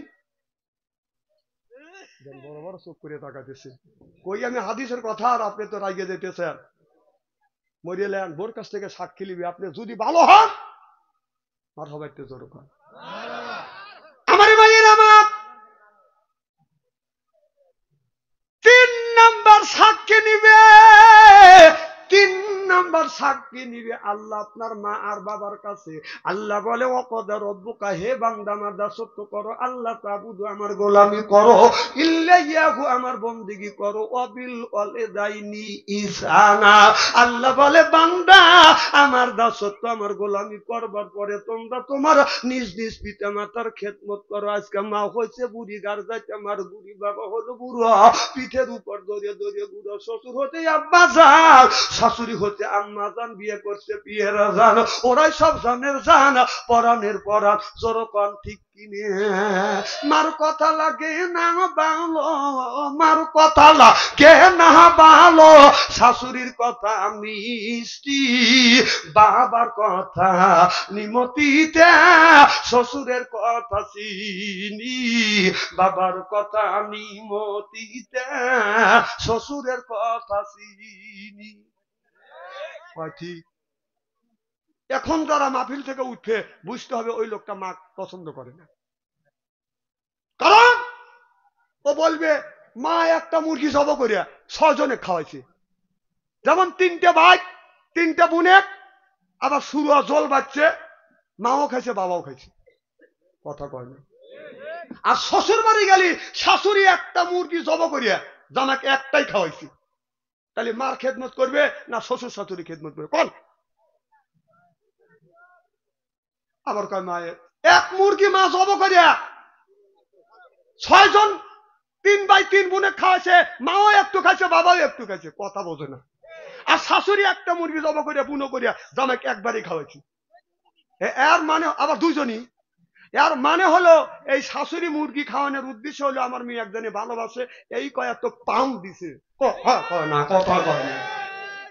বড় বড় চোখ করে তাকাইতেছে, কই আমি হাদিসের কথা, আর আপনি তো রাইগে যেতেছেন। মরিলেন বোর কাছ থেকে সাক্ষী লিবি, আপনি যদি ভালো হন আর হবে একটু জোর কর। আমার ভাইয়ের আমার 3 নাম্বার সাক্ষী নিবে, 3 নাম্বার সাক্ষী নিবে আল্লাহ আপনার মা আর বাবার কাছে। আল্লাহ বলে ওয়াকাদা রব্বুকা, হে বান্দা আমার দাসত্ব করো, আল্লাহ তাবুদু আমার গোলামি করো, ইল্লাইয়াহু আমার বন্দেগী করো, ওয়াবিল ওয়ালিদাইনি ইহসানা। আল্লাহ বলে বান্দা আমার দাসত্ব আমার গোলামি করবার পরে তোমরা তোমার নিজ নিজ পিতা মাতার খেদমত করো। আজকে মা হয়েছে বুড়ি, গার যাইতে আমার বুড়ি, বাবা হলো বুড়ো, পিঠের উপর দরিয়ে দরিয়ে বুড়ো, শ্বশুর হতে আব্বা যান, শাশুড়ি হতে আম্মা যান, বিয়ে করছে বিয়েরা যান, ওরাই সব জানের জান, পরাণের পরাণ, জোরকন ঠিক কিনে। মার কথা লাগে না ভালো, মার কথা লাগে না ভালো, শাশুড়ির কথা মিষ্টি, বাবার কথা নিমতিতে, শ্বশুরের কথা চিনি, বাবার কথা নিমতিতে, শ্বশুরের কথা চিনি। ঠিক। এখন যারা মাহফিল থেকে উঠে বুঝতে হবে ওই লোকটা মা পছন্দ করে না, কারণ ও বলবে মা একটা মুরগি জব করিয়া 6 জনে খাওয়াইছে, যেমন 3টে ভাই 3টে বোনে, আবার সুরা জল বাচ্চে, মাও খাইছে বাবাও খাইছে। কথা কয় না। আর শ্বশুর বাড়ি গেলি শাশুড়ি একটা মুরগি জব করিয়া জামাকে একটাই খাওয়াইছি, তাহলে মার খেদমত করবে না শ্বশুর শাশুড়ি খেদমত করবে কোন? আবার কয় মায়ের এক মুরগি মা জব করিয়া 6 জন 3 ভাই 3 বোনে খাওয়াইছে, মাও একটু খাইছে বাবাও একটু খাইছে, কথা বোঝে না। আর শাশুড়ি একটা মুরগি জব করিয়া বুনো করিয়া জামাকে একবারই খাওয়াইছি, এর মানে আবার 2 জনই। এর মানে হলো এই শাশুড়ি মুরগি খাওয়ানোর উদ্দেশ্য হলো আমার মেয়ে একজনে ভালোবাসে, এই কয়েক পাউন্ড দিছে।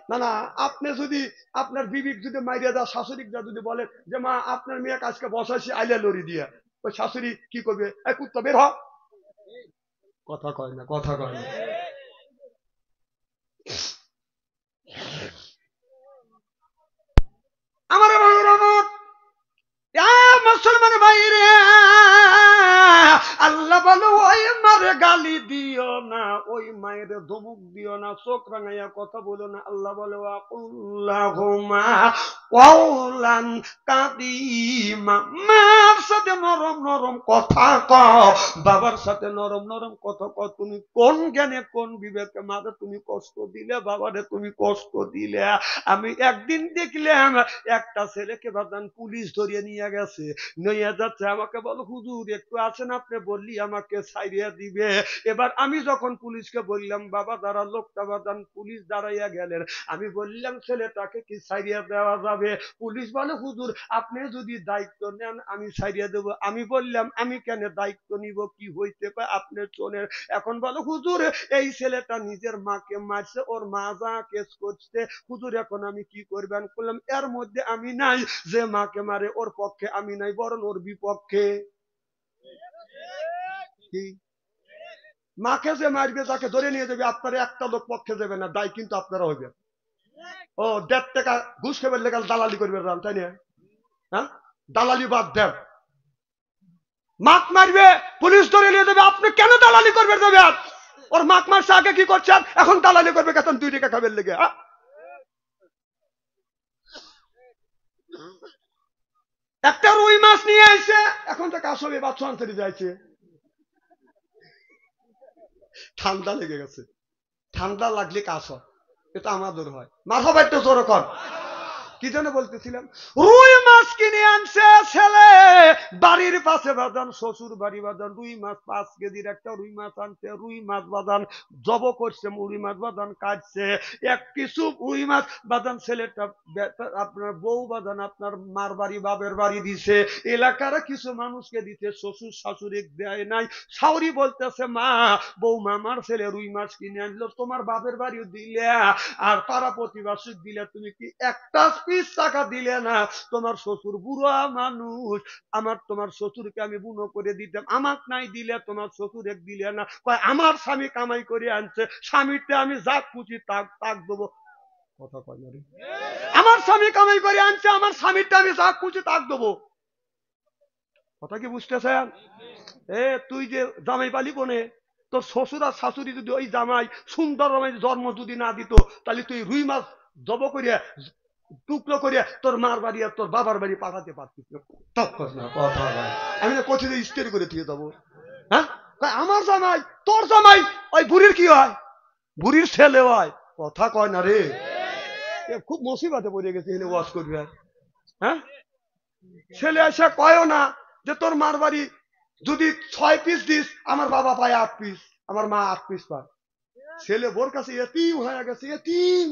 না না, আপনি যদি আপনার বিবিক যদি মাইরিয়া দা শাশুড়ি যা যদি বলেন যে মা আপনার মেয়ে আজকে বসাইছি আইলা লড়ি দিয়া, ওই শাশুড়ি কি করবে? এই কুত্তা বের হ। কথা কয় না, কথা কয় না। গালি দিও না, ওই মায়ের ধমক দিও না, চোখ রাঙাইয়া কথা বলো না। আল্লাহ বলে ওয়াকুল্লাহুমা কওলান কারীমা, মার সাথে নরম নরম কথা কও, বাবার সাথে নরম নরম কথা কও। তুমি কোন জ্ঞানে কোন বিবেকে মারে তুমি কষ্ট দিলে, বাবারে তুমি কষ্ট দিলে। আমি একদিন দেখলাম একটা ছেলেকে বাদান পুলিশ ধরিয়ে নিয়ে গেছে, নিয়ে যাচ্ছে, আমাকে বলো হুজুর একটু আছেন, আপনি বললি আমাকে ছাইড়িয়া দিবে। এবার আমি যখন পুলিশকে বললাম বাবা দাঁড়া, লোকটা বাদান পুলিশ দাঁড়াইয়া গেলেন, আমি বললাম ছেলেটাকে কি ছাইড়িয়া দেওয়া যাবে? পুলিশ বলে হুজুর আপনি যদি দায়িত্ব নেন আমি ছাইড়িয়া দেব। আমি বললাম আমি কেন দায়িত্ব নিব, কি হইতে পারে আপনি চলেন। এখন বলো হুজুর এই ছেলেটা নিজের মাকে মারছে, ওর মা যা কেস করছে হুজুর এখন আমি কি করবেন? বললাম এর মধ্যে আমি নাই, যে মাকে মারে ওর পক্ষে আমি নাই, বরং ওর বিপক্ষে। কি মাকে যে মারবে তাকে ধরে নিয়ে যাবে, আপনারা একটা লোক পক্ষে যাবে না, দায় কিন্তু আপনারা হইবে। ও 1.5 টাকা ঘুষ খেবে লেগাল দালালি করবে তাই না? হ্যাঁ, দালালি বাদ দেন। মাক মারবে পুলিশ ধরে নিয়ে যাবে, আপনি কেন দালালি করবে দেবেন? ওর মাক মারছে আগে কি করছেন, এখন দালালি করবে কেতন 2 টাকা খাবেন লেগে। একটা রুই মাছ নিয়ে আসছে, এখন তো কাশবে বাচ্চা আনতে যাইছে, ঠান্ডা লেগে গেছে। ঠান্ডা লাগলে কাশ হয়, এটা আমাদের হয়। মাথা একটু জোর কর। কি জন্য বলতেছিলাম, রুই মাছ কিনে আনছে ছেলে, বাড়ির পাশে বাজান শ্বশুর বাড়ি বাজান, রুই মাছ 5 কেজির একটা রুই মাছ আনছে। রুই মাছ বাজান জব করছে, রুই মাছ বাজান কাটছে, এক কিছু রুই মাছ বাজান ছেলেটা আপনার বউ বাজান আপনার মার বাড়ি বাবের বাড়ি দিছে, এলাকার কিছু মানুষকে দিতে, শ্বশুর শাশুড়ি দেয় নাই। শাশুড়ি বলতেছে মা বৌমা আমার ছেলে রুই মাছ কিনে আনলো, তোমার বাপের বাড়িও দিলে আর পাড়া প্রতিবাসী দিলে, তুমি কি একটা পিস টাকা দিলে না? তোমার শ্বশুর বুড়া মানুষ, আমার তোমার শ্বশুরকে আমি বুনো করে দিতাম, আমার নাই দিলে তোমার শ্বশুর এক দিলে না। কয় আমার স্বামী কামাই করে আনছে, স্বামীতে আমি যা খুশি তাক দেবো। কথা কয় না রে, আমার স্বামী কামাই করে আনছে, আমার স্বামীটা আমি যা খুশি তাক দেবো। কথা কি বুঝতেছেন? তুই যে জামাই পালি কোনে, তোর শ্বশুর আর শাশুড়ি যদি ওই জামাই সুন্দর জন্ম যদি না দিত, তাহলে তুই রুই মাছ জব করিয়া টুকরো করিয়া তোর মার বাড়ি আর তোর বাবার বাড়ি পাঠাতে পারতিস না। কথা আমি না কোথায় স্থির করে দিয়ে দেবো? হ্যাঁ, আমার জামাই তোর জামাই ওই বুড়ির কি হয়, বুড়ির ছেলে হয়। কথা কয় না রে, খুব মুসিবতে পড়ে গেছে এনে ওয়াজ করবে। হ্যাঁ, ছেলে এসে কয়ও না যে তোর মার বাড়ি যদি 6 পিস দিস, আমার বাবা পায় 8 পিস, আমার মা 8 পিস পায়। ছেলে বোর কাছে এতিম হয়ে গেছে, এতিম,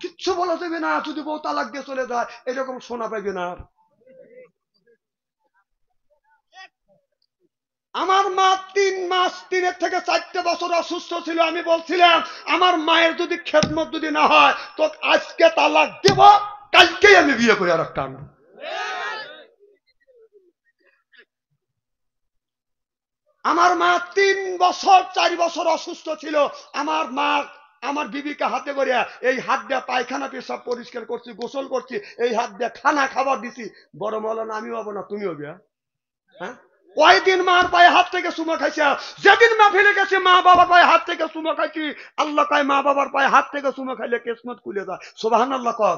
কিচ্ছু বলা যাবে না, যদি বউ তালাক দিয়ে চলে যায় এরকম শোনা পাইবে না। আমার মা 3 মাস 3 থেকে 4 বছর অসুস্থ ছিল, আমি বলছিলাম আমার মায়ের যদি খেদমত যদি না হয় তো আজকে তালাক দেব, কালকেই আমি বিয়ে করে আর একটা আনবো। আমার মা 3 বছর 4 বছর অসুস্থ ছিল, আমার মা আমার বিবিকে হাতে করে এই হাত দিয়ে পায়খানা পেশাব পরিষ্কার করছি, গোসল করছি, এই হাত দিয়ে খানা খাবার দিছি। বড় মৌলানা আমি হবো না তুমি হবি? হ্যাঁ, কয়দিন মার পায়ে হাত থেকে চুমা খাইছে, যেদিন মা ফেলে গেছে মা বাবার পায়ে হাত থেকে চুমা খাইছি। আল্লাহ কয় মা বাবার পায়ে হাত থেকে চুমা খাইলে কিসমত খুলে যায়। সুবহানাল্লাহ কর।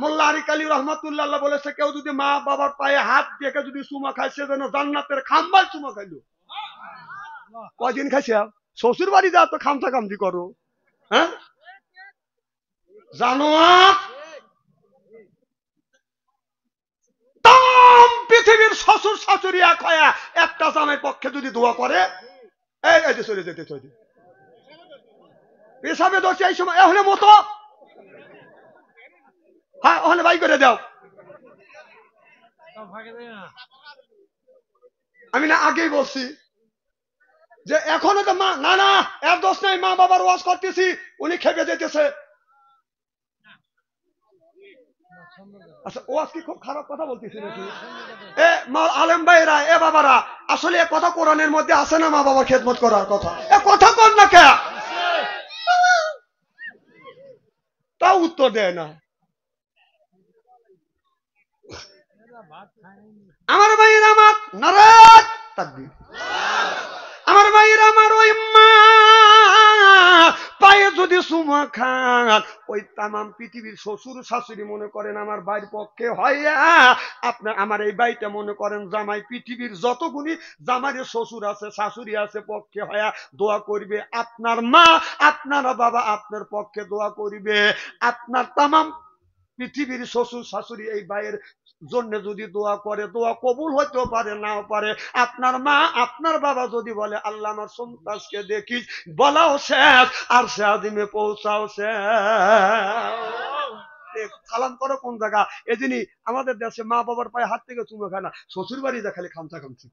মোল্লা আরিক আলী রহমাতুল্লাহ বলেছে কেউ যদি মা বাবার পায়ে হাত দিয়ে যদি চুমা খাইছে যেন জান্নাতের খাম্বায় চুমা খাইলো। কয়দিন খাইছে? শ্বশুর বাড়ি যা তো খামথা খামতি করো। হ্যাঁ, জানো পৃথিবীর শ্বশুর শাশুড়ি এক হয়ে একটা জামাই পক্ষে যদি দোয়া করে, এই যে চলে যেতে চলে পেশাবে দোষে এই সময় এহলে মতো, হ্যাঁ ওখানে বাই করে দাও। আমি না আগেই বলছি যে এখনো তো মা না না এর দোষ নাই, মা বাবার ওয়াজ করতেছি উনি খেপে যেতেছে। আচ্ছা ওয়াজ কি খুব খারাপ কথা বলতেছি নাকি? আলেম ভাইরা এ বাবারা, আসলে এ কথা কোরআনের মধ্যে আছে না মা বাবা খেদমত করার কথা? এ কথা কর না কে? তাও উত্তর দেয় না। আমার ভাইয়ের আমার নারাজ তাকবীর, আমার ভাইয়ের আমার, ওই মা পায়ে যদি চুমা খান, ওই তামাম পৃথিবীর শ্বশুর শাশুড়ি মনে করেন আমার ভাইয়ের পক্ষে হইয়া, আপনার আমার এই ভাইটা মনে করেন জামাই, পৃথিবীর যতগুলি জামাইয়ের শ্বশুর আছে শাশুড়ি আছে পক্ষে হইয়া দোয়া করবে। আপনার মা আপনার বাবা আপনার পক্ষে দোয়া করবে। আপনার তামাম পৃথিবীর শ্বশুর শাশুড়ি এই ভাইয়ের জন্য যদি দোয়া করে, দোয়া কবুল হইতেও পারে নাও পারে। আপনার মা আপনার বাবা যদি বলে আল্লাহ আমার সন্তানকে দেখিস, বলাও শেষ আর সে আদিমে পৌঁছাও শেষ। সালাম করো কোন জায়গা? এদিনই আমাদের দেশে মা বাবার পায়ে হাত থেকে চুমো খায় না, শ্বশুর বাড়ি যা খালি খামচা খামচি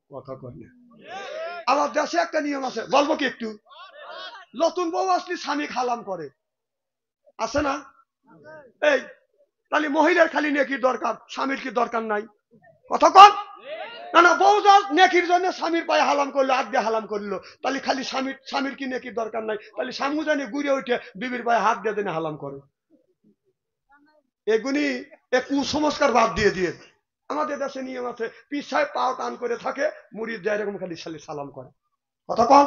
কথা কয় না। আমার দেশে একটা নিয়ম আছে, বলবো কি একটু? নতুন বউ আসলে স্বামী খালাম করে, আছে না? এই তাহলে মহিলার খালি নেকির দরকার, স্বামীর কি দরকার নাই? কথা কন না না। বউ নেকির জন্য স্বামীর পায়ে হালাম করলো, হাত দিয়ে হালাম করলো, তাহলে খালি স্বামীর কি নেকির দরকার নাই? তাহলে স্বামী জানি ঘুরে উঠে বিবির পায়ে হাত দিয়ে দিনে হালাম করে। এগুনি এক কুসংস্কার বাদ দিয়ে দিয়ে আমাদের দেশে নিয়ম আছে, পীর সাহেব পাও টান করে থাকে, মুরিদ যায় এরকম খালি সালাম করে। কথা কন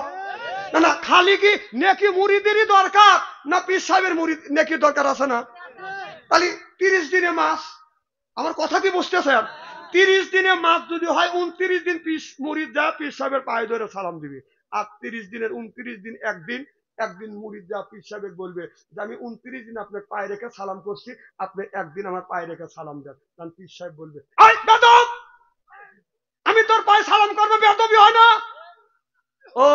না না। খালি কি নেকি মুরিদেরই দরকার না পীর সাহেবের মুরিদ নেকির দরকার আছে না? তাহলে 30 দিনে মাস, আমার কথা কি বুঝতেছেন? 30 দিনে মাস যদি হয়, 29 দিন মুরিদ যা পীর সাহেবের পায়ে ধরে সালাম দিবে। আর 30 দিনের 29 দিন একদিন মুরিদ যা পীর সাহেব বলবে যে আমি 29 দিন আপনার পায়ে রেখে সালাম করছি, আপনি একদিন আমার পায়ে রেখে সালাম দেন। কারণ পীর সাহেব বলবে আমি তোর পায়ে সালাম করবো, বেয়াদবি হয় না? ও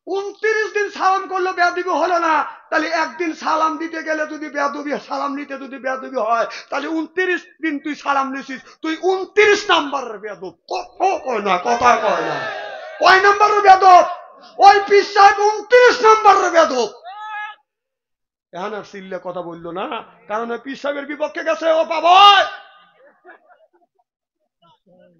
29 দিন সালাম করলো বেয়াদবি হলো না, তাহলে একদিন সালাম দিতে গেলে যদি বেয়াদবি, সালাম নিতে যদি বেয়াদবি হয়, তাহলে 29 দিন তুই সালাম নিছিস, তুই 29 নাম্বারের বেয়াদব। কয় না, কথা কয় না। কয় নাম্বারের বেয়াদব? ওই পীর সাহেব 29 নাম্বারের বেয়াদব। এখন আর সিল্লে কথা বললো না, কারণ ওই পীর সাহেবের বিপক্ষে গেছে। ও বাবা,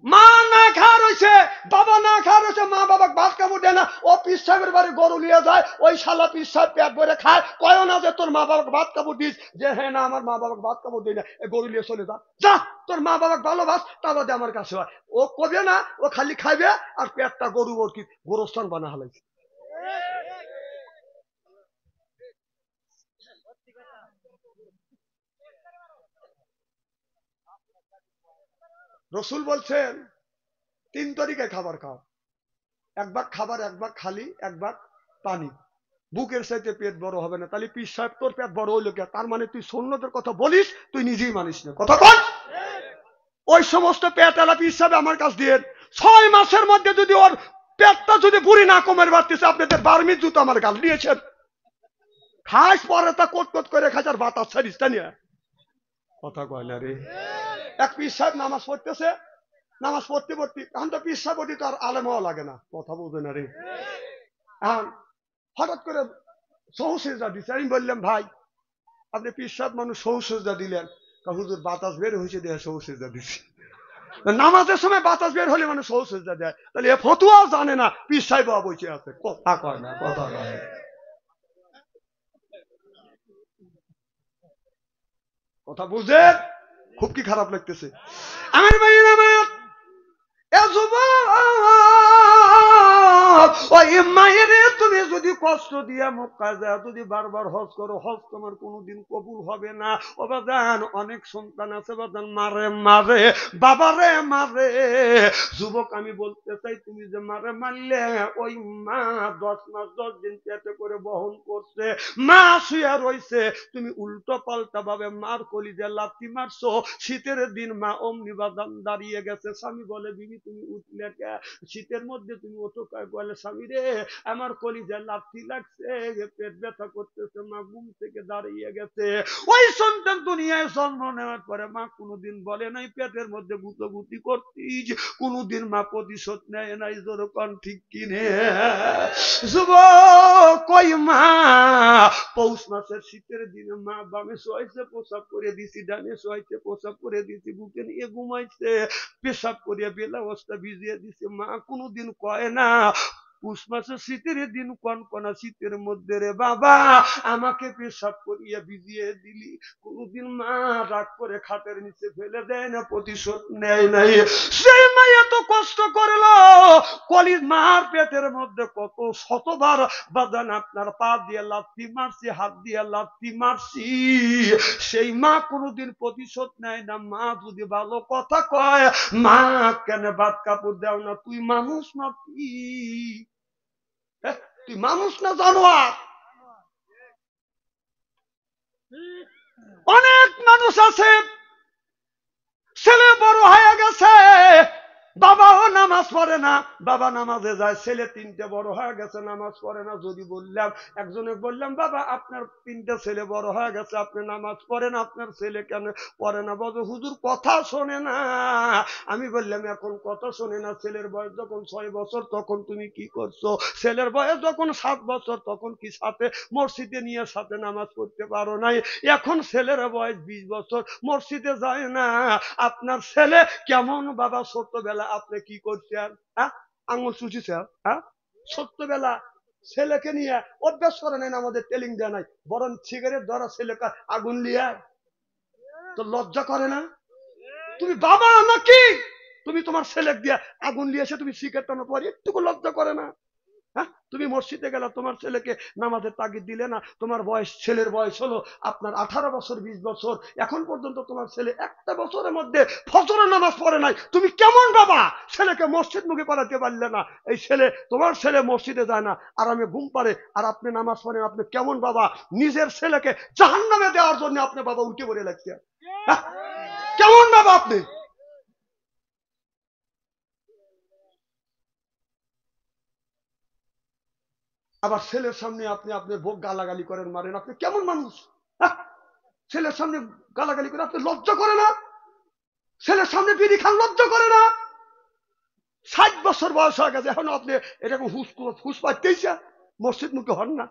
মা না খাওয়া রয়েছে, বাবা না খাওয়া রয়েছে, মা বাবা ভাত কাপড় দেয় না, ও পীর সাহেবের বাড়ি গরু নিয়ে যায়, ওই শালা পীর সাহেব পেট ভরে খায়, কয় না যে তোর মা বাবাকে ভাত কাপড় দিস, যে হ্যাঁ না আমার মা বাবাকে ভাত কাপড় দিই না, গরু নিয়ে চলে যা তোর মা বাবাকে ভালোবাস, তা বাদে আমার কাছে হয়। ও কবে না, ও খালি খাইবে আর পেটটা গরু ওর কি গোরস্থান বানা হালাইছে। রসুল বলছেন 3 তরিকায় খাবার খাও, এক ভাগ খাবার, এক ভাগ খালি, এক ভাগ পানি। বুকের চাইতে পেট বড় হবে না। তাহলে পীর সাহেব তোর পেট বড় হইলো কে? তার মানে তুই সুন্নতের কথা বলিস, তুই নিজেই মানিস না। কথা কন। ওই সমস্ত পেট এলা পীর সাহেব আমার কাছ দিয়ে 6 মাসের মধ্যে যদি ওর পেটটা যদি বুড়ি না কমের বাড়তেছে, আপনাদের বার্মির জুতো আমার গাল দিয়েছেন, খাস পরে তা কোট করে খাস আর বাতাস ছাড়িস তা নিয়ে। কথা কয় না রে। এক পীর সাহেব নামাজ পড়তেছে, নামাজ পড়তে পড়তে, এখন তো পীর সাহেব তো আর আলেমও লাগে না, কথা বলবে না রে। এখন হঠাৎ করে সহসেজা দিচ্ছে। আমি বললাম ভাই আপনি পীর সাহেব মানুষ, সহসেজা দিলেন? হুজুর বাতাস বের হয়েছে দেয় সহসেজা দিচ্ছি। নামাজের সময় বাতাস বের হলে মানুষ সহসেজা দেয়, তাহলে এ ফতুয়াও জানে না, পীর সাহেব বসে আছে। কথা কয় না, কথা কয়। কথা বুঝেন? খুব কি খারাপ লাগতেছে আমার ভাই আমার। তুমি যদি কষ্ট দিয়ে মক্কা যায়, যদি বারবার হজ করো, হজ তোমার কোনোদিন কবুল হবে না। ও বাজান, অনেক সন্তান আছে বাজান মারে মারে, বাবারে মারে। যুবক আমি বলতে চাই, তুমি যে মারে মারলে, ওই মা 10 মাস 10 দিন পেটে করে বহন করছে, মা শুয়ে রয়েছে, তুমি উল্টো পাল্টা ভাবে মার কলিজা লাথি মারছো। শীতের দিন মা অমনি বাজান দাঁড়িয়ে গেছে, স্বামী বলে বিবি তুমি উঠলে কে? শীতের মধ্যে তুমি ওঠো বলে স্বামী রে আমার কলিজা লাথি লাগছে, পেট ব্যথা করতেছে। মা ঘুম থেকে দাঁড়িয়ে গেছে। ওই সন্তান দুনিয়ায় জন্ম নেওয়ার পরে মা কোনোদিন বলে নাই পেটের মধ্যে গুতগুতি করতিস, কোনোদিন মা প্রতিশোধ নেয় নাই। যেরকম ঠিক কিনে যুবক, কই মা পৌষ মাসের শীতের দিনে মা বামে শোয়াইছে, প্রসাব করে দিছি, ডানে শোয়াইছে, প্রসাব করে দিছি, বুকে নিয়ে ঘুমাইছে, পেশাব করিয়া বেলা অবস্থা ভিজিয়ে দিছে। মা কোনোদিন কয় না পুষ মাসে শীতের দিন কনকনা শীতের মধ্যে রে বাবা আমাকে পেশাব করিয়া ভিজিয়ে দিলি, কোনদিন মা রাগ করে খাটের নিচে ফেলে দেয় না, প্রতিশোধ নেয় নাই। সেই মা এত কষ্ট করলো, কলির মার পেটের মধ্যে কত শতবার বাদান আপনার পা দিয়ে লাথি মারছি, হাত দিয়ে লাথি মারছি, সেই মা কোনদিন প্রতিশোধ নেয় না। মা যদি ভালো কথা কয়, মা কেন ভাত কাপড় দাও না, তুই মানুষ না, তুই মানুষ না জানোয়ার। অনেক মানুষ আছে ছেলে বড় হয়ে গেছে, বাবাও নামাজ পড়ে না, বাবা নামাজে যায়, ছেলে তিনটে বড় হয়ে গেছে নামাজ পড়ে না। যদি বললাম, একজনে বললাম বাবা আপনার তিনটে ছেলে বড় হয়ে গেছে, আপনি নামাজ পড়েন, আপনার ছেলে কেন পড়ে না? বলবে হুজুর কথা শোনে না। আমি বললাম এখন কথা শোনে না, ছেলের বয়স যখন 6 বছর তখন তুমি কি করছো? ছেলের বয়স যখন 7 বছর তখন কি সাথে মসজিদে নিয়ে সাথে নামাজ পড়তে পারো নাই? এখন ছেলের বয়স 20 বছর, মসজিদে যায় না। আপনার ছেলে কেমন বাবা ছোট্টবেলা আপনি কি করছেন? হ্যাঁ, আঙুল চুষিছেন? হ্যাঁ, ছোট্টবেলা ছেলেকে নিয়ে অভ্যাস করে নেন, আমাদের টেলিং দেয় নাই, বরং সিগারেট ধরা ছেলেকে আগুন লিয়ে, তো লজ্জা করে না? তুমি বাবা নাকি? তুমি তোমার ছেলে দিয়ে আগুন লিয়েছে, তুমি সিগারেট টানো পরে একটুকু লজ্জা করে না? হ্যাঁ, তুমি মসজিদে গেলে তোমার ছেলেকে নামাজের তাগিদ দিলে না। তোমার বয়স, ছেলের বয়স হলো আপনার 18 বছর 20 বছর, এখন পর্যন্ত তোমার ছেলে একটা বছরের মধ্যে ফজরের নামাজ পড়ে নাই। তুমি কেমন বাবা? ছেলেকে মসজিদ মুখে পড়াতে পারলে না। এই ছেলে, তোমার ছেলে মসজিদে যায় না, আরামে ঘুম পারে, আর আপনি নামাজ পড়েন। আপনি কেমন বাবা? নিজের ছেলেকে জাহান্নামে দেওয়ার জন্য আপনি বাবা উঠে পড়ে লাগছেন। কেমন বাবা আপনি? আবার ছেলের সামনে আপনি আপনার ভোগ গালাগালি করেন, মারেন, আপনি কেমন মানুষ? ছেলের সামনে গালাগালি করে আপনি লজ্জা করে না? ছেলের সামনে বিড়ি খান, লজ্জা করে না? 60 বছর বয়স হয়ে গেছে, এখন আপনি এরকম হুস পাইতেইছে, মসজিদ মুখে হন না?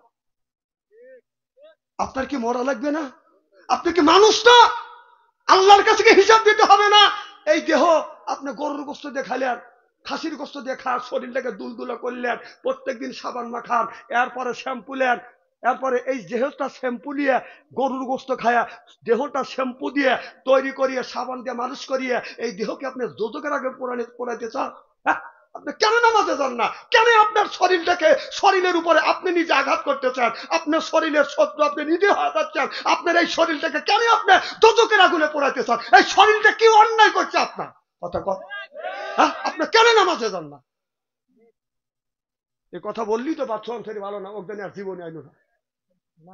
আপনার কি মরা লাগবে না? আপনি কি মানুষ না? আল্লাহর কাছে হিসাব দিতে হবে না? এই দেহ আপনি গরুর গোস্ত দিয়ে খাইলেন, খাসির গোস্ত দিয়ে খান, শরীরটাকে দুলদুলা করলেন, প্রত্যেকদিন সাবান মাখান, এরপরে শ্যাম্পু নেন, এরপরে এই দেহটা শ্যাম্পু নিয়ে গরুর গোস্ত খায়া দেহটা শ্যাম্পু দিয়ে তৈরি করিয়ে সাবান দিয়ে মানুষ করিয়ে এই দেহকে আপনি যোজকের আগে পড়াইতে চান? হ্যাঁ, আপনি কেন নামাজে যান না? কেন আপনার শরীরটাকে, শরীরের উপরে আপনি নিজে আঘাত করতে চান? আপনার শরীরের শত্রু আপনি নিজে হয়ে যাচ্ছেন। আপনার এই শরীরটাকে কেন আপনি যোজকের আগুনে পড়াইতে চান? এই শরীরটা কি অন্যায় করছে আপনার? কথা কর। হ্যাঁ, আপনি কেন নামাজে যান না? এই কথা বললি তো বাচ্চা অঞ্চলে ভালো না, ওখানে আর জীবনে আইলো না।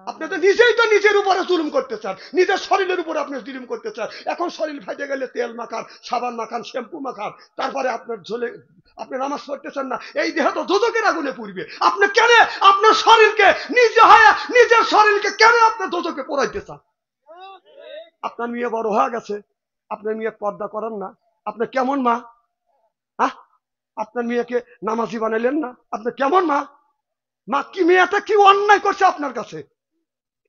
আপনি তো নিজেই তো নিজের উপরে জুলুম করতে চান, নিজের শরীরের উপরে আপনি জুলুম করতে চান। এখন শরীর ফাইটে গেলে তেল মাখান, সাবান মাখান, শ্যাম্পু মাখান, তারপরে আপনার ঝোলে আপনি নামাজ পড়তেছেন না। এই দেহ তো দোজকের আগুনে পুড়বে। আপনি কেন আপনার শরীরকে নিজে হয়, নিজের শরীরকে কেন আপনি দোজকে পোড়াইতে চান? আপনার মেয়ে বড় হয়ে গেছে, আপনার মেয়ে পর্দা করেন না, আপনি কেমন মা? হ্যাঁ, আপনার মেয়েকে নামাজি বানাইলেন না, আপনি কেমন মা? মা কি, মেয়েটা কি অন্যায় করছে আপনার কাছে?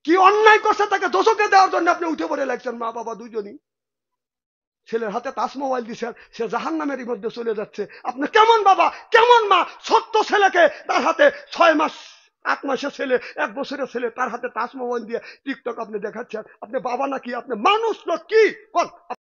কি অন্যায় করছে তাকে দোষকে দেওয়ার জন্য আপনি উঠে পড়ে লাগছেন? মা বাবা দুইজনই ছেলের হাতে টাচ মোবাইল দিচ্ছেন, সে জাহান্নামের মধ্যে চলে যাচ্ছে। আপনি কেমন বাবা, কেমন মা? ছোট্ট ছেলেকে তার হাতে 6 মাস 8 মাসের ছেলে, 1 বছরের ছেলে, তার হাতে টাচ মোবাইল দিয়ে টিকটক আপনি দেখাচ্ছেন। আপনি বাবা নাকি? আপনি মানুষ নাকি?